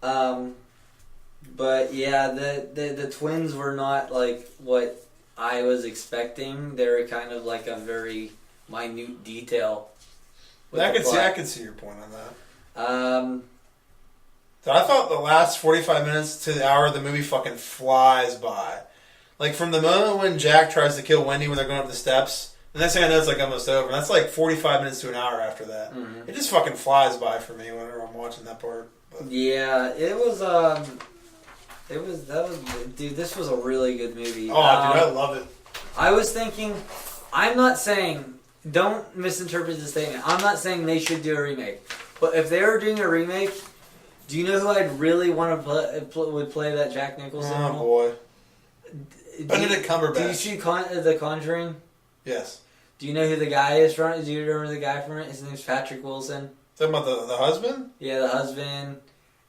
Speaker 2: But yeah, the twins were not like what I was expecting. They were kind of like a very minute detail.
Speaker 1: I could see your point on that. So I thought the last 45 minutes to the hour of the movie fucking flies by. Like from the moment when Jack tries to kill Wendy when they're going up the steps, the next thing I know it's like almost over. And that's like 45 minutes to an hour after that. Mm-hmm. It just fucking flies by for me whenever I'm watching that part. But.
Speaker 2: Yeah, dude, this was a really good movie.
Speaker 1: Oh, dude, I love it.
Speaker 2: I was thinking, I'm not saying, don't misinterpret the statement. I'm not saying they should do a remake. But if they were doing a remake, do you know who I'd really want to would play that Jack Nicholson role?
Speaker 1: Oh, boy. Benedict Cumberbatch.
Speaker 2: Do you see The Conjuring?
Speaker 1: Yes.
Speaker 2: Do you know who the guy is from it? Do you remember the guy from it? His name's Patrick Wilson.
Speaker 1: Talking about the husband?
Speaker 2: Yeah, the husband.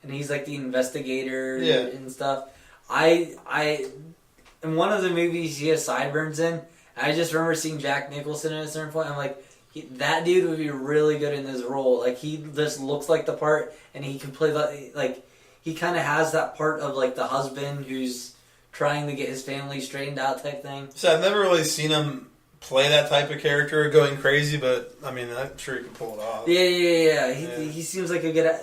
Speaker 2: And he's like the investigator and stuff. In one of the movies he has sideburns in, I just remember seeing Jack Nicholson at a certain point. I'm like, that dude would be really good in this role. Like, he just looks like the part, and he can play he kind of has that part of like the husband who's trying to get his family straightened out type thing. So
Speaker 1: I've never really seen him play that type of character going crazy, but I mean, I'm sure he can pull it off.
Speaker 2: Yeah. He seems like a good,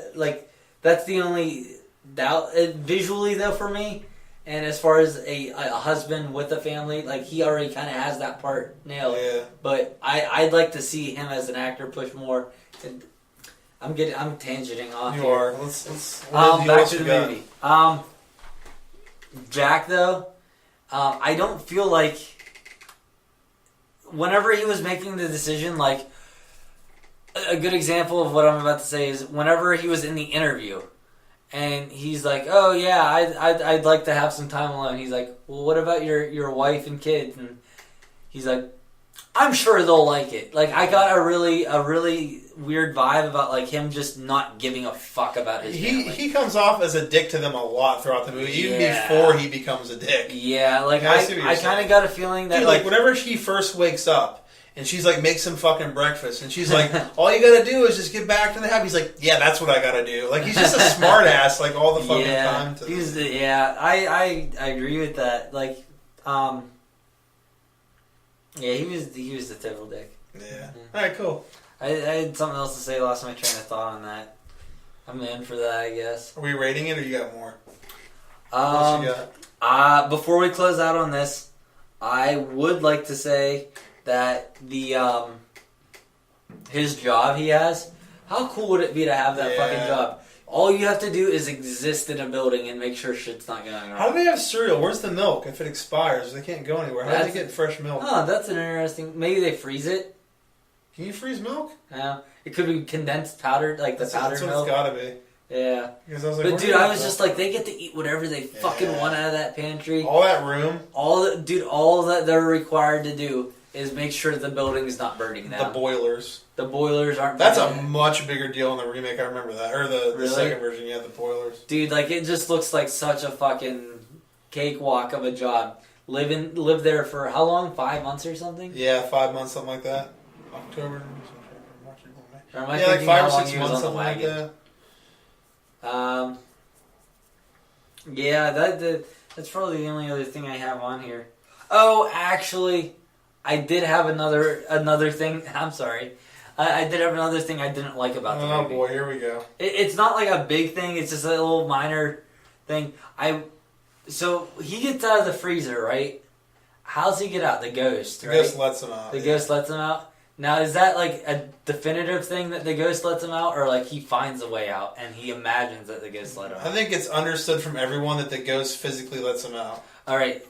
Speaker 2: that's the only doubt visually though for me. And as far as a husband with a family, like he already kind of has that part nailed. Yeah. But I'd like to see him as an actor push more. I'm tangenting off.
Speaker 1: You are. Let's
Speaker 2: back to the movie. Jack though, I don't feel like whenever he was making the decision, like a good example of what I'm about to say is whenever he was in the interview. And he's like, "Oh yeah, I'd like to have some time alone." He's like, "Well, what about your wife and kids?" And he's like, "I'm sure they'll like it." Like I got a really weird vibe about like him just not giving a fuck about his family.
Speaker 1: He comes off as a dick to them a lot throughout the movie, even before he becomes a dick.
Speaker 2: Yeah, like I kind of got a feeling that
Speaker 1: dude, like whenever she first wakes up. And she's like, makes him fucking breakfast. And she's like, all you gotta do is just get back to the house. He's like, yeah, that's what I gotta do. Like, he's just a smart ass, like, all the fucking time.
Speaker 2: I agree with that. Like, he was the typical dick.
Speaker 1: Yeah. Alright, cool.
Speaker 2: I had something else to say, lost my train of thought on that. I'm in for that, I guess.
Speaker 1: Are we rating it, or you got more?
Speaker 2: What else you got? Before we close out on this, I would like to say that the his job he has, how cool would it be to have that fucking job? All you have to do is exist in a building and make sure shit's not going wrong.
Speaker 1: How do they have cereal? Where's the milk? If it expires, they can't go anywhere. How do they get fresh milk?
Speaker 2: Oh, that's an interesting... Maybe they freeze it.
Speaker 1: Can you freeze milk?
Speaker 2: Yeah. It could be condensed powdered, like the powdered milk.
Speaker 1: That's what it's gotta be.
Speaker 2: Yeah.
Speaker 1: Because I was like,
Speaker 2: but dude, I was just like, they get to eat whatever they fucking want out of that pantry.
Speaker 1: All that room.
Speaker 2: All that they're required to do is make sure the building is not burning down.
Speaker 1: The boilers.
Speaker 2: The boilers aren't
Speaker 1: burning. That's a much bigger deal in the remake, I remember that. Or the second version, the boilers.
Speaker 2: Dude, like, it just looks like such a fucking cakewalk of a job. Live there for how long? 5 months or something?
Speaker 1: Yeah, 5 months, something like that. October, March, April, May.
Speaker 2: Yeah,
Speaker 1: like 5 or 6 months, something like that.
Speaker 2: Yeah, that's probably the only other thing I have on here. Oh, actually, I did have another thing. I'm sorry. I did have another thing I didn't like about the movie.
Speaker 1: Oh boy, here we go.
Speaker 2: It's not like a big thing. It's just a little minor thing. So he gets out of the freezer, right? How's he get out? The ghost,
Speaker 1: The
Speaker 2: right?
Speaker 1: ghost lets him out.
Speaker 2: The ghost lets him out? Now, is that like a definitive thing that the ghost lets him out? Or like he finds a way out and he imagines that the ghost let him out?
Speaker 1: I think it's understood from everyone that the ghost physically lets him out.
Speaker 2: Alright.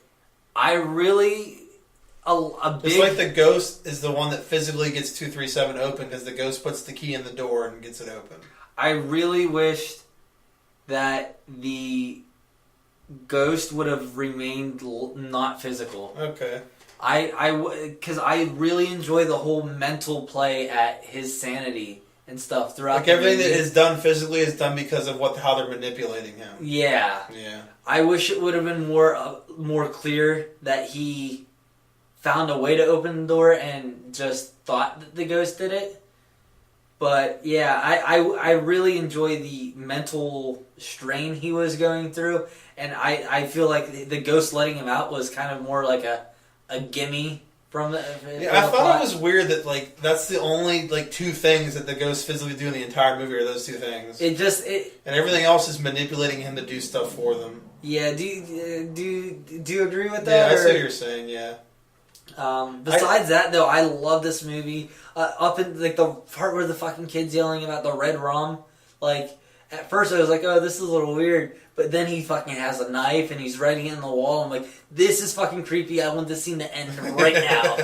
Speaker 2: I really...
Speaker 1: It's like the ghost is the one that physically gets 237 open because the ghost puts the key in the door and gets it open.
Speaker 2: I really wished that the ghost would have remained not physical.
Speaker 1: Okay.
Speaker 2: Because I really enjoy the whole mental play at his sanity and stuff throughout.
Speaker 1: Like everything that is done physically is done because of how they're manipulating him.
Speaker 2: Yeah.
Speaker 1: Yeah.
Speaker 2: I wish it would have been more clear that he found a way to open the door and just thought that the ghost did it. But yeah, I really enjoy the mental strain he was going through, and I feel like the ghost letting him out was kind of more like a gimme from the.
Speaker 1: Yeah, I thought it was weird that like that's the only like two things that the ghost physically do in the entire movie are those two things.
Speaker 2: And
Speaker 1: everything else is manipulating him to do stuff for them.
Speaker 2: Yeah, do you agree with that?
Speaker 1: Yeah, I see what you're saying. Yeah.
Speaker 2: Besides that, though, I love this movie. Up in like the part where the fucking kid's yelling about the red rum. Like at first, I was like, "Oh, this is a little weird," but then he fucking has a knife and he's writing it in the wall. I'm like, "This is fucking creepy. I want this scene to end right now."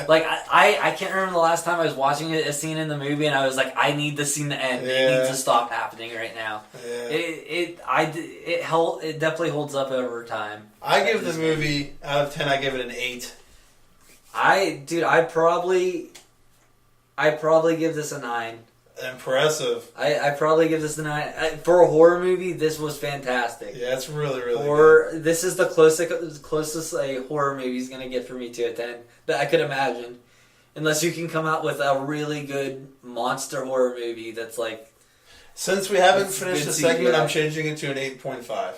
Speaker 2: Like I can't remember the last time I was watching a scene in the movie and I was like, "I need this scene to end. Yeah. It needs to stop happening right now." Yeah. It definitely holds up over time.
Speaker 1: I give the movie out of 10. I give it an 8.
Speaker 2: I'd probably give this a 9.
Speaker 1: Impressive.
Speaker 2: I probably give this a 9. For a horror movie, this was fantastic.
Speaker 1: Yeah, it's really, really good.
Speaker 2: This is the closest a horror movie is going to get for me to a 10 that I could imagine. Unless you can come out with a really good monster horror movie that's like...
Speaker 1: Since we haven't finished the segment, I'm changing it to an 8.5.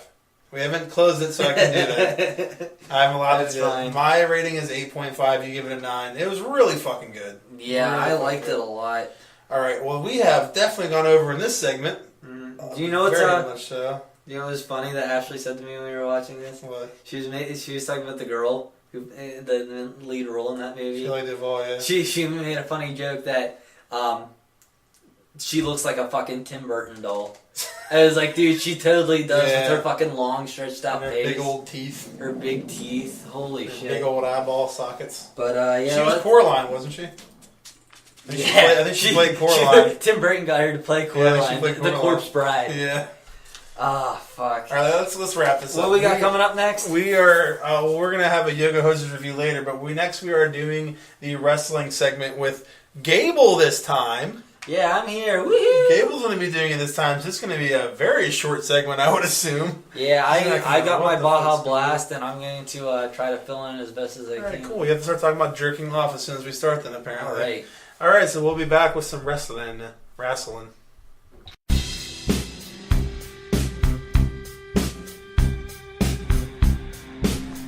Speaker 1: We haven't closed it, so I can do that. I'm allowed to do it. My rating is 8.5. You give it a 9. It was really fucking good.
Speaker 2: Yeah, really I liked it a lot.
Speaker 1: All right. Well, we have definitely gone over in this segment.
Speaker 2: Do you know what's
Speaker 1: very much so?
Speaker 2: You know what's funny that Ashley said to me when we were watching this?
Speaker 1: What?
Speaker 2: She was talking about the girl who the lead role in that movie.
Speaker 1: Shelley Duvall, yeah.
Speaker 2: She made a funny joke that she looks like a fucking Tim Burton doll. I was like, dude, she totally does with her fucking long, stretched out face.
Speaker 1: Her big old teeth.
Speaker 2: Her big teeth. Holy shit.
Speaker 1: Big old eyeball sockets.
Speaker 2: But, yeah.
Speaker 1: She was Coraline, wasn't she? I think she played Coraline.
Speaker 2: Tim Burton got her to play Coraline.
Speaker 1: She played Coraline.
Speaker 2: The Corpse Bride.
Speaker 1: Yeah.
Speaker 2: Ah, fuck.
Speaker 1: All right, let's wrap this up.
Speaker 2: What we got coming up next?
Speaker 1: We are we're gonna have a Yoga Hoses review later, but we are doing the wrestling segment with Gable this time.
Speaker 2: Yeah, I'm here. Woohoo!
Speaker 1: Gable's going to be doing it this time. So it's going to be a very short segment, I would assume.
Speaker 2: Yeah, I got my Baja Blast, and I'm going to try to fill in as best as I can.
Speaker 1: All right, cool. You have to start talking about jerking off as soon as we start then, apparently.
Speaker 2: All
Speaker 1: right, so we'll be back with some wrestling.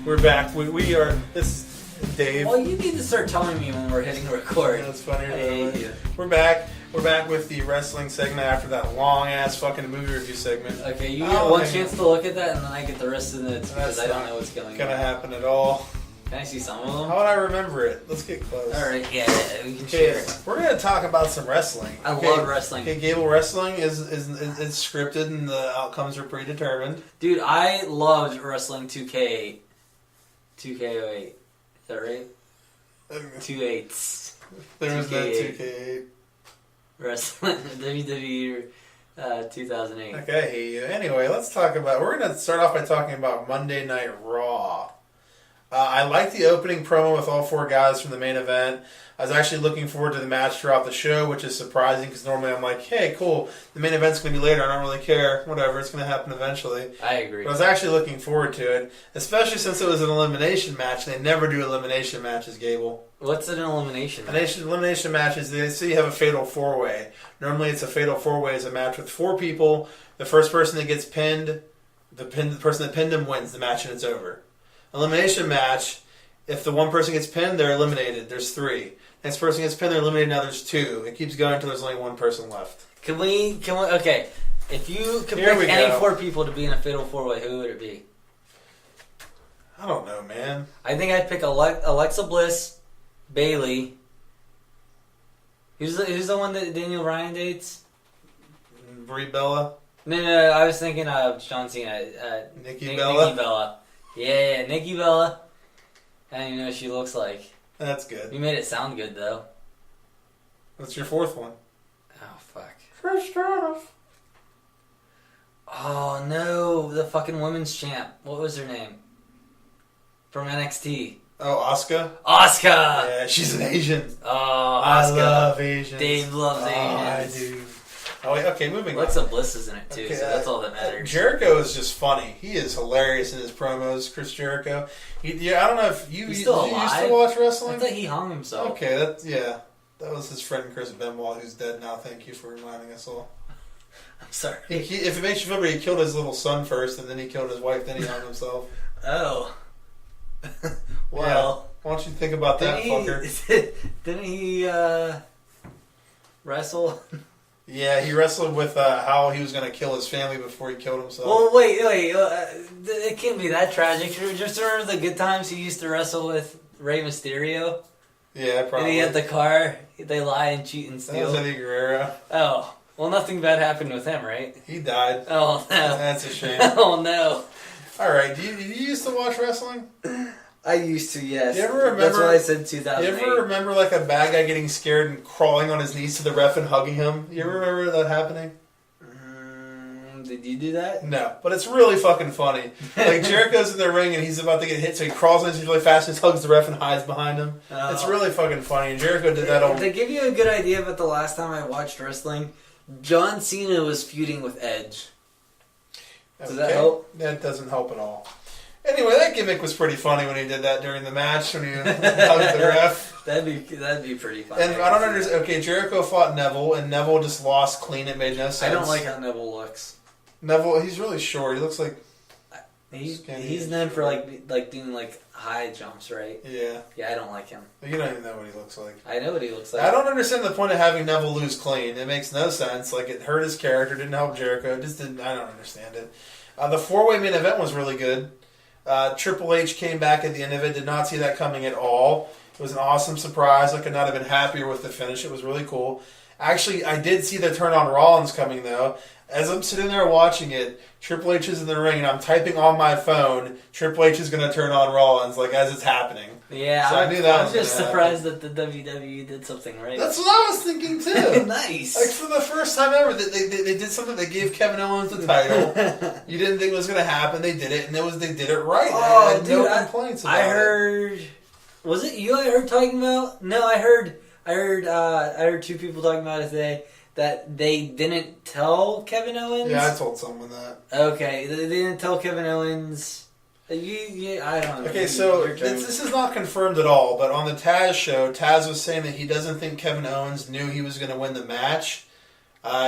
Speaker 1: We're back. We are... This Dave.
Speaker 2: Well, you need to start telling me when we're hitting record.
Speaker 1: Yeah, that's funny.
Speaker 2: I hate you.
Speaker 1: We're back. We're back with the wrestling segment after that long-ass fucking movie review segment.
Speaker 2: Okay, you get one chance to look at that, and then I get the rest of it because I don't know what's going on.
Speaker 1: Gonna happen at all.
Speaker 2: Can I see some of them?
Speaker 1: How would I remember it? Let's get close.
Speaker 2: Alright, yeah, we can share.
Speaker 1: We're gonna talk about some wrestling.
Speaker 2: I love wrestling.
Speaker 1: Okay, Gable, wrestling is scripted and the outcomes are predetermined.
Speaker 2: Dude, I loved wrestling 2K. 2K08. Is that right? 2 8s.
Speaker 1: There was no 2K8.
Speaker 2: Wrestling WWE 2008.
Speaker 1: Okay, I hate you. Anyway, we're going to start off by talking about Monday Night Raw. I like the opening promo with all four guys from the main event. I was actually looking forward to the match throughout the show, which is surprising because normally I'm like, hey, cool, the main event's going to be later. I don't really care. Whatever, it's going to happen eventually.
Speaker 2: I agree.
Speaker 1: But I was actually looking forward to it, especially since it was an elimination match. They never do elimination matches, Gable.
Speaker 2: What's an elimination match?
Speaker 1: Elimination matches, they say you have a fatal four-way. Normally it's a fatal four-way is a match with four people. The first person that gets pinned, the person that pinned him wins the match and it's over. Elimination match, if the one person gets pinned, they're eliminated. There's three. Next person gets pinned, they're eliminated. Now there's two. It keeps going until there's only one person left.
Speaker 2: Can we? Okay. If you could pick any four people to be in a fatal four-way, who would it be?
Speaker 1: I don't know, man.
Speaker 2: I think I'd pick Alexa Bliss, Bailey. Who's the one that Daniel Bryan dates?
Speaker 1: Brie Bella?
Speaker 2: No, I was thinking of John Cena.
Speaker 1: Nikki Bella?
Speaker 2: Nikki Bella. Yeah, Nikki Bella. I don't even know what she looks like.
Speaker 1: That's good.
Speaker 2: You made it sound good, though.
Speaker 1: What's your fourth one?
Speaker 2: Oh, fuck.
Speaker 1: First off.
Speaker 2: Oh, no. The fucking women's champ. What was her name? From NXT.
Speaker 1: Oh, Asuka?
Speaker 2: Asuka!
Speaker 1: Yeah, she's an Asian.
Speaker 2: Oh,
Speaker 1: I
Speaker 2: Asuka.
Speaker 1: love Asians.
Speaker 2: Dave loves Asians.
Speaker 1: I do. Oh, wait, okay, moving on.
Speaker 2: Alexa Bliss is in it, too,
Speaker 1: okay,
Speaker 2: so that's all that matters.
Speaker 1: Jericho is just funny. He is hilarious in his promos, Chris Jericho. I don't know if you used to watch wrestling?
Speaker 2: I thought he hung himself.
Speaker 1: Okay, that was his friend Chris Benoit, who's dead now. Thank you for reminding us all.
Speaker 2: I'm sorry.
Speaker 1: If it makes you feel better, he killed his little son first, and then he killed his wife, then he hung himself.
Speaker 2: Oh. Well.
Speaker 1: Yeah. Why don't you think about that, fucker?
Speaker 2: Didn't he wrestle?
Speaker 1: Yeah, he wrestled with how he was going to kill his family before he killed himself.
Speaker 2: Well, wait. It can't be that tragic. Just remember the good times he used to wrestle with Rey Mysterio?
Speaker 1: Yeah, probably.
Speaker 2: And he had the car. They lie and cheat and steal.
Speaker 1: That was Eddie Guerrero.
Speaker 2: Oh. Well, nothing bad happened with him, right?
Speaker 1: He died.
Speaker 2: Oh, no.
Speaker 1: That's a shame.
Speaker 2: Oh, no.
Speaker 1: All right. Did you used to watch wrestling?
Speaker 2: I used to, yes.
Speaker 1: You ever remember?
Speaker 2: That's why I said 2008.
Speaker 1: You ever remember like a bad guy getting scared and crawling on his knees to the ref and hugging him? You ever remember that happening?
Speaker 2: Did you do that?
Speaker 1: No, but it's really fucking funny. Like Jericho's in the ring and he's about to get hit, so he crawls on his knees really fast, and hugs the ref and hides behind him. Oh. It's really fucking funny. And Jericho did that.
Speaker 2: To give you a good idea about the last time I watched wrestling, John Cena was feuding with Edge. Does that help?
Speaker 1: That doesn't help at all. Anyway, that gimmick was pretty funny when he did that during the match, when he hugged the ref.
Speaker 2: That'd be pretty funny.
Speaker 1: And I don't understand. Okay, Jericho fought Neville, and Neville just lost clean. It made no sense.
Speaker 2: I don't like how Neville looks.
Speaker 1: Neville, he's really short. He looks like
Speaker 2: he's known for like doing like high jumps, right?
Speaker 1: Yeah.
Speaker 2: Yeah, I don't like him.
Speaker 1: You don't even know what he looks like.
Speaker 2: I know what he looks like.
Speaker 1: I don't understand the point of having Neville lose clean. It makes no sense. Like, it hurt his character, didn't help Jericho. It just didn't. I don't understand it. The four-way main event was really good. Triple H came back at the end of it. Did not see that coming at all. It was an awesome surprise. I could not have been happier with the finish. It was really cool. Actually, I did see the turn on Rollins coming, though. As I'm sitting there watching it, Triple H is in the ring, and I'm typing on my phone, Triple H is going to turn on Rollins, like, as it's happening.
Speaker 2: Yeah,
Speaker 1: so I knew that
Speaker 2: I'm just surprised that the WWE did something right.
Speaker 1: That's what I was thinking, too.
Speaker 2: Nice.
Speaker 1: Like, for the first time ever, they did something. They gave Kevin Owens the title. You didn't think it was going to happen. They did it, and they did it right.
Speaker 2: Oh,
Speaker 1: I had no complaints about it.
Speaker 2: I heard... Was it you I heard talking about? No, I heard heard two people talking about it today that they didn't tell Kevin Owens.
Speaker 1: Yeah, I told someone that.
Speaker 2: Okay, they didn't tell Kevin Owens. I don't know.
Speaker 1: Okay, so this is not confirmed at all, but on the Taz show, Taz was saying that he doesn't think Kevin Owens knew he was going to win the match.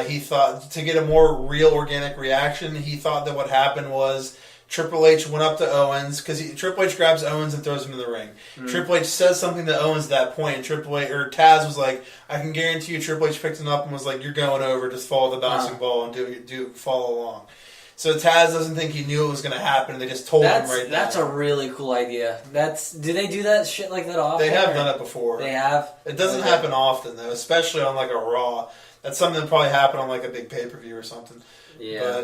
Speaker 1: He thought, to get a more real organic reaction, he thought that what happened was Triple H went up to Owens, because Triple H grabs Owens and throws him in the ring. Mm. Triple H says something to Owens at that point, and Taz was like, I can guarantee you Triple H picked him up and was like, you're going over, just follow the bouncing ball and follow along. So Taz doesn't think he knew it was going to happen. They just told him right now.
Speaker 2: That's a really cool idea. Do they do that shit like that often?
Speaker 1: They have done it before.
Speaker 2: They have?
Speaker 1: It doesn't happen often, though, especially on like a Raw. That's something that probably happened on like a big pay-per-view or something.
Speaker 2: Yeah.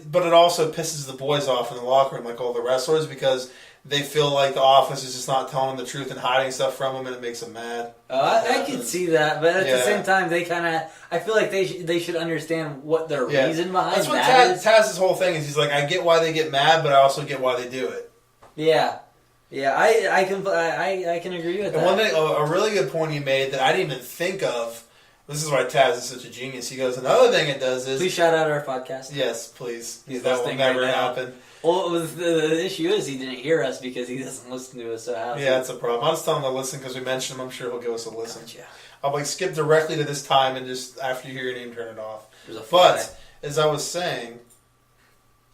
Speaker 1: But it also pisses the boys off in the locker room, like all the wrestlers, because they feel like the office is just not telling them the truth and hiding stuff from them, and it makes them mad.
Speaker 2: I can see that, but at the same time, they kind of... I feel like they should understand what their reason behind
Speaker 1: That's what
Speaker 2: that is.
Speaker 1: Taz's whole thing is. He's like, I get why they get mad, but I also get why they do it.
Speaker 2: Yeah. Yeah, I can agree with that.
Speaker 1: And one thing, a really good point he made that I didn't even think of, this is why Taz is such a genius. He goes, another thing it does is...
Speaker 2: Please shout out our podcast.
Speaker 1: Yes, please.
Speaker 2: That
Speaker 1: will never happen.
Speaker 2: Well, the issue is he didn't hear us because he doesn't listen to us. So
Speaker 1: that's a problem. I'll just tell him to listen because we mentioned him. I'm sure he'll give us a listen.
Speaker 2: Gotcha.
Speaker 1: I'll skip directly to this time and just after you hear your name, turn it off. But as I was saying,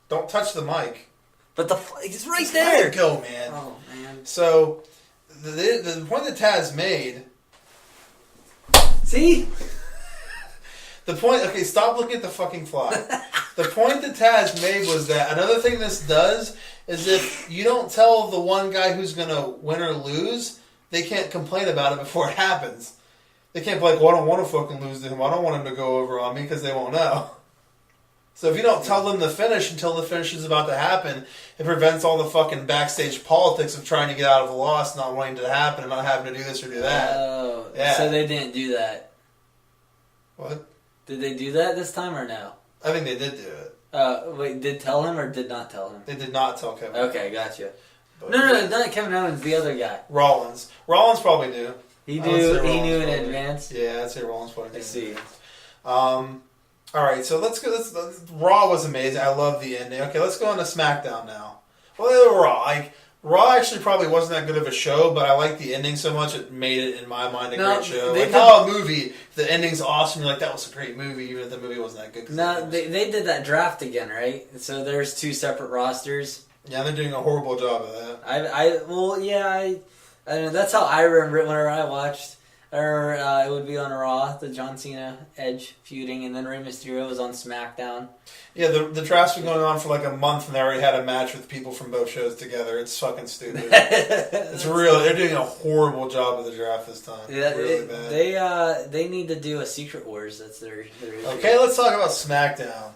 Speaker 1: don't touch the mic.
Speaker 2: But the it's right there.
Speaker 1: Let it go, man.
Speaker 2: Oh man.
Speaker 1: So the point that Taz made.
Speaker 2: See.
Speaker 1: The point... Okay, stop looking at the fucking fly. The point that Taz made was that another thing this does is if you don't tell the one guy who's going to win or lose, they can't complain about it before it happens. They can't be like, well, I don't want to fucking lose to him. I don't want him to go over on me because they won't know. So if you don't tell them the finish until the finish is about to happen, it prevents all the fucking backstage politics of trying to get out of a loss, not wanting to happen, and not having to do this or do that.
Speaker 2: Oh, yeah. So they didn't do that.
Speaker 1: What?
Speaker 2: Did they do that this time or no?
Speaker 1: I think they did do it.
Speaker 2: Wait, did tell him or did not tell him?
Speaker 1: They did not tell Kevin.
Speaker 2: Okay, gotcha. But no, not Kevin Owens, the other guy.
Speaker 1: Rollins probably knew.
Speaker 2: He knew in advance?
Speaker 1: Yeah, I'd say Rollins probably knew.
Speaker 2: I see.
Speaker 1: Alright, so let's go. Raw was amazing. I love the ending. Okay, let's go on to SmackDown now. Well, Raw. Raw actually probably wasn't that good of a show, but I liked the ending so much it made it, in my mind, a great show. Like how a movie, the ending's awesome, you're like, that was a great movie, even if the movie wasn't that good.
Speaker 2: No, they did that draft again, right? So there's two separate rosters.
Speaker 1: Yeah, they're doing a horrible job of that.
Speaker 2: I don't know, that's how I remember it whenever I watched. Or it would be on Raw, the John Cena Edge feuding, and then Rey Mysterio was on SmackDown.
Speaker 1: Yeah, the draft's been going on for like a month, and they already had a match with people from both shows together. It's fucking stupid. It's real. They're doing a horrible job of the draft this time. Yeah, really
Speaker 2: bad. They need to do a Secret Wars. That's their
Speaker 1: Okay, let's talk about SmackDown.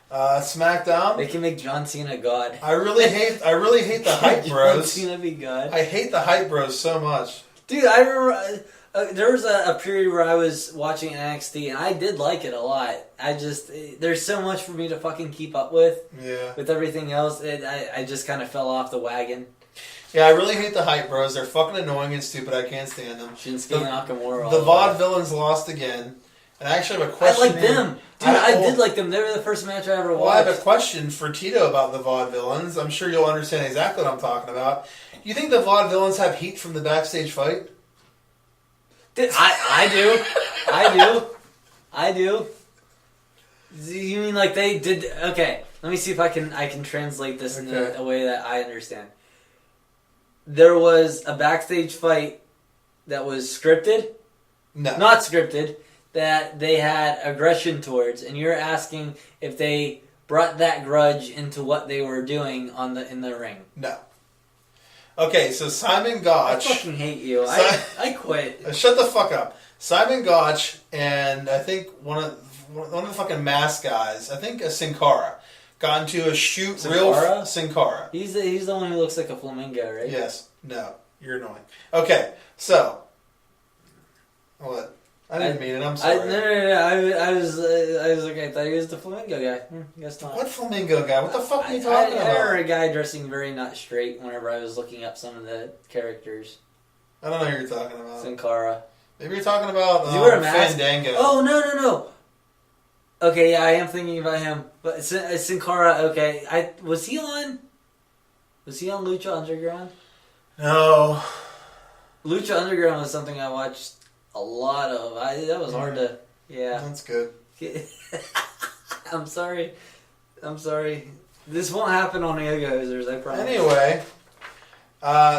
Speaker 1: SmackDown.
Speaker 2: They can make John Cena God.
Speaker 1: I really hate the hype bros.
Speaker 2: John Cena be God.
Speaker 1: I hate the hype bros so much.
Speaker 2: Dude, I remember... there was a period where I was watching NXT, and I did like it a lot. There's so much for me to fucking keep up with.
Speaker 1: Yeah.
Speaker 2: With everything else, I just kind of fell off the wagon.
Speaker 1: Yeah, I really hate the hype bros. They're fucking annoying and stupid. I can't stand them.
Speaker 2: Shinsuke Nakamura.
Speaker 1: The Vaudevillains lost again. And I actually have a question.
Speaker 2: I like them. Dude, I did like them. They were the first match I ever watched.
Speaker 1: Well, I have a question for Tito about the Vaudevillains. I'm sure you'll understand exactly what I'm talking about. You think the Vaudevillains have heat from the backstage fight?
Speaker 2: I do. You mean like they did? Okay, let me see if I can translate this in a way that I understand. There was a backstage fight that was scripted.
Speaker 1: No,
Speaker 2: not scripted. That they had aggression towards, and you're asking if they brought that grudge into what they were doing in the ring.
Speaker 1: No. Okay, so Simon Gotch...
Speaker 2: I fucking hate you. I quit.
Speaker 1: Shut the fuck up. Simon Gotch and I think one of the fucking mask guys, I think Sin Cara, got into a shoot. Sin Cara.
Speaker 2: He's the one who looks like a flamingo, right?
Speaker 1: Yes. No. You're annoying. Okay, so... What? I didn't mean it. I'm sorry.
Speaker 2: No. I was like, I thought he was the flamingo guy. Guess not.
Speaker 1: What flamingo guy? What the fuck are you talking about?
Speaker 2: I remember a guy dressing very not straight whenever I was looking up some of the characters.
Speaker 1: I don't know who you're talking about.
Speaker 2: Sin Cara.
Speaker 1: Maybe you're talking about
Speaker 2: Does he wear a mask?
Speaker 1: Fandango.
Speaker 2: Oh, no. Okay, yeah, I am thinking about him. But Sin Cara, okay. Was he on Lucha Underground?
Speaker 1: No.
Speaker 2: Lucha Underground was something I watched a lot of. That was hard to... Yeah.
Speaker 1: That's good.
Speaker 2: I'm sorry. This won't happen on Yoga Hosers, I promise.
Speaker 1: Anyway,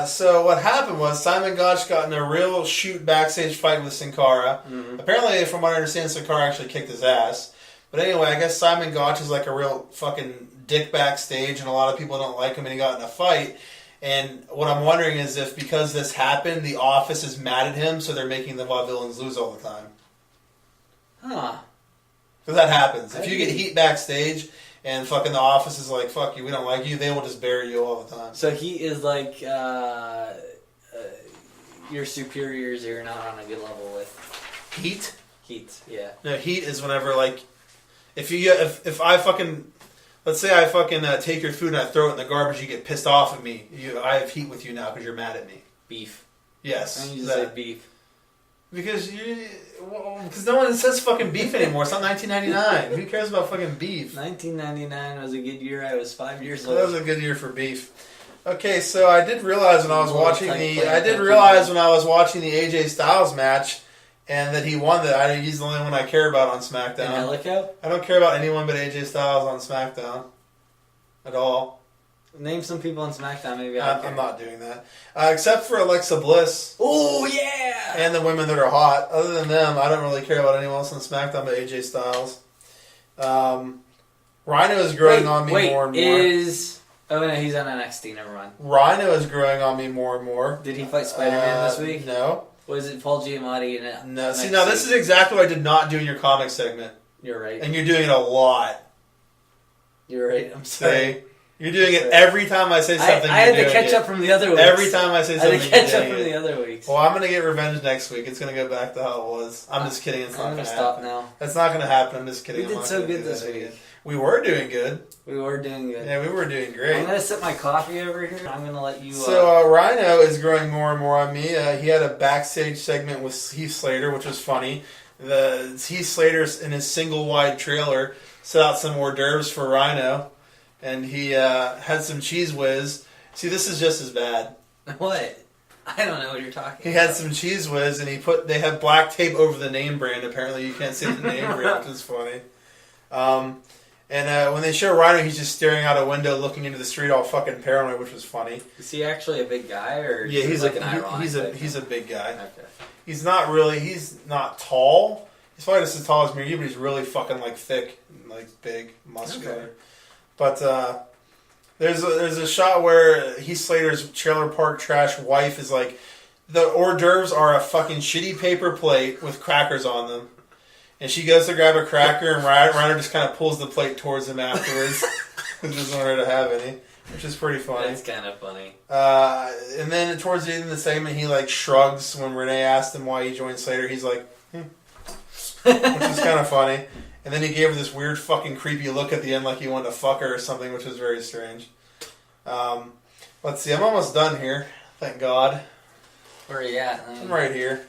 Speaker 1: so what happened was Simon Gotch got in a real shoot backstage fight with Sin Cara. Mm-hmm. Apparently, from what I understand, Sin Cara actually kicked his ass. But anyway, I guess Simon Gotch is like a real fucking dick backstage, and a lot of people don't like him, and he got in a fight. And what I'm wondering is if because this happened, the Office is mad at him, so they're making the Vaudevillains lose all the time.
Speaker 2: Huh.
Speaker 1: Because that happens. If you get heat backstage and fucking the Office is like, fuck you, we don't like you, they will just bury you all the time.
Speaker 2: So he is like your superiors you're not on a good level with.
Speaker 1: Heat?
Speaker 2: Heat, yeah.
Speaker 1: No, heat is whenever, like, if I fucking, let's say I fucking take your food and I throw it in the garbage, you get pissed off at me. I have heat with you now because you're mad at me.
Speaker 2: Beef.
Speaker 1: Yes.
Speaker 2: And you just say beef.
Speaker 1: Because no one says fucking beef anymore. It's not 1999. Who cares about fucking beef?
Speaker 2: 1999 was a good year. I was 5 years old.
Speaker 1: That was a good year for beef. Okay, so I did realize when I was watching the AJ Styles match, and that he won that. He's the only one I care about on SmackDown.
Speaker 2: Angelico?
Speaker 1: I don't care about anyone but AJ Styles on SmackDown at all.
Speaker 2: Name some people on SmackDown, maybe
Speaker 1: I'm not doing that. Except for Alexa Bliss.
Speaker 2: Oh, yeah!
Speaker 1: And the women that are hot. Other than them, I don't really care about anyone else on SmackDown but AJ Styles. Rhino is growing on me more and more.
Speaker 2: Oh, no, he's on NXT, never mind.
Speaker 1: Rhino is growing on me more and more.
Speaker 2: Did he fight Spider-Man this week?
Speaker 1: No.
Speaker 2: Was it Paul Giamatti?
Speaker 1: No. See, now this is exactly what I did not do in your comic segment.
Speaker 2: You're right.
Speaker 1: And you're doing it a lot.
Speaker 2: You're right. I'm sorry.
Speaker 1: You're doing it every time I say something.
Speaker 2: I had to catch up from the other weeks.
Speaker 1: Every time I say something,
Speaker 2: I had to catch up from the other weeks.
Speaker 1: Well, I'm going to get revenge next week. It's going to go back to how it was. I'm just kidding. It's not going to
Speaker 2: stop
Speaker 1: happen.
Speaker 2: now.
Speaker 1: That's not going to happen. I'm just kidding.
Speaker 2: We did so good this week.
Speaker 1: We were doing good.
Speaker 2: We were doing good.
Speaker 1: Yeah, we were doing great.
Speaker 2: I'm going to sip my coffee over here. I'm going to let you...
Speaker 1: So, Rhino is growing more and more on me. He had a backstage segment with Heath Slater, which was funny. Heath Slater, in his single-wide trailer, set out some hors d'oeuvres for Rhino. And he had some cheese whiz. See, this is just as bad.
Speaker 2: What? I don't know what you're talking about.
Speaker 1: He had some cheese whiz, and they had black tape over the name brand. Apparently, you can't see the name brand, which is funny. And when they show Rhino, he's just staring out a window, looking into the street, all fucking paranoid, which was funny.
Speaker 2: Is he actually a big guy, or
Speaker 1: yeah, he's
Speaker 2: like
Speaker 1: he's a big guy.
Speaker 2: Okay. He's
Speaker 1: not tall. He's probably just as tall as me, but he's really fucking like thick, and, like big, muscular. Okay. But there's a shot where Heath Slater's trailer park trash wife is like, the hors d'oeuvres are a fucking shitty paper plate with crackers on them. And she goes to grab a cracker, and Rhino just kind of pulls the plate towards him afterwards. He doesn't want her to have any, which is pretty funny.
Speaker 2: That's kind of funny.
Speaker 1: And then towards the end of the segment, he like shrugs when Renee asked him why he joined Slater. He's like, which is kind of funny. And then he gave her this weird fucking creepy look at the end like he wanted to fuck her or something, which was very strange. Let's see, I'm almost done here. Thank God.
Speaker 2: Where are you at?
Speaker 1: I'm right here.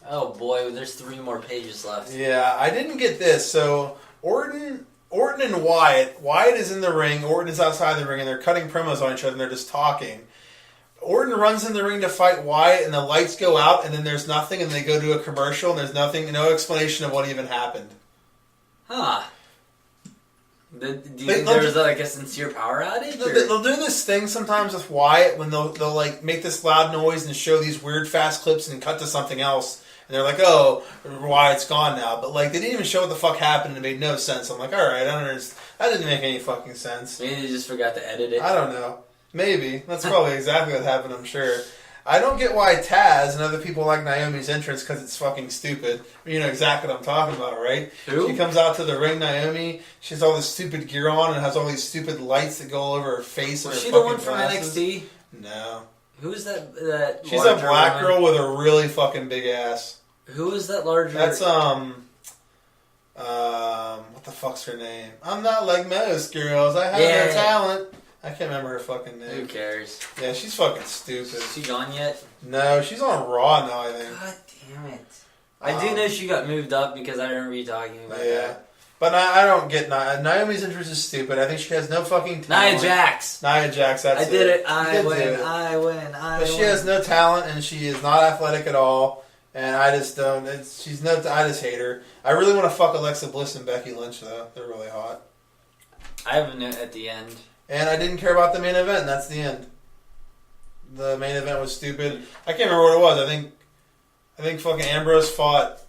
Speaker 2: Oh boy, there's 3 more pages left.
Speaker 1: Yeah, I didn't get this. So, Orton and Wyatt. Wyatt is in the ring, Orton is outside the ring, and they're cutting promos on each other, and they're just talking. Orton runs in the ring to fight Wyatt, and the lights go out, and then there's nothing, and they go to a commercial, and there's no explanation of what even happened.
Speaker 2: Huh. Do you think there was like a sincere power outage?
Speaker 1: They'll do this thing sometimes with Wyatt when they'll like make this loud noise and show these weird fast clips and cut to something else. And they're like, oh, Wyatt's gone now. But like they didn't even show what the fuck happened and it made no sense. I'm like, alright, I don't understand. That didn't make any fucking sense.
Speaker 2: Maybe they just forgot to edit it.
Speaker 1: I don't know. Maybe. That's probably exactly what happened, I'm sure. I don't get why Taz and other people like Naomi's entrance because it's fucking stupid. You know exactly what I'm talking about, right?
Speaker 2: Who?
Speaker 1: She comes out to the ring, Naomi. She has all this stupid gear on and has all these stupid lights that go all over her face.
Speaker 2: Was she the one from NXT?
Speaker 1: No.
Speaker 2: Who is that?
Speaker 1: She's a black girl with a really fucking big ass.
Speaker 2: Who is that larger?
Speaker 1: That's what the fuck's her name? I'm not like most girls. I have no talent. I can't remember her fucking name.
Speaker 2: Who cares?
Speaker 1: Yeah, she's fucking stupid.
Speaker 2: Is she gone yet?
Speaker 1: No, she's on Raw now, I think.
Speaker 2: God damn it. I do know she got moved up because I remember you talking about that. Yeah.
Speaker 1: But I don't get Naomi's interest is stupid. I think she has no fucking talent.
Speaker 2: Nia Jax,
Speaker 1: that's it.
Speaker 2: I did it. I win.
Speaker 1: But she has no talent and she is not athletic at all. And I just don't. I just hate her. I really want to fuck Alexa Bliss and Becky Lynch though. They're really hot.
Speaker 2: I have a note at the end.
Speaker 1: And I didn't care about the main event. That's the end. The main event was stupid. I can't remember what it was. I think fucking Ambrose fought.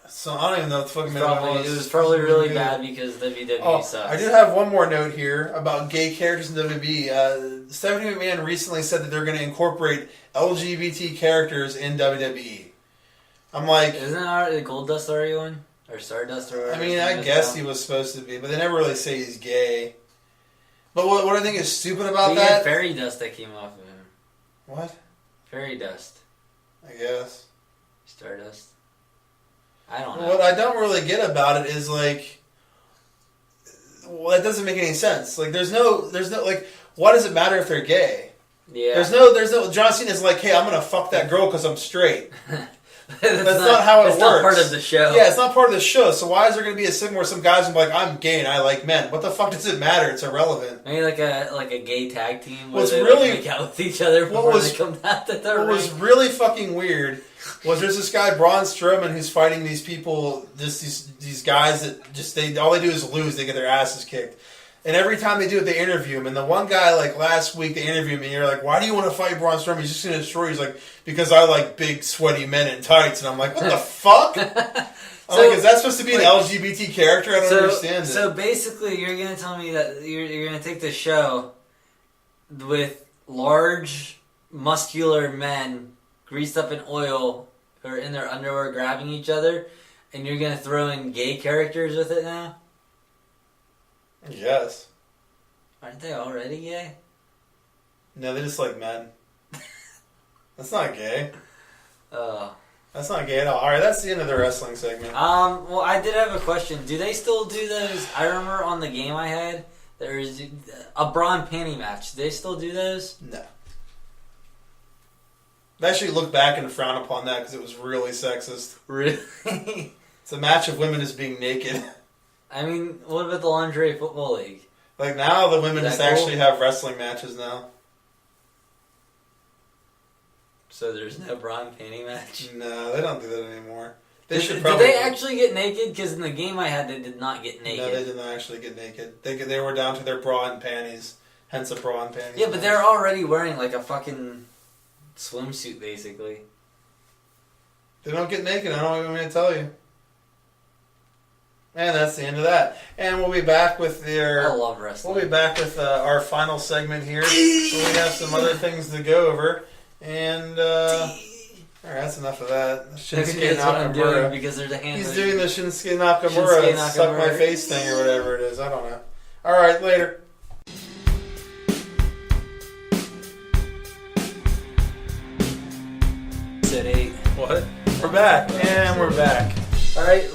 Speaker 1: So I don't even know what the fucking main event was.
Speaker 2: It was probably really bad because WWE sucks.
Speaker 1: I do have one more note here about gay characters in WWE. Stephanie McMahon recently said that they're going to incorporate LGBT characters in WWE. I'm like...
Speaker 2: Isn't the Goldust already one? Or Stardust or whatever?
Speaker 1: I mean, I guess he was supposed to be, but they never really say he's gay. But what I think is stupid about that...
Speaker 2: Fairy dust that came off of him.
Speaker 1: What?
Speaker 2: Fairy dust.
Speaker 1: I guess.
Speaker 2: Stardust. I don't know.
Speaker 1: What I don't really get about it is like... Well, that doesn't make any sense. Like, there's no... Like, why does it matter if they're gay?
Speaker 2: Yeah.
Speaker 1: There's no... John Cena's like, hey, I'm going to fuck that girl because I'm straight. That's not how it works. It's not
Speaker 2: part of the show.
Speaker 1: Yeah, it's not part of the show. So why is there going to be a segment where some guys are like, I'm gay and I like men? What the fuck does it matter? It's irrelevant.
Speaker 2: Maybe like a gay tag team where
Speaker 1: What's
Speaker 2: they
Speaker 1: really,
Speaker 2: make out with each other before they come out to the ring.
Speaker 1: What was really fucking weird was there's this guy Braun Strowman who's fighting these people, these guys that all they do is lose. They get their asses kicked. And every time they do it, they interview him. And the one guy, like, last week, they interviewed him, and you're like, why do you want to fight Braun Strowman? He's just going to destroy you. He's like, because I like big, sweaty men in tights. And I'm like, what the fuck? Is that supposed to be an LGBT character? I don't understand it.
Speaker 2: So basically, you're going to tell me that you're going to take the show with large, muscular men greased up in oil who are in their underwear grabbing each other, and you're going to throw in gay characters with it now?
Speaker 1: Yes.
Speaker 2: Aren't they already gay?
Speaker 1: No, they just like men. That's not gay. That's not gay at all. Alright, that's the end of the wrestling segment.
Speaker 2: Well, I did have a question. Do they still do those? I remember on the game I had, there was a bra and panty match. Do they still do those?
Speaker 1: No. I actually look back and frown upon that because it was really sexist.
Speaker 2: Really?
Speaker 1: It's a match of women just being naked.
Speaker 2: I mean, what about the Lingerie Football League?
Speaker 1: Like, now the women just actually have wrestling matches now.
Speaker 2: So there's no bra and panty match?
Speaker 1: No, they don't do that anymore.
Speaker 2: Did they actually get naked? Because in the game I had, they did not get naked.
Speaker 1: No, they did not actually get naked. They were down to their bra and panties. Hence a bra and panties.
Speaker 2: Yeah, but they're already wearing like a fucking swimsuit, basically.
Speaker 1: They don't get naked, I don't even want to tell you. And that's the end of that. And we'll be back with
Speaker 2: I love wrestling.
Speaker 1: We'll be back with our final segment here. We have some other things to go over. And, alright, that's enough of that.
Speaker 2: Shinsuke Nakamura. Because there's a hand.
Speaker 1: He's doing the Shinsuke Nakamura suck my face thing or whatever it is. I don't know. Alright, later.
Speaker 2: At 8.
Speaker 1: What? We're back. And we're back.
Speaker 2: Alright,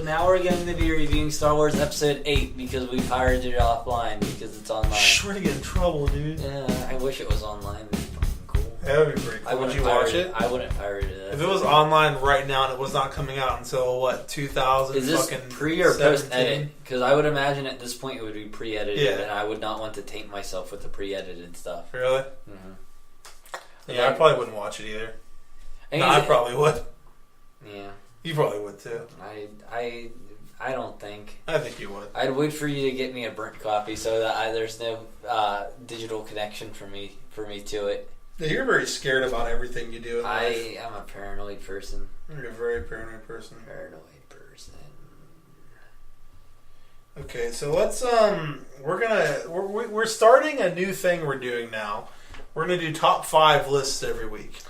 Speaker 2: now we're going to be reviewing Star Wars Episode 8 because we pirated it offline because it's online.
Speaker 1: We're going to get in trouble, dude.
Speaker 2: Yeah, I wish it was online. It'd be fucking cool.
Speaker 1: That would be pretty cool. Would you watch it?
Speaker 2: I wouldn't pirate it.
Speaker 1: If it was online right now and it was not coming out until, 2000?
Speaker 2: Is this pre or post-edit? Because I would imagine at this point it would be pre-edited, and I would not want to taint myself with the pre-edited stuff.
Speaker 1: Really? Mm-hmm. Yeah, I probably wouldn't watch it either. No, I probably would.
Speaker 2: Yeah.
Speaker 1: You probably would too.
Speaker 2: I don't think.
Speaker 1: I think you would.
Speaker 2: I'd wait for you to get me a burnt copy so that there's no digital connection for me to it.
Speaker 1: Yeah, you're very scared about everything you do in life.
Speaker 2: I am a paranoid person.
Speaker 1: You're a very paranoid person. Okay, so let's we're starting a new thing we're doing now. We're gonna do top 5 lists every week.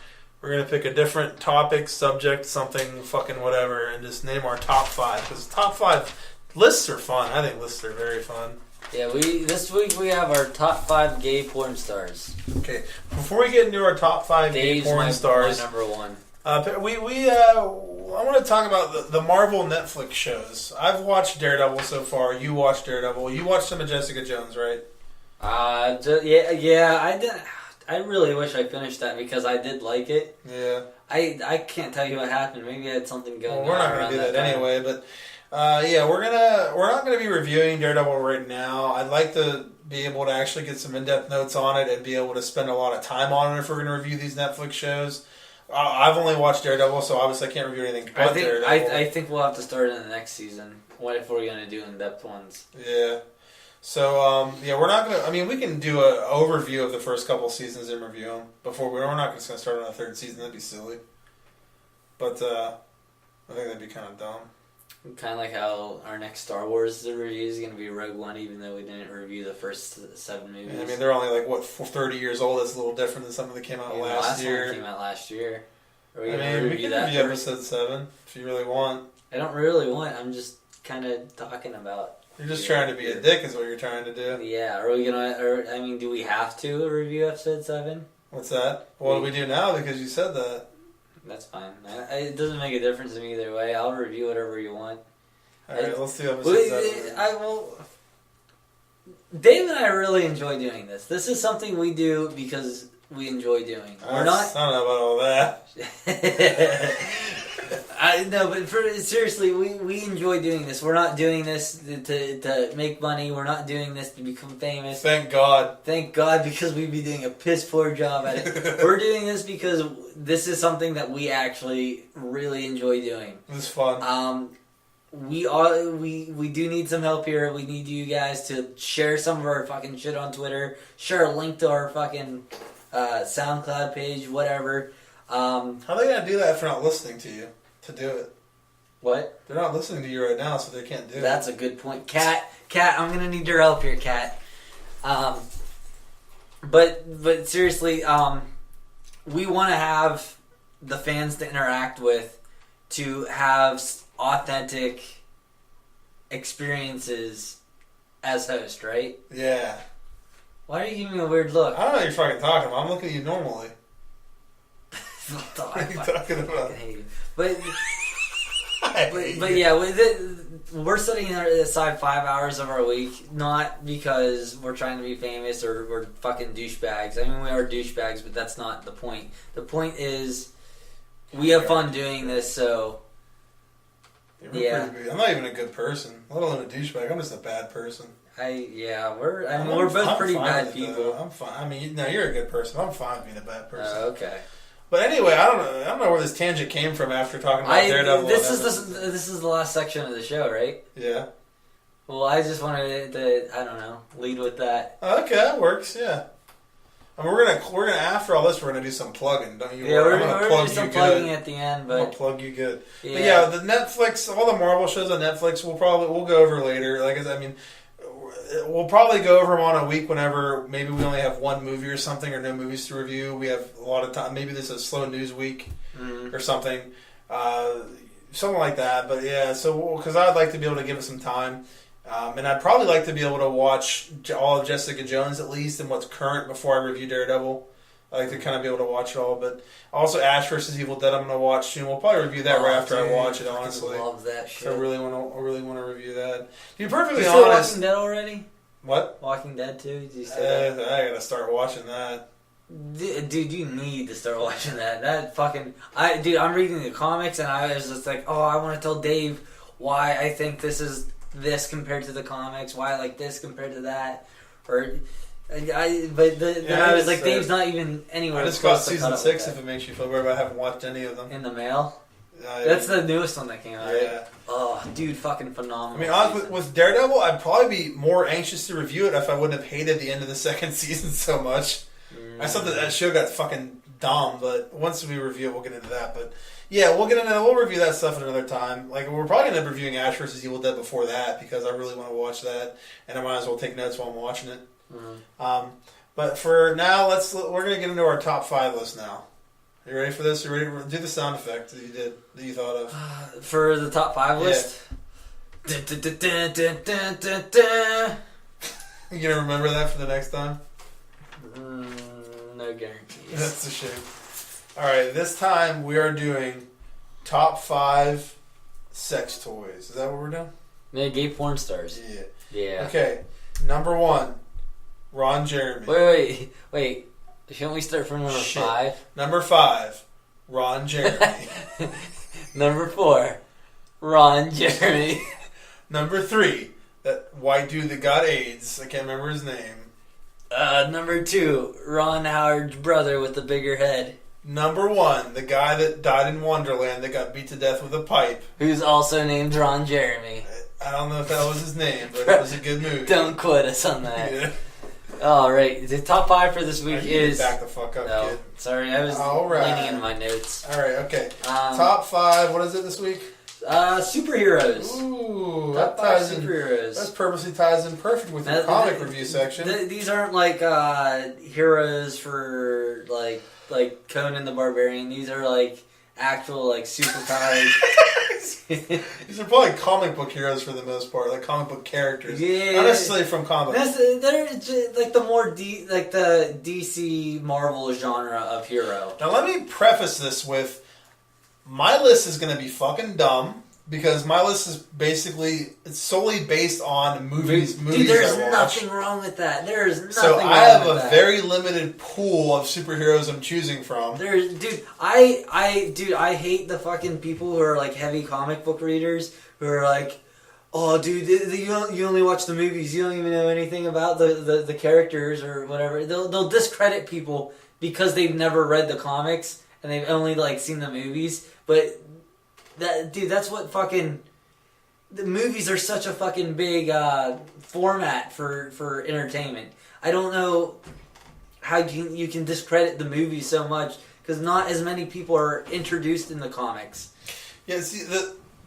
Speaker 1: We're going to pick a different topic, subject, something, fucking whatever, and just name our top 5. Because top 5 lists are fun. I think lists are very fun.
Speaker 2: Yeah, this week we have our top 5 gay porn stars.
Speaker 1: Okay, before we get into our top 5 gay porn stars,
Speaker 2: my number 1.
Speaker 1: I want to talk about the Marvel Netflix shows. I've watched Daredevil so far. You watched Daredevil. You watched some of Jessica Jones, right?
Speaker 2: Yeah, I did. I really wish I finished that because I did like it.
Speaker 1: Yeah.
Speaker 2: I can't tell you what happened. Maybe I had something going on.
Speaker 1: Well, we're not going to do that anyway, but we're not going to be reviewing Daredevil right now. I'd like to be able to actually get some in-depth notes on it and be able to spend a lot of time on it if we're going to review these Netflix shows. I've only watched Daredevil, so obviously I can't review anything but Daredevil.
Speaker 2: I think we'll have to start in the next season. What if we're going to do in-depth ones?
Speaker 1: Yeah. So, we're not going to... I mean, we can do an overview of the first couple seasons and review them before we're not just going to start on the third season. That'd be silly. But I think that'd be kind of dumb.
Speaker 2: Kind of like how our next Star Wars review is going to be Rogue One, even though we didn't review the first 7 movies.
Speaker 1: Yeah, I mean, they're only 30 years old. That's a little different than some of that came out last year.
Speaker 2: The last one came out last year.
Speaker 1: Are we going to review that episode 7 if you really want.
Speaker 2: I don't really want. I'm just kind of talking about.
Speaker 1: You're just trying to be a dick, is what you're trying to do.
Speaker 2: Yeah. Are we gonna? Do we have to review episode 7?
Speaker 1: What's that? Well, we do now because you said that.
Speaker 2: That's fine. It doesn't make a difference to me either way. I'll review whatever you want.
Speaker 1: Alright, let's do episode 7.
Speaker 2: Dave and I really enjoy doing this. This is something we do because we enjoy doing.
Speaker 1: I don't know about all that.
Speaker 2: No, but seriously, we enjoy doing this. We're not doing this to make money. We're not doing this to become famous.
Speaker 1: Thank God.
Speaker 2: Thank God, because we'd be doing a piss poor job at it. We're doing this because this is something that we actually really enjoy doing.
Speaker 1: It's fun.
Speaker 2: We do need some help here. We need you guys to share some of our fucking shit on Twitter. Share a link to our fucking SoundCloud page, whatever.
Speaker 1: How are they gonna do that if they're not listening to you to do it?
Speaker 2: What?
Speaker 1: They're not listening to you right now, so they can't do it.
Speaker 2: That's a good point. Kat, I'm gonna need your help here, Kat. But seriously, we want to have the fans to interact with, to have authentic experiences as host, right?
Speaker 1: Yeah.
Speaker 2: Why are you giving me a weird look?
Speaker 1: I don't know what you're fucking talking about. I'm looking at you normally.
Speaker 2: What
Speaker 1: are you talking about?
Speaker 2: We're setting aside 5 hours of our week, not because we're trying to be famous or we're fucking douchebags. I mean, we are douchebags, but that's not the point. The point is, we have fun doing this, so...
Speaker 1: Yeah. I'm not even a good person, let alone a douchebag. I'm just a bad person.
Speaker 2: We're both pretty bad people.
Speaker 1: I'm fine. I mean, no, you're a good person. I'm fine being a bad person.
Speaker 2: Okay.
Speaker 1: But anyway, I don't know where this tangent came from after talking about Daredevil.
Speaker 2: This is the last section of the show, right?
Speaker 1: Yeah.
Speaker 2: Well, I just wanted to, I don't know, lead with that.
Speaker 1: Okay, that works. Yeah. I mean, we're gonna after all this, we're gonna do some plugging, don't you?
Speaker 2: Yeah, we're gonna do some plugging at the end, but
Speaker 1: I'm gonna plug you good. Yeah. But yeah, the Netflix, all the Marvel shows on Netflix, we'll go over later. We'll probably go over them on a week whenever maybe we only have one movie or something, or no movies to review. We have a lot of time. Maybe this is a slow news week or something, something like that. But yeah, so because I'd like to be able to give it some time. And I'd probably like to be able to watch all of Jessica Jones at least and what's current before I review Daredevil. I like to kind of be able to watch it all. But also Ash vs. Evil Dead I'm going to watch soon. We'll probably review that right after I watch it, honestly.
Speaker 2: I love that shit.
Speaker 1: So I really want to review that. To be perfectly
Speaker 2: honest...
Speaker 1: You
Speaker 2: Walking Dead already?
Speaker 1: What?
Speaker 2: Walking Dead too? Did you say that?
Speaker 1: I got to start watching that.
Speaker 2: Dude, you need to start watching that. I'm reading the comics and I was just like, I want to tell Dave why I think this is this compared to the comics, why I like this compared to that, I was like, Dave's not even anywhere.
Speaker 1: I just got season 6 if it makes you feel better, but I haven't watched any of them.
Speaker 2: In the Mail? That's the newest one that came out, right? Oh, dude, fucking phenomenal.
Speaker 1: I mean, honestly, with Daredevil, I'd probably be more anxious to review it if I wouldn't have hated the end of the second season so much. I thought that show got fucking dumb, but once we review it, we'll get into that. But yeah, we'll review that stuff at another time. Like, we're probably going to end up reviewing Ash vs. Evil Dead before that because I really want to watch that, and I might as well take notes while I'm watching it. Mm-hmm. But for now, we're going to get into our top 5 list now. Are you ready for this? You ready to do the sound effect that you thought of?
Speaker 2: For the top 5 list?
Speaker 1: Yeah. You going to remember that for the next time?
Speaker 2: No guarantees.
Speaker 1: That's a shame. Alright, this time we are doing top 5 sex toys. Is that what we're doing?
Speaker 2: Yeah, gay porn stars.
Speaker 1: Yeah. Okay, number 1, Ron Jeremy.
Speaker 2: Wait. Shouldn't we start from number 5?
Speaker 1: Number 5, Ron Jeremy.
Speaker 2: Number 4, Ron Jeremy.
Speaker 1: Number 3, that white dude that got AIDS. I can't remember his name.
Speaker 2: Number 2, Ron Howard's brother with the bigger head.
Speaker 1: Number 1, the guy that died in Wonderland that got beat to death with a pipe.
Speaker 2: Who's also named Ron Jeremy.
Speaker 1: I don't know if that was his name, but it was a good movie.
Speaker 2: Don't quote us on that.
Speaker 1: Yeah.
Speaker 2: All right, the top 5 for this week is...
Speaker 1: Back the fuck up, kid.
Speaker 2: Sorry, I was leaning into my notes.
Speaker 1: All right, okay. Top 5, what is it this week?
Speaker 2: Superheroes.
Speaker 1: Ooh,
Speaker 2: top 5 superheroes.
Speaker 1: That purposely ties in perfect with your comic review section.
Speaker 2: These aren't like heroes for like Conan the Barbarian. These are like actual like superpowered.
Speaker 1: These are probably comic book heroes for the most part, like comic book characters.
Speaker 2: Yeah,
Speaker 1: not necessarily from comics.
Speaker 2: They're just, like the more like the DC Marvel genre of hero.
Speaker 1: Now let me preface this with my list is going to be fucking dumb because my list is it's solely based on movies.
Speaker 2: Dude, there's nothing wrong with that. There's nothing.
Speaker 1: So I have a very limited pool of superheroes I'm choosing from.
Speaker 2: I hate the fucking people who are like heavy comic book readers who are like, oh, dude, you only watch the movies. You don't even know anything about the characters or whatever. They'll discredit people because they've never read the comics and they've only like seen the movies. But that's what fucking... The movies are such a fucking big format for entertainment. I don't know how you can discredit the movies so much because not as many people are introduced in the comics.
Speaker 1: Yeah, see,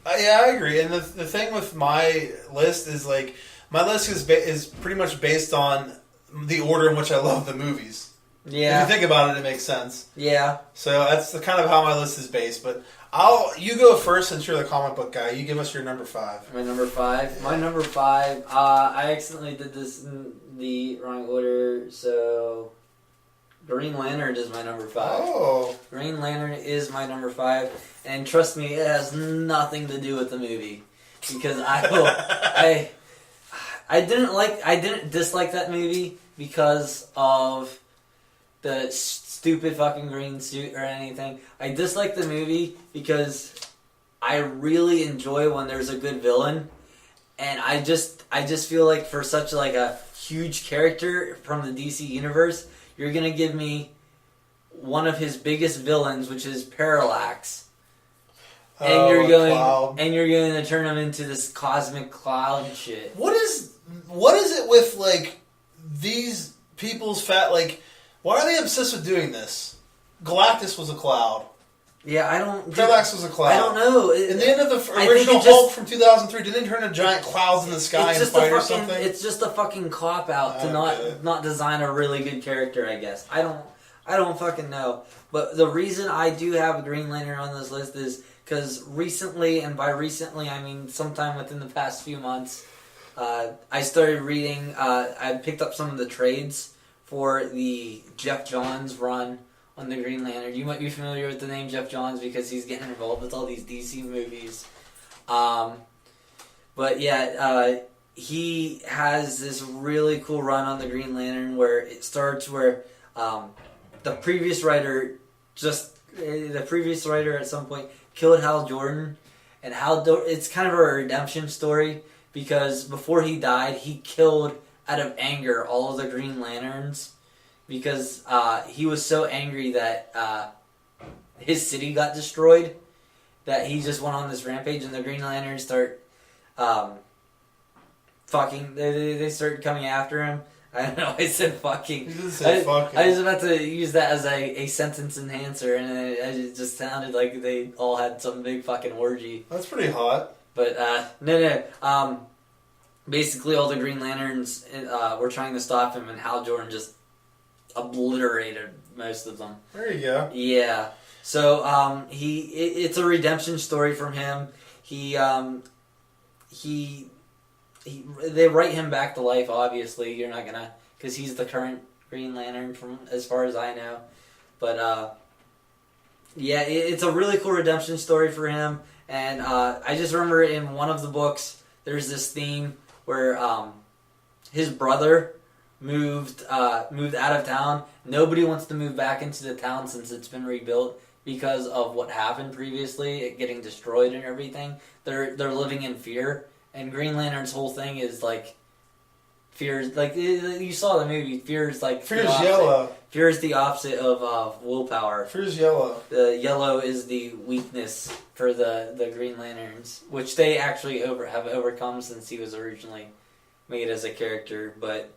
Speaker 1: I agree. And the thing with my list is like my list is pretty much based on the order in which I love the movies.
Speaker 2: Yeah.
Speaker 1: If you think about it, it makes sense.
Speaker 2: Yeah.
Speaker 1: So that's kind of how my list is based. But you go first since you're the comic book guy. You give us your number 5.
Speaker 2: My number 5? Yeah. My number 5, I accidentally did this in the wrong order, so Green Lantern is my number 5.
Speaker 1: Oh.
Speaker 2: Green Lantern is my number 5, and trust me, it has nothing to do with the movie. Because I didn't dislike that movie because of the stupid fucking green suit or anything. I dislike the movie because I really enjoy when there's a good villain, and I just feel like for such like a huge character from the DC universe, you're gonna give me one of his biggest villains, which is Parallax, and you're going to turn him into this cosmic cloud shit.
Speaker 1: What is it with like these people's why are they obsessed with doing this? Galactus was a cloud.
Speaker 2: Yeah, I don't...
Speaker 1: Parallax was a cloud.
Speaker 2: I don't know.
Speaker 1: In the end of the original Hulk from 2003, didn't it turn into giant clouds in the sky and fight or something?
Speaker 2: It's just a fucking cop-out to not design a really good character, I guess. I don't fucking know. But the reason I do have a Green Lantern on this list is because recently, and by recently I mean sometime within the past few months, I started reading... I picked up some of the trades for the Jeff Johns run on the Green Lantern. You might be familiar with the name Jeff Johns because he's getting involved with all these DC movies. But yeah, he has this really cool run on the Green Lantern where it starts where the previous writer at some point killed Hal Jordan, and it's kind of a redemption story because before he died, he killed out of anger all of the Green Lanterns because he was so angry that his city got destroyed that he just went on this rampage, and the Green Lanterns start fucking. They start coming after him. I don't know. I said fucking.
Speaker 1: You didn't say fucking.
Speaker 2: I was about to use that as a sentence enhancer, and it just sounded like they all had some big fucking orgy.
Speaker 1: That's pretty hot.
Speaker 2: But no. Basically, all the Green Lanterns were trying to stop him, and Hal Jordan just obliterated most of them.
Speaker 1: There you go.
Speaker 2: Yeah. So it's a redemption story from him. They write him back to life. Obviously, you're not gonna, because he's the current Green Lantern from as far as I know. But yeah, it's a really cool redemption story for him. And I just remember in one of the books, there's this theme where his brother moved out of town. Nobody wants to move back into the town since it's been rebuilt because of what happened previously, it getting destroyed and everything. They're living in fear, and Green Lantern's whole thing is like fear. Like you saw the movie, fear is
Speaker 1: yellow.
Speaker 2: Fear is the opposite of willpower.
Speaker 1: Fear is yellow.
Speaker 2: The yellow is the weakness for the Green Lanterns, which they actually have overcome since he was originally made as a character, but.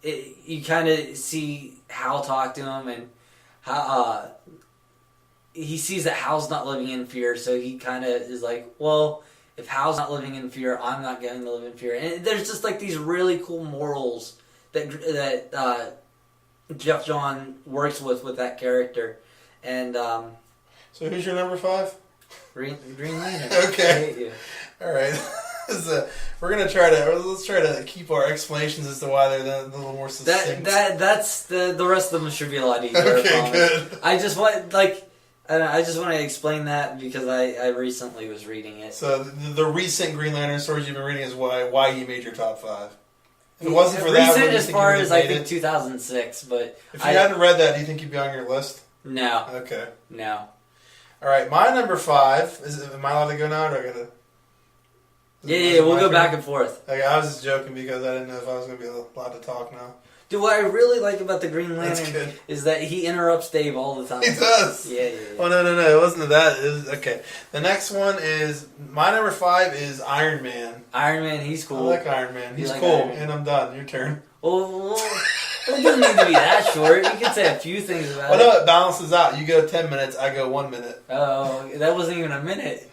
Speaker 2: You kind of see Hal talk to him, and how he sees that Hal's not living in fear, so he kind of is like, well, if Hal's not living in fear, I'm not going to live in fear. And there's just like these really cool morals that Jeff John works with that character. And
Speaker 1: so who's your number 5?
Speaker 2: Green Lantern.
Speaker 1: Okay.
Speaker 2: I hate you.
Speaker 1: All right. Let's try to keep our explanations as to why they're a little more succinct.
Speaker 2: That's the rest of them should be a lot easier.
Speaker 1: Okay, good.
Speaker 2: I just want to explain that because I recently was reading it.
Speaker 1: So the recent Green Lantern stories you've been reading is why you made your top 5. If it wasn't for that,
Speaker 2: recent as far as I think 2006, but
Speaker 1: if you hadn't read that, do you think you'd be on your list?
Speaker 2: No.
Speaker 1: Okay.
Speaker 2: No.
Speaker 1: All right, my number 5 am I allowed to go now, or do I gotta?
Speaker 2: Yeah, we'll go back and forth.
Speaker 1: Okay, I was just joking because I didn't know if I was going to be allowed to talk now.
Speaker 2: Dude, what I really like about the Green Lantern is that he interrupts Dave all the time.
Speaker 1: He does.
Speaker 2: Yeah.
Speaker 1: Oh no! It wasn't that. Okay. The next one is my number 5 is Iron Man.
Speaker 2: Iron Man, he's cool.
Speaker 1: I like Iron Man. He's cool, and I'm done. Your turn.
Speaker 2: Well, it doesn't need to be that short. You can say a few things about it.
Speaker 1: Well, no, it balances out. You go 10 minutes. I go 1 minute.
Speaker 2: Oh, that wasn't even a minute.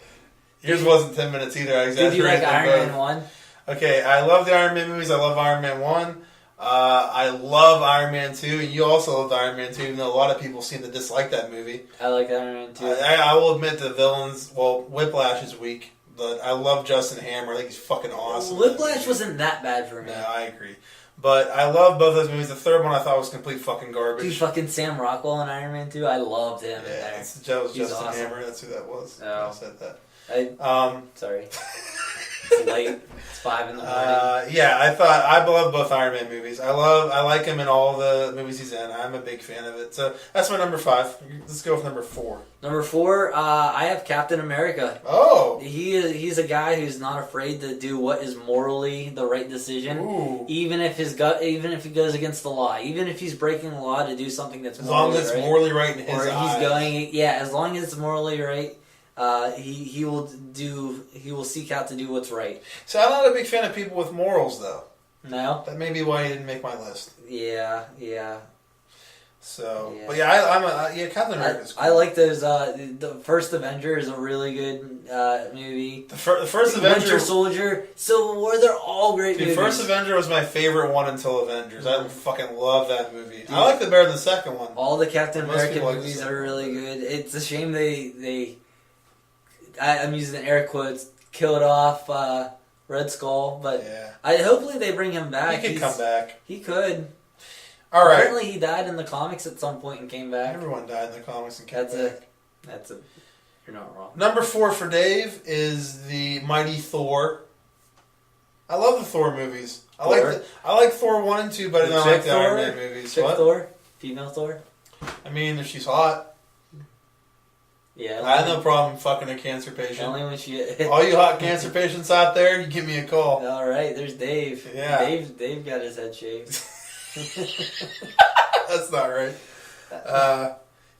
Speaker 1: Yours wasn't 10 minutes either. I exaggerated.
Speaker 2: Did you like Iron Man 1?
Speaker 1: Okay, I love the Iron Man movies. I love Iron Man 1. I love Iron Man 2. And you also loved Iron Man 2, even though a lot of people seem to dislike that movie.
Speaker 2: I like Iron Man 2.
Speaker 1: I will admit the villains, Whiplash is weak. But I love Justin Hammer. I think he's fucking awesome.
Speaker 2: Whiplash wasn't that bad for me.
Speaker 1: No, I agree. But I love both those movies. The third one I thought was complete fucking garbage.
Speaker 2: Dude, fucking Sam Rockwell in Iron Man 2. I loved him.
Speaker 1: Yeah,
Speaker 2: there.
Speaker 1: That was Justin
Speaker 2: awesome.
Speaker 1: Hammer. That's who that was.
Speaker 2: Oh.
Speaker 1: I said that.
Speaker 2: Sorry. It's late. It's 5 in the morning.
Speaker 1: Yeah, I love both Iron Man movies. I like him in all the movies he's in. I'm a big fan of it. So that's my number 5. Let's go with number 4.
Speaker 2: Number 4, I have Captain America.
Speaker 1: Oh,
Speaker 2: he's a guy who's not afraid to do what is morally the right decision, even if he goes against the law, even if he's breaking the law to do something that's morally right. As long as it's
Speaker 1: morally right in his eyes.
Speaker 2: As long as it's morally right. He will seek out to do what's right.
Speaker 1: So I'm not a big fan of people with morals, though.
Speaker 2: No?
Speaker 1: That may be why he didn't make my list.
Speaker 2: Yeah.
Speaker 1: So, but yeah, Captain America's cool.
Speaker 2: I like those. The first Avenger is a really good movie.
Speaker 1: The first Avenger,
Speaker 2: Winter Soldier, Civil War, they're all great movies.
Speaker 1: The first Avenger was my favorite one until Avengers. I fucking love that movie. Dude, I liked it better than the second one.
Speaker 2: All the Captain America movies are really good. It's a shame they I'm using air quotes, killed off Red Skull, but hopefully they bring him back.
Speaker 1: He could come back.
Speaker 2: He could.
Speaker 1: All right.
Speaker 2: Apparently he died in the comics at some point and came back.
Speaker 1: Everyone died in the comics and came back.
Speaker 2: You're not wrong.
Speaker 1: Number 4 for Dave is the Mighty Thor. I love the Thor movies. I like Thor 1 and 2, but I don't like the Iron Man movies.
Speaker 2: Chick Thor? Female Thor?
Speaker 1: I mean, if she's hot.
Speaker 2: Yeah.
Speaker 1: I have no problem fucking a cancer patient.
Speaker 2: Only when she...
Speaker 1: All you hot cancer patients out there, you give me a call.
Speaker 2: All right, there's Dave.
Speaker 1: Yeah.
Speaker 2: Dave got his head shaved.
Speaker 1: That's not right.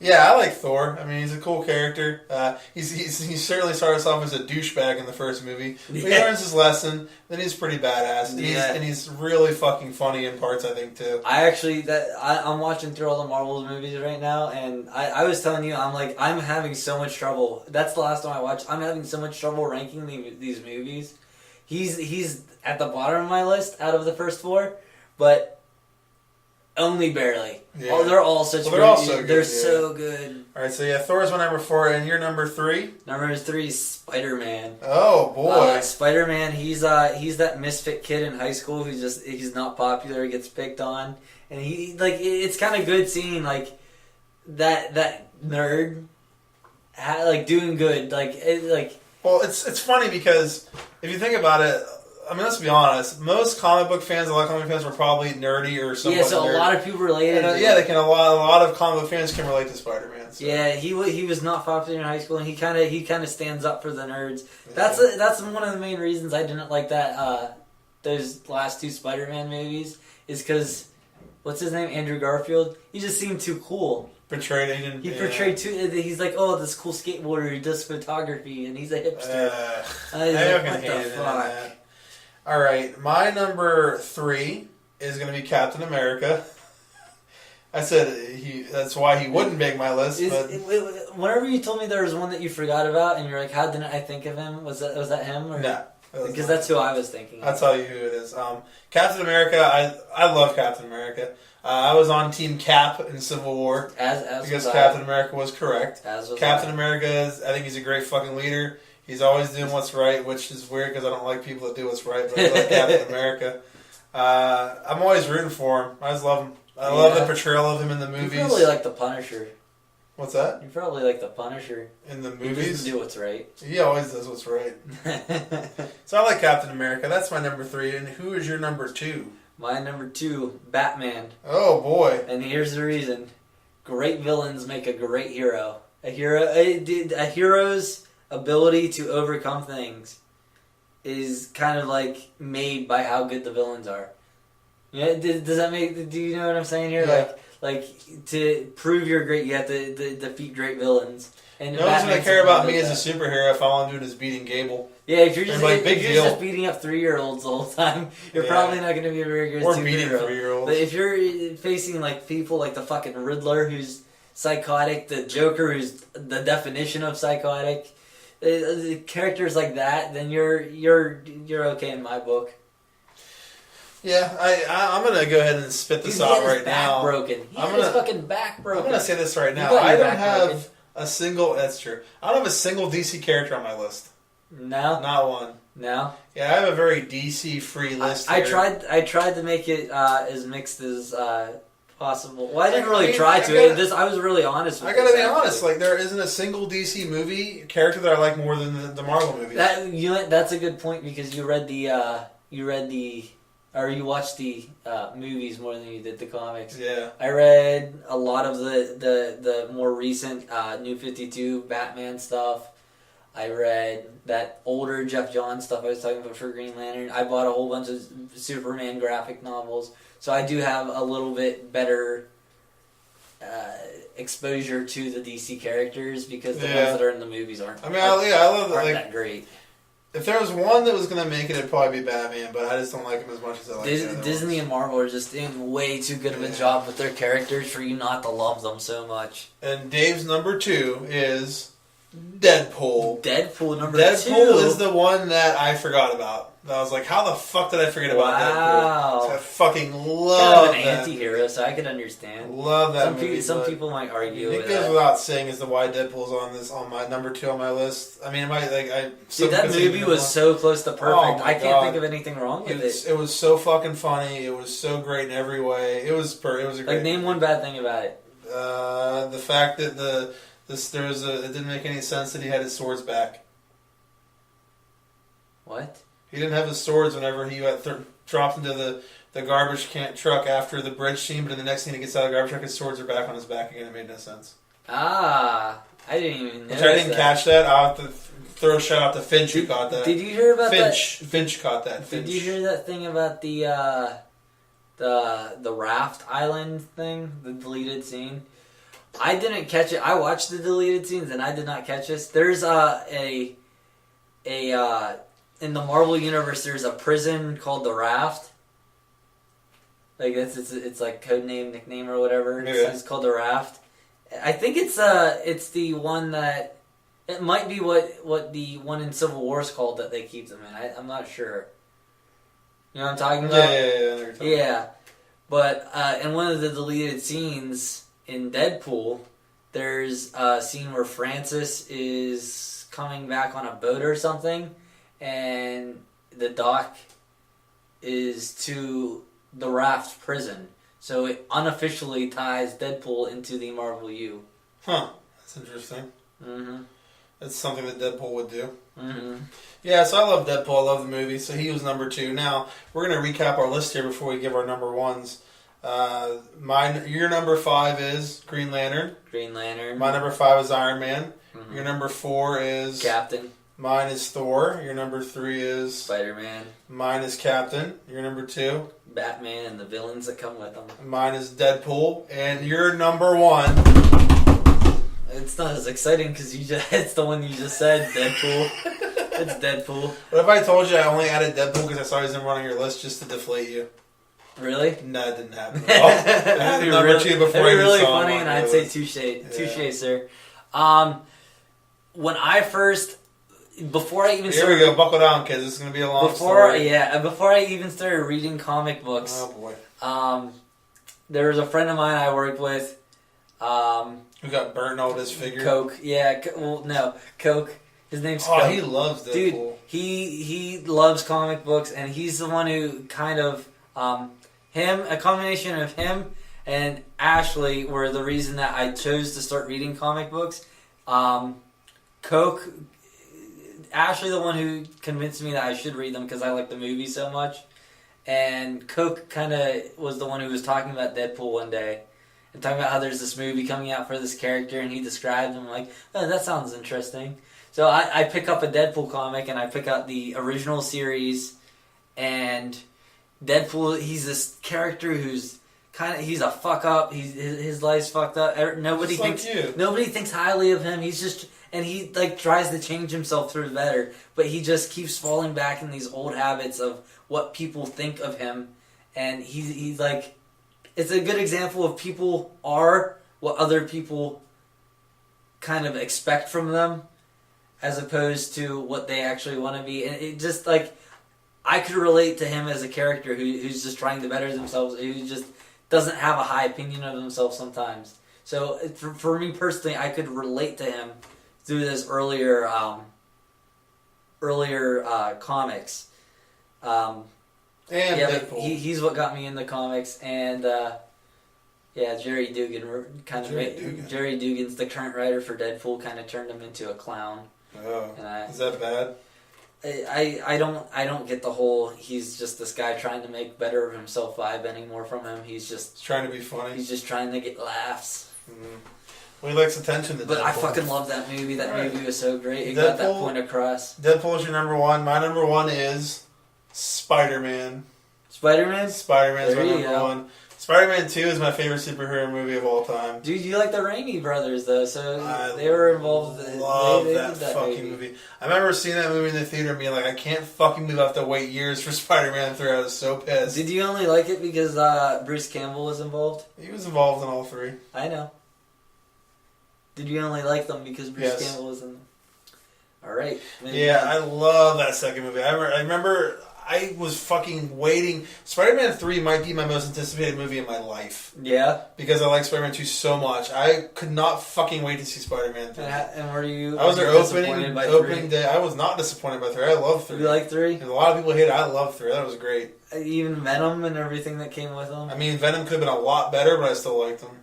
Speaker 1: Yeah, I like Thor. I mean, he's a cool character. He certainly started us off as a douchebag in the first movie. But he learns his lesson. Then he's pretty badass. And he's really fucking funny in parts, I think, too.
Speaker 2: I'm watching through all the Marvel movies right now, and I was telling you, I'm having so much trouble. That's the last one I watched. I'm having so much trouble ranking these movies. He's at the bottom of my list out of the first 4, but only barely. Yeah. They're all such
Speaker 1: they're all so good.
Speaker 2: They're so good.
Speaker 1: All right, so yeah, Thor's my number 4, and your number 3?
Speaker 2: Number 3 is Spider-Man.
Speaker 1: Oh boy,
Speaker 2: Spider-Man. He's that misfit kid in high school who he's not popular, gets picked on, and it's kind of good seeing that nerd doing good.
Speaker 1: Well, it's funny because if you think about it, I mean, let's be honest. Most comic book fans, a lot of comic fans, were probably nerdy or something.
Speaker 2: Yeah, so a lot of people related.
Speaker 1: Yeah, a lot of comic book fans can relate to Spider-Man. So.
Speaker 2: Yeah, he was not popular in high school, and he kind of stands up for the nerds. Yeah. That's one of the main reasons I didn't like that those last two Spider-Man movies is because what's his name, Andrew Garfield. He just seemed too cool.
Speaker 1: Portrayed
Speaker 2: too. He's like, oh, this cool skateboarder who does photography, and he's a hipster.
Speaker 1: What the fuck? All right, my number 3 is going to be Captain America. I said that's why he wouldn't make my list.
Speaker 2: Whenever you told me there was one that you forgot about, and you're like, how didn't I think of him? Was that him? Or?
Speaker 1: No.
Speaker 2: Because that's who I was thinking of.
Speaker 1: I'll tell you who it is. Captain America, I love Captain America. I was on Team Cap in Civil War. Because Captain America was correct. Captain America I think he's a great fucking leader. He's always doing what's right, which is weird because I don't like people that do what's right, but I like Captain America. I'm always rooting for him. I just love him. I love the portrayal of him in the movies.
Speaker 2: You probably like the Punisher.
Speaker 1: What's that?
Speaker 2: You probably like the Punisher.
Speaker 1: In the movies?
Speaker 2: He doesn't do what's right.
Speaker 1: He always does what's right. So I like Captain America. That's my number 3. And who is your number 2?
Speaker 2: My number 2, Batman.
Speaker 1: Oh, boy.
Speaker 2: And here's the reason. Great villains make a great hero. A hero's ability to overcome things is kind of like made by how good the villains are. Yeah, does that make? Do you know what I'm saying here?
Speaker 1: Yeah.
Speaker 2: Like to prove you're great, you have to defeat great villains. And
Speaker 1: no one's gonna care about me as a superhero if all I'm doing is beating Gable.
Speaker 2: Yeah, if you're just beating up 3-year-olds the whole time, you're probably not gonna be a very good superhero.
Speaker 1: Or beating 3-year-olds.
Speaker 2: But if you're facing like people like the fucking Riddler, who's psychotic, the Joker, who's the definition of psychotic, characters like that, then you're okay in my book.
Speaker 1: Yeah, I'm gonna go ahead and spit this out right now.
Speaker 2: Broken. He had his fucking back broken.
Speaker 1: I'm gonna say this right now. I don't have a single. That's true. I don't have a single DC character on my list.
Speaker 2: No,
Speaker 1: not one.
Speaker 2: No.
Speaker 1: Yeah, I have a very DC free list.
Speaker 2: I tried to make it as mixed as possible. Well, I didn't really try to. I was really honest with
Speaker 1: I gotta be honest. Like, there isn't a single DC movie character that I like more than the Marvel movies.
Speaker 2: That's a good point because you watched the movies more than you did the comics.
Speaker 1: Yeah.
Speaker 2: I read a lot of the more recent New 52 Batman stuff. I read that older Jeff Johns stuff I was talking about for Green Lantern. I bought a whole bunch of Superman graphic novels. So I do have a little bit better exposure to the DC characters because the ones that are in the movies aren't. I
Speaker 1: love
Speaker 2: that great.
Speaker 1: If there was one that was going to make it, it'd probably be Batman, but I just don't like him as much as I like
Speaker 2: Disney and Marvel are just doing way too good of a job with their characters for you not to love them so much.
Speaker 1: And Dave's number 2 is Deadpool.
Speaker 2: Deadpool number 2?
Speaker 1: Deadpool is the one that I forgot about. I was like, how the fuck did I forget about Deadpool? So I fucking love
Speaker 2: kind of an anti-hero, so I can understand.
Speaker 1: Love that movie.
Speaker 2: Some people might argue with
Speaker 1: that. It goes without saying as to why Deadpool's on my number 2 on my list. I mean,
Speaker 2: dude, that movie was so close to perfect. I can't think of anything wrong with it.
Speaker 1: It was so fucking funny. It was so great in every way. It was a great movie.
Speaker 2: Name one bad thing about it.
Speaker 1: The fact that it didn't make any sense that he had his swords back.
Speaker 2: What?
Speaker 1: He didn't have his swords whenever he dropped into the garbage truck after the bridge scene, but in the next scene he gets out of the garbage truck, his swords are back on his back again. It made no sense.
Speaker 2: I didn't even know.
Speaker 1: I didn't catch that. I'll have to throw a shout out to Finch who caught that.
Speaker 2: Did you hear about that?
Speaker 1: Finch caught that.
Speaker 2: Did you hear that thing about the Raft Island thing, the deleted scene? I didn't catch it. I watched the deleted scenes and I did not catch this. There's in the Marvel universe, there's a prison called the Raft. Like it's like codename, nickname, or whatever.
Speaker 1: Yeah.
Speaker 2: It's called the Raft. I think it's the one that it might be what the one in Civil War is called that they keep them in. I'm not sure. You know what I'm talking about? Yeah. But in one of the deleted scenes in Deadpool, there's a scene where Francis is coming back on a boat or something. And the dock is to the Raft prison. So it unofficially ties Deadpool into the Marvel U.
Speaker 1: Huh. That's interesting.
Speaker 2: Mm-hmm.
Speaker 1: That's something that Deadpool would do.
Speaker 2: Mm-hmm.
Speaker 1: Yeah, so I love Deadpool. I love the movie. So he was number 2. Now, we're going to recap our list here before we give our number 1s. Your number 5 is Green Lantern.
Speaker 2: Green Lantern.
Speaker 1: My number 5 is Iron Man. Mm-hmm. Your number 4 is...
Speaker 2: Captain.
Speaker 1: Mine is Thor. Your number 3 is...
Speaker 2: Spider-Man.
Speaker 1: Mine is Captain. Your number 2?
Speaker 2: Batman and the villains that come with him.
Speaker 1: Mine is Deadpool. And your number 1...
Speaker 2: It's not as exciting because it's the one you just said, Deadpool. It's Deadpool.
Speaker 1: What if I told you I only added Deadpool because I saw he was number 1 on your list just to deflate you?
Speaker 2: Really?
Speaker 1: No, it didn't happen at all.
Speaker 2: That'd be
Speaker 1: number
Speaker 2: really,
Speaker 1: 2 before
Speaker 2: that'd be really
Speaker 1: saw
Speaker 2: funny,
Speaker 1: him
Speaker 2: and I'd say touche, sir. When I first, before I even
Speaker 1: here we go, buckle down, kids. This is gonna be a long story.
Speaker 2: Yeah, before I even started reading comic books,
Speaker 1: oh boy,
Speaker 2: there was a friend of mine I worked with.
Speaker 1: Who got burnt all his figure?
Speaker 2: Coke, yeah. Coke. His name's Coke.
Speaker 1: Oh, he loves Deadpool.
Speaker 2: Dude, he loves comic books, and he's the one who kind of a combination of him and Ashley were the reason that I chose to start reading comic books. Coke, Ashley, the one who convinced me that I should read them because I like the movie so much, and Coke kind of was the one who was talking about Deadpool one day. And talking about how there's this movie coming out for this character, and he described him like, oh, that sounds interesting. So I pick up a Deadpool comic, and I pick out the original series, and Deadpool, he's this character who's he's a fuck up. His life's fucked up. Nobody thinks highly of him. He's just, and he like tries to change himself through the better, but he just keeps falling back in these old habits of what people think of him, and he's like. It's a good example of people are what other people kind of expect from them as opposed to what they actually want to be. And it just, like, I could relate to him as a character who's just trying to better themselves, who just doesn't have a high opinion of themselves sometimes. So for me personally, I could relate to him through this earlier comics.
Speaker 1: And
Speaker 2: yeah,
Speaker 1: Deadpool.
Speaker 2: He's what got me in the comics, and Jerry Dugan Jerry Dugan's the current writer for Deadpool. Kind of turned him into a clown.
Speaker 1: Oh, is that bad?
Speaker 2: I don't get the whole he's just this guy trying to make better of himself vibe anymore from him. He's just
Speaker 1: trying to be funny.
Speaker 2: He's just trying to get laughs.
Speaker 1: Mm-hmm. Well, he likes attention to
Speaker 2: But
Speaker 1: Deadpool.
Speaker 2: I fucking love that movie. That movie was so great. It got that point across.
Speaker 1: Deadpool is your number 1. My number 1 is Spider-Man.
Speaker 2: Spider-Man?
Speaker 1: Spider-Man's my number 1. Spider-Man 2 is my favorite superhero movie of all time.
Speaker 2: Dude, you like the Raimi brothers, though, so they were involved.
Speaker 1: I love that fucking movie. I remember seeing that movie in the theater and being like, I can't fucking believe I have to wait years for Spider-Man 3. I was so pissed.
Speaker 2: Did you only like it because Bruce Campbell was involved?
Speaker 1: He was involved in all 3.
Speaker 2: I know. Did you only like them because Bruce Campbell was in them? Alright.
Speaker 1: Yeah, I love that second movie. I remember I was fucking waiting. Spider-Man 3 might be my most anticipated movie in my life.
Speaker 2: Yeah?
Speaker 1: Because I like Spider-Man 2 so much. I could not fucking wait to see Spider-Man 3.
Speaker 2: And were you...
Speaker 1: I was there opening day. I was not disappointed by 3. I love 3.
Speaker 2: You like 3?
Speaker 1: A lot of people hate it. I love 3. That was great.
Speaker 2: Even Venom and everything that came with them?
Speaker 1: I mean, Venom could have been a lot better, but I still liked them.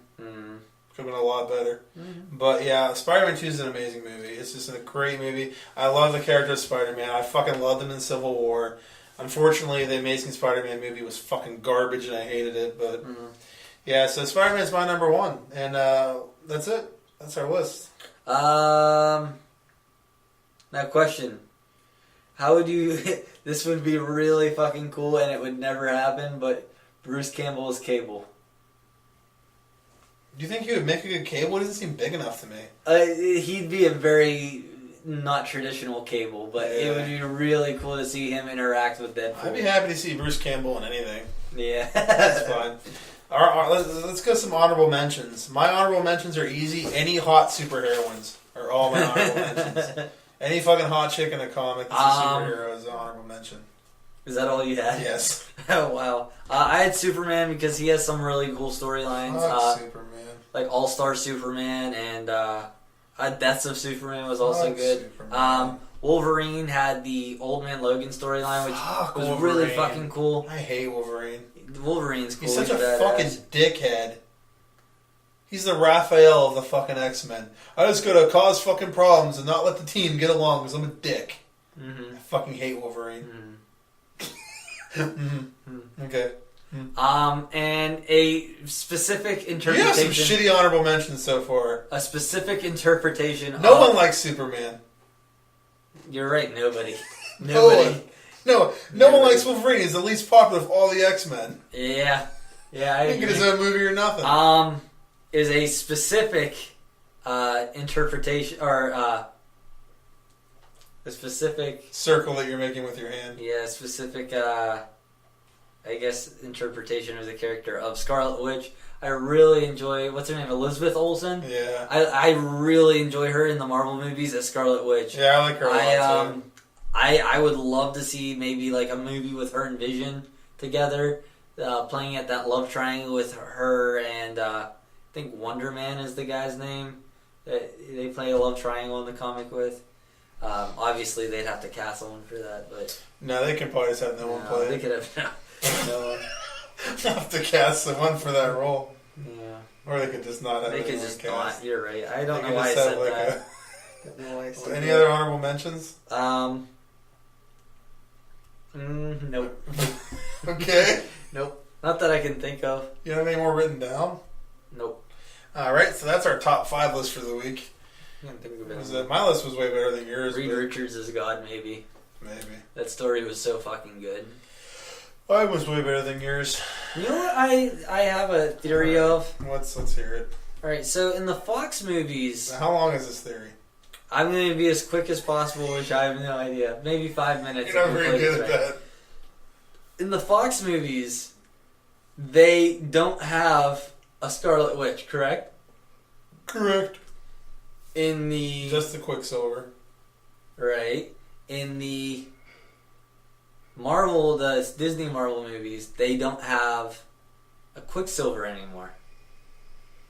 Speaker 1: Could have been a lot better. Mm-hmm. But yeah, Spider-Man 2 is an amazing movie. It's just a great movie. I love the character of Spider-Man. I fucking loved him in Civil War. Unfortunately, the Amazing Spider-Man movie was fucking garbage and I hated it. But yeah, so Spider-Man's my number 1. And that's it. That's our list.
Speaker 2: Now question. How would you... This would be really fucking cool and it would never happen, but Bruce Campbell is Cable.
Speaker 1: Do you think he would make a good Cable? It doesn't seem big enough to me.
Speaker 2: He'd be a very not traditional Cable, but it would be really cool to see him interact with Deadpool.
Speaker 1: I'd be happy to see Bruce Campbell in anything.
Speaker 2: Yeah.
Speaker 1: That's fine. Let's go some honorable mentions. My honorable mentions are easy. Any hot superheroines are all my honorable mentions. Any fucking hot chick in a comic that's a superhero is an honorable mention.
Speaker 2: Is that all you had?
Speaker 1: Yes.
Speaker 2: Oh, wow. I had Superman because he has some really cool storylines.
Speaker 1: Superman.
Speaker 2: Like All-Star Superman and Deaths of Superman was also good. Wolverine had the Old Man Logan storyline, which was really fucking cool.
Speaker 1: I hate Wolverine.
Speaker 2: Wolverine's cool.
Speaker 1: He's such a fucking dickhead. He's the Raphael of the fucking X-Men. I just gotta cause fucking problems and not let the team get along because I'm a dick. Mm-hmm. I fucking hate Wolverine. Mm-hmm. Okay.
Speaker 2: And a specific interpretation.
Speaker 1: You have some shitty honorable mentions so far.
Speaker 2: A specific interpretation.
Speaker 1: No one likes Superman.
Speaker 2: You're right. Nobody. Nobody.
Speaker 1: No one likes Wolverine. He's the least popular of all the X-Men.
Speaker 2: Yeah. I
Speaker 1: think it is a movie or nothing.
Speaker 2: Is a specific interpretation or a specific
Speaker 1: circle that you're making with your hand.
Speaker 2: Yeah, specific. I guess interpretation of the character of Scarlet Witch. I really enjoy. What's her name? Elizabeth Olsen.
Speaker 1: Yeah.
Speaker 2: I really enjoy her in the Marvel movies as Scarlet Witch.
Speaker 1: Yeah, I like her a lot too.
Speaker 2: I would love to see maybe like a movie with her and Vision together, playing at that love triangle with her and I think Wonder Man is the guy's name. They play a love triangle in the comic with. Obviously, they'd have to cast someone for that, but
Speaker 1: no, they can probably just have no one play.
Speaker 2: They could have no one.
Speaker 1: Have to cast someone for that role.
Speaker 2: Yeah,
Speaker 1: or they could just not have.
Speaker 2: They could just
Speaker 1: cast.
Speaker 2: Not. You're right. I don't know why I said that.
Speaker 1: Any other honorable mentions?
Speaker 2: Nope.
Speaker 1: Okay.
Speaker 2: Nope. Not that I can think of.
Speaker 1: You have any more written down?
Speaker 2: Nope.
Speaker 1: All right, so that's our top 5 list for the week. My list was way better than yours.
Speaker 2: Reed Richards is God, maybe.
Speaker 1: Maybe.
Speaker 2: That story was so fucking good.
Speaker 1: Mine was way better than yours.
Speaker 2: You know what I have a theory of?
Speaker 1: Let's hear it.
Speaker 2: Alright, so in the Fox movies...
Speaker 1: How long is this theory?
Speaker 2: I'm going to be as quick as possible, which I have no idea. Maybe 5 minutes.
Speaker 1: You're not very good at that.
Speaker 2: In the Fox movies, they don't have a Scarlet Witch, correct?
Speaker 1: Correct.
Speaker 2: In the...
Speaker 1: Just the Quicksilver.
Speaker 2: Right. In the Marvel, the Disney Marvel movies, they don't have a Quicksilver anymore.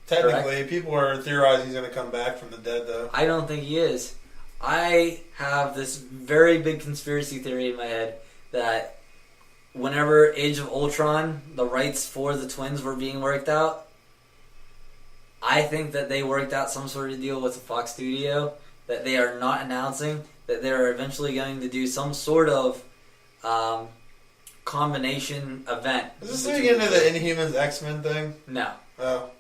Speaker 1: Technically,
Speaker 2: correct?
Speaker 1: People are theorizing he's going to come back from the dead, though.
Speaker 2: I don't think he is. I have this very big conspiracy theory in my head that whenever Age of Ultron, the rights for the twins were being worked out, I think that they worked out some sort of deal with the Fox studio that they are not announcing, that they're eventually going to do some sort of combination event.
Speaker 1: Is this leading into the Inhumans X-Men thing?
Speaker 2: No.
Speaker 1: Oh.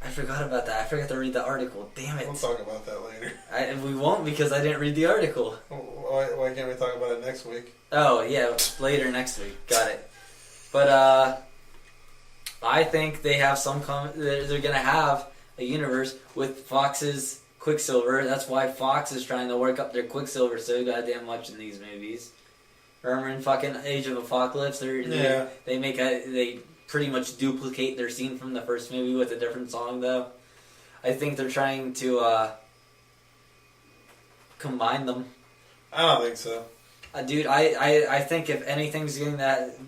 Speaker 2: I forgot about that. I forgot to read the article. Damn it.
Speaker 1: We'll talk about that later.
Speaker 2: We won't because I didn't read the article.
Speaker 1: Why can't we talk about it next week?
Speaker 2: Oh, yeah. Later next week. Got it. But, I think they have they're going to have a universe with Fox's Quicksilver. That's why Fox is trying to work up their Quicksilver so goddamn much in these movies. Remember in fucking Age of Apocalypse, they pretty much duplicate their scene from the first movie with a different song, though. I think they're trying to combine them.
Speaker 1: I don't think so.
Speaker 2: Dude, I think if anything's getting that...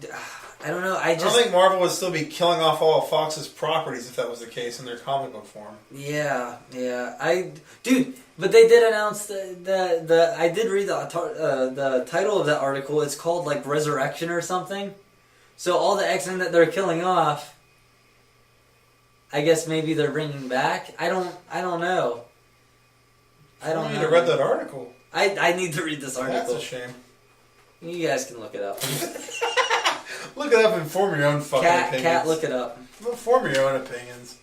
Speaker 2: I don't know, I don't
Speaker 1: think Marvel would still be killing off all of Fox's properties if that was the case in their comic book form.
Speaker 2: Yeah. Dude, but they did announce the I did read the title of that article. It's called, like, Resurrection or something. So all the X-Men that they're killing off, I guess maybe they're bringing back. I don't know. I don't know.
Speaker 1: You need to read that article.
Speaker 2: I need to read this article.
Speaker 1: That's a shame.
Speaker 2: You guys can look it up.
Speaker 1: Look it up and form your own fucking opinions.
Speaker 2: Cat, look it up.
Speaker 1: Form your own opinions.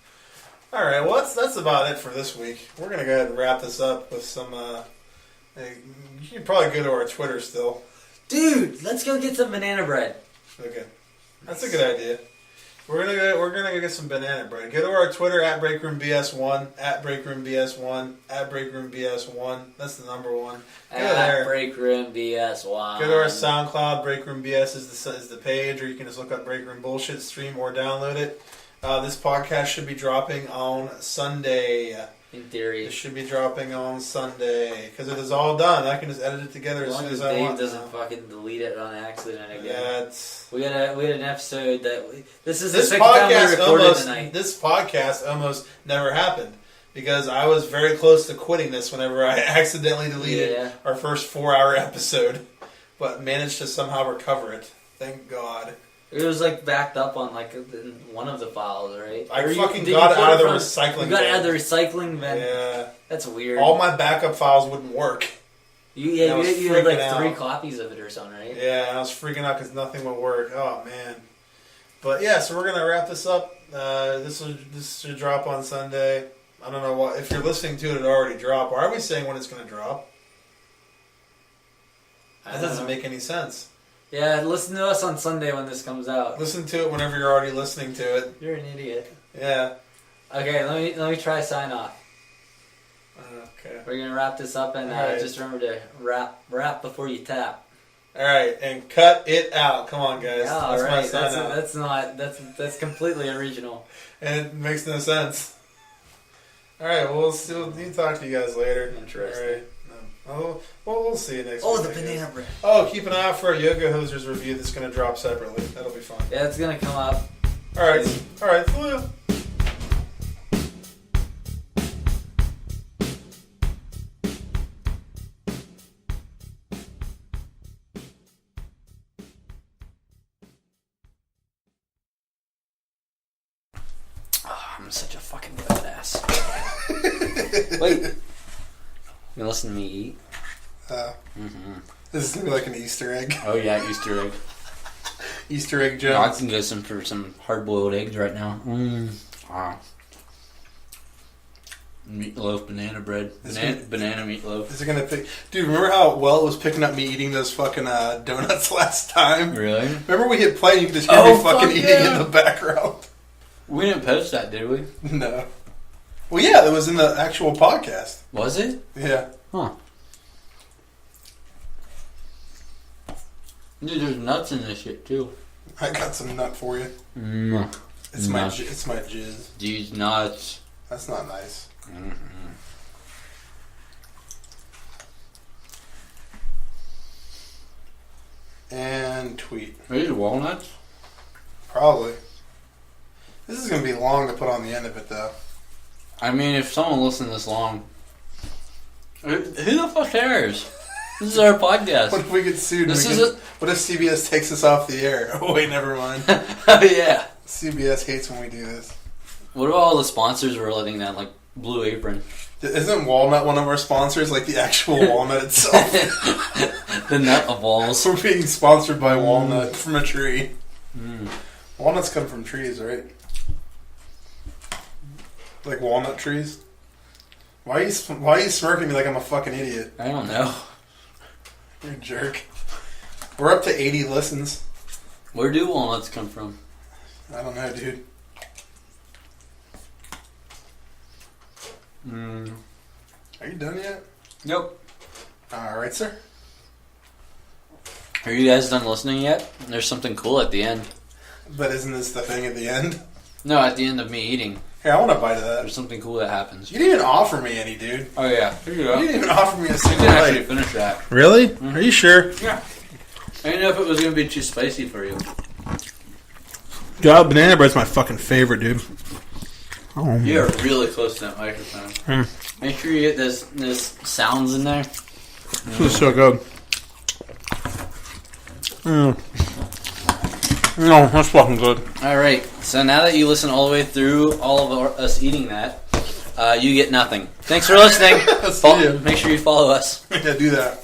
Speaker 1: Alright, well, that's about it for this week. We're going to go ahead and wrap this up with some... you can probably go to our Twitter still.
Speaker 2: Dude, let's go get some banana bread.
Speaker 1: Okay. That's a good idea. We're gonna go get some banana bread. Go to our Twitter at BreakroomBS1, at BreakroomBS1, at BreakroomBS1. That's the number one. Go there.
Speaker 2: BreakroomBS1.
Speaker 1: Go to our SoundCloud. BreakroomBS is the page, or you can just look up Breakroom Bullshit, stream or download it. This podcast should be dropping on Sunday.
Speaker 2: In theory,
Speaker 1: it should be dropping on Sunday because it is all done. I can just edit it together as soon as I want.
Speaker 2: Dave doesn't fucking delete it on accident again.
Speaker 1: Yeah,
Speaker 2: we had an episode that this is the second time we recorded tonight.
Speaker 1: This podcast almost never happened because I was very close to quitting this whenever I accidentally deleted our first 4-hour episode, but managed to somehow recover it. Thank God.
Speaker 2: It was like backed up on like one of the files, right?
Speaker 1: I fucking got it out of the recycling bin.
Speaker 2: You got it out of the recycling bin?
Speaker 1: Yeah.
Speaker 2: That's weird.
Speaker 1: All my backup files wouldn't work.
Speaker 2: You had like 3 copies of it or something, right?
Speaker 1: Yeah, I was freaking out because nothing would work. Oh, man. But yeah, so we're going to wrap this up. This should drop on Sunday. I don't know what. If you're listening to it already dropped. Why are we saying when it's going to drop? That doesn't make any sense.
Speaker 2: Yeah, listen to us on Sunday when this comes out.
Speaker 1: Listen to it whenever you're already listening to it.
Speaker 2: You're an idiot.
Speaker 1: Yeah.
Speaker 2: Okay, let me try sign off.
Speaker 1: Okay.
Speaker 2: We're gonna wrap this up and just remember to rap before you tap.
Speaker 1: All right, and cut it out. Come on, guys.
Speaker 2: Yeah, all right. That's completely original.
Speaker 1: And it makes no sense. All right, well, we'll talk to you guys later.
Speaker 2: Interesting.
Speaker 1: All right. We'll see you next week.
Speaker 2: Oh, the banana bread.
Speaker 1: Oh, keep an eye out for a Yoga Hosers review that's going to drop separately. That'll be fun.
Speaker 2: Yeah, it's going to come up.
Speaker 1: All right. See ya.
Speaker 2: Oh, I'm such a fucking badass. Wait. You listen to me eat?
Speaker 1: This is going to be like an Easter egg.
Speaker 2: Oh, yeah, Easter egg.
Speaker 1: Easter egg joke.
Speaker 2: No, I can go for some hard-boiled eggs right now. Meatloaf, banana bread. Banana meatloaf.
Speaker 1: Is it going to pick... Dude, remember how well it was picking up me eating those fucking donuts last time?
Speaker 2: Really?
Speaker 1: Remember we hit play and you could just hear me fucking eating in the background?
Speaker 2: We didn't post that, did we?
Speaker 1: No. Well, yeah, that was in the actual podcast.
Speaker 2: Was it?
Speaker 1: Yeah.
Speaker 2: Huh. Dude, there's nuts in this shit, too.
Speaker 1: I got some nut for you. It's my jizz.
Speaker 2: These nuts.
Speaker 1: That's not nice.
Speaker 2: Mm-hmm.
Speaker 1: And tweet.
Speaker 2: Are these walnuts?
Speaker 1: Probably. This is going to be long to put on the end of it, though.
Speaker 2: I mean, if someone listened this long... Who the fuck cares? This is our podcast.
Speaker 1: What if we get sued? What if CBS takes us off the air? Oh, wait, never mind.
Speaker 2: Oh, yeah.
Speaker 1: CBS hates when we do this.
Speaker 2: What about all the sponsors we're letting down, like Blue Apron?
Speaker 1: Isn't Walnut one of our sponsors, like the actual walnut itself?
Speaker 2: The nut of walls.
Speaker 1: We're being sponsored by walnut from a tree. Walnuts come from trees, right? Like walnut trees? Why are you smirking at me like I'm a fucking idiot?
Speaker 2: I don't know.
Speaker 1: You're a jerk. We're up to 80 listens.
Speaker 2: Where do walnuts come from?
Speaker 1: I don't know, dude. Are you done yet?
Speaker 2: Nope.
Speaker 1: Alright, sir.
Speaker 2: Are you guys done listening yet? There's something cool at the end.
Speaker 1: But isn't this the thing at the end?
Speaker 2: No, at the end of me eating.
Speaker 1: Hey, I want a bite of that.
Speaker 2: There's something cool that happens.
Speaker 1: You didn't even offer me any, dude.
Speaker 2: Oh, yeah. Here you go.
Speaker 1: You didn't even offer me a single
Speaker 2: bite.
Speaker 1: bite.
Speaker 2: Actually finish that.
Speaker 1: Really? Mm-hmm. Are you sure?
Speaker 2: Yeah. I didn't know if it was going to be too spicy for you.
Speaker 1: God, banana bread's my fucking favorite, dude. Oh,
Speaker 2: you're really close to that microphone. Make sure you get those sounds in there.
Speaker 1: This is so good. No, that's fucking good.
Speaker 2: Alright, so now that you listen all the way through all of us eating that, you get nothing. Thanks for listening.
Speaker 1: See ya.
Speaker 2: Make sure you follow us.
Speaker 1: Yeah, do that.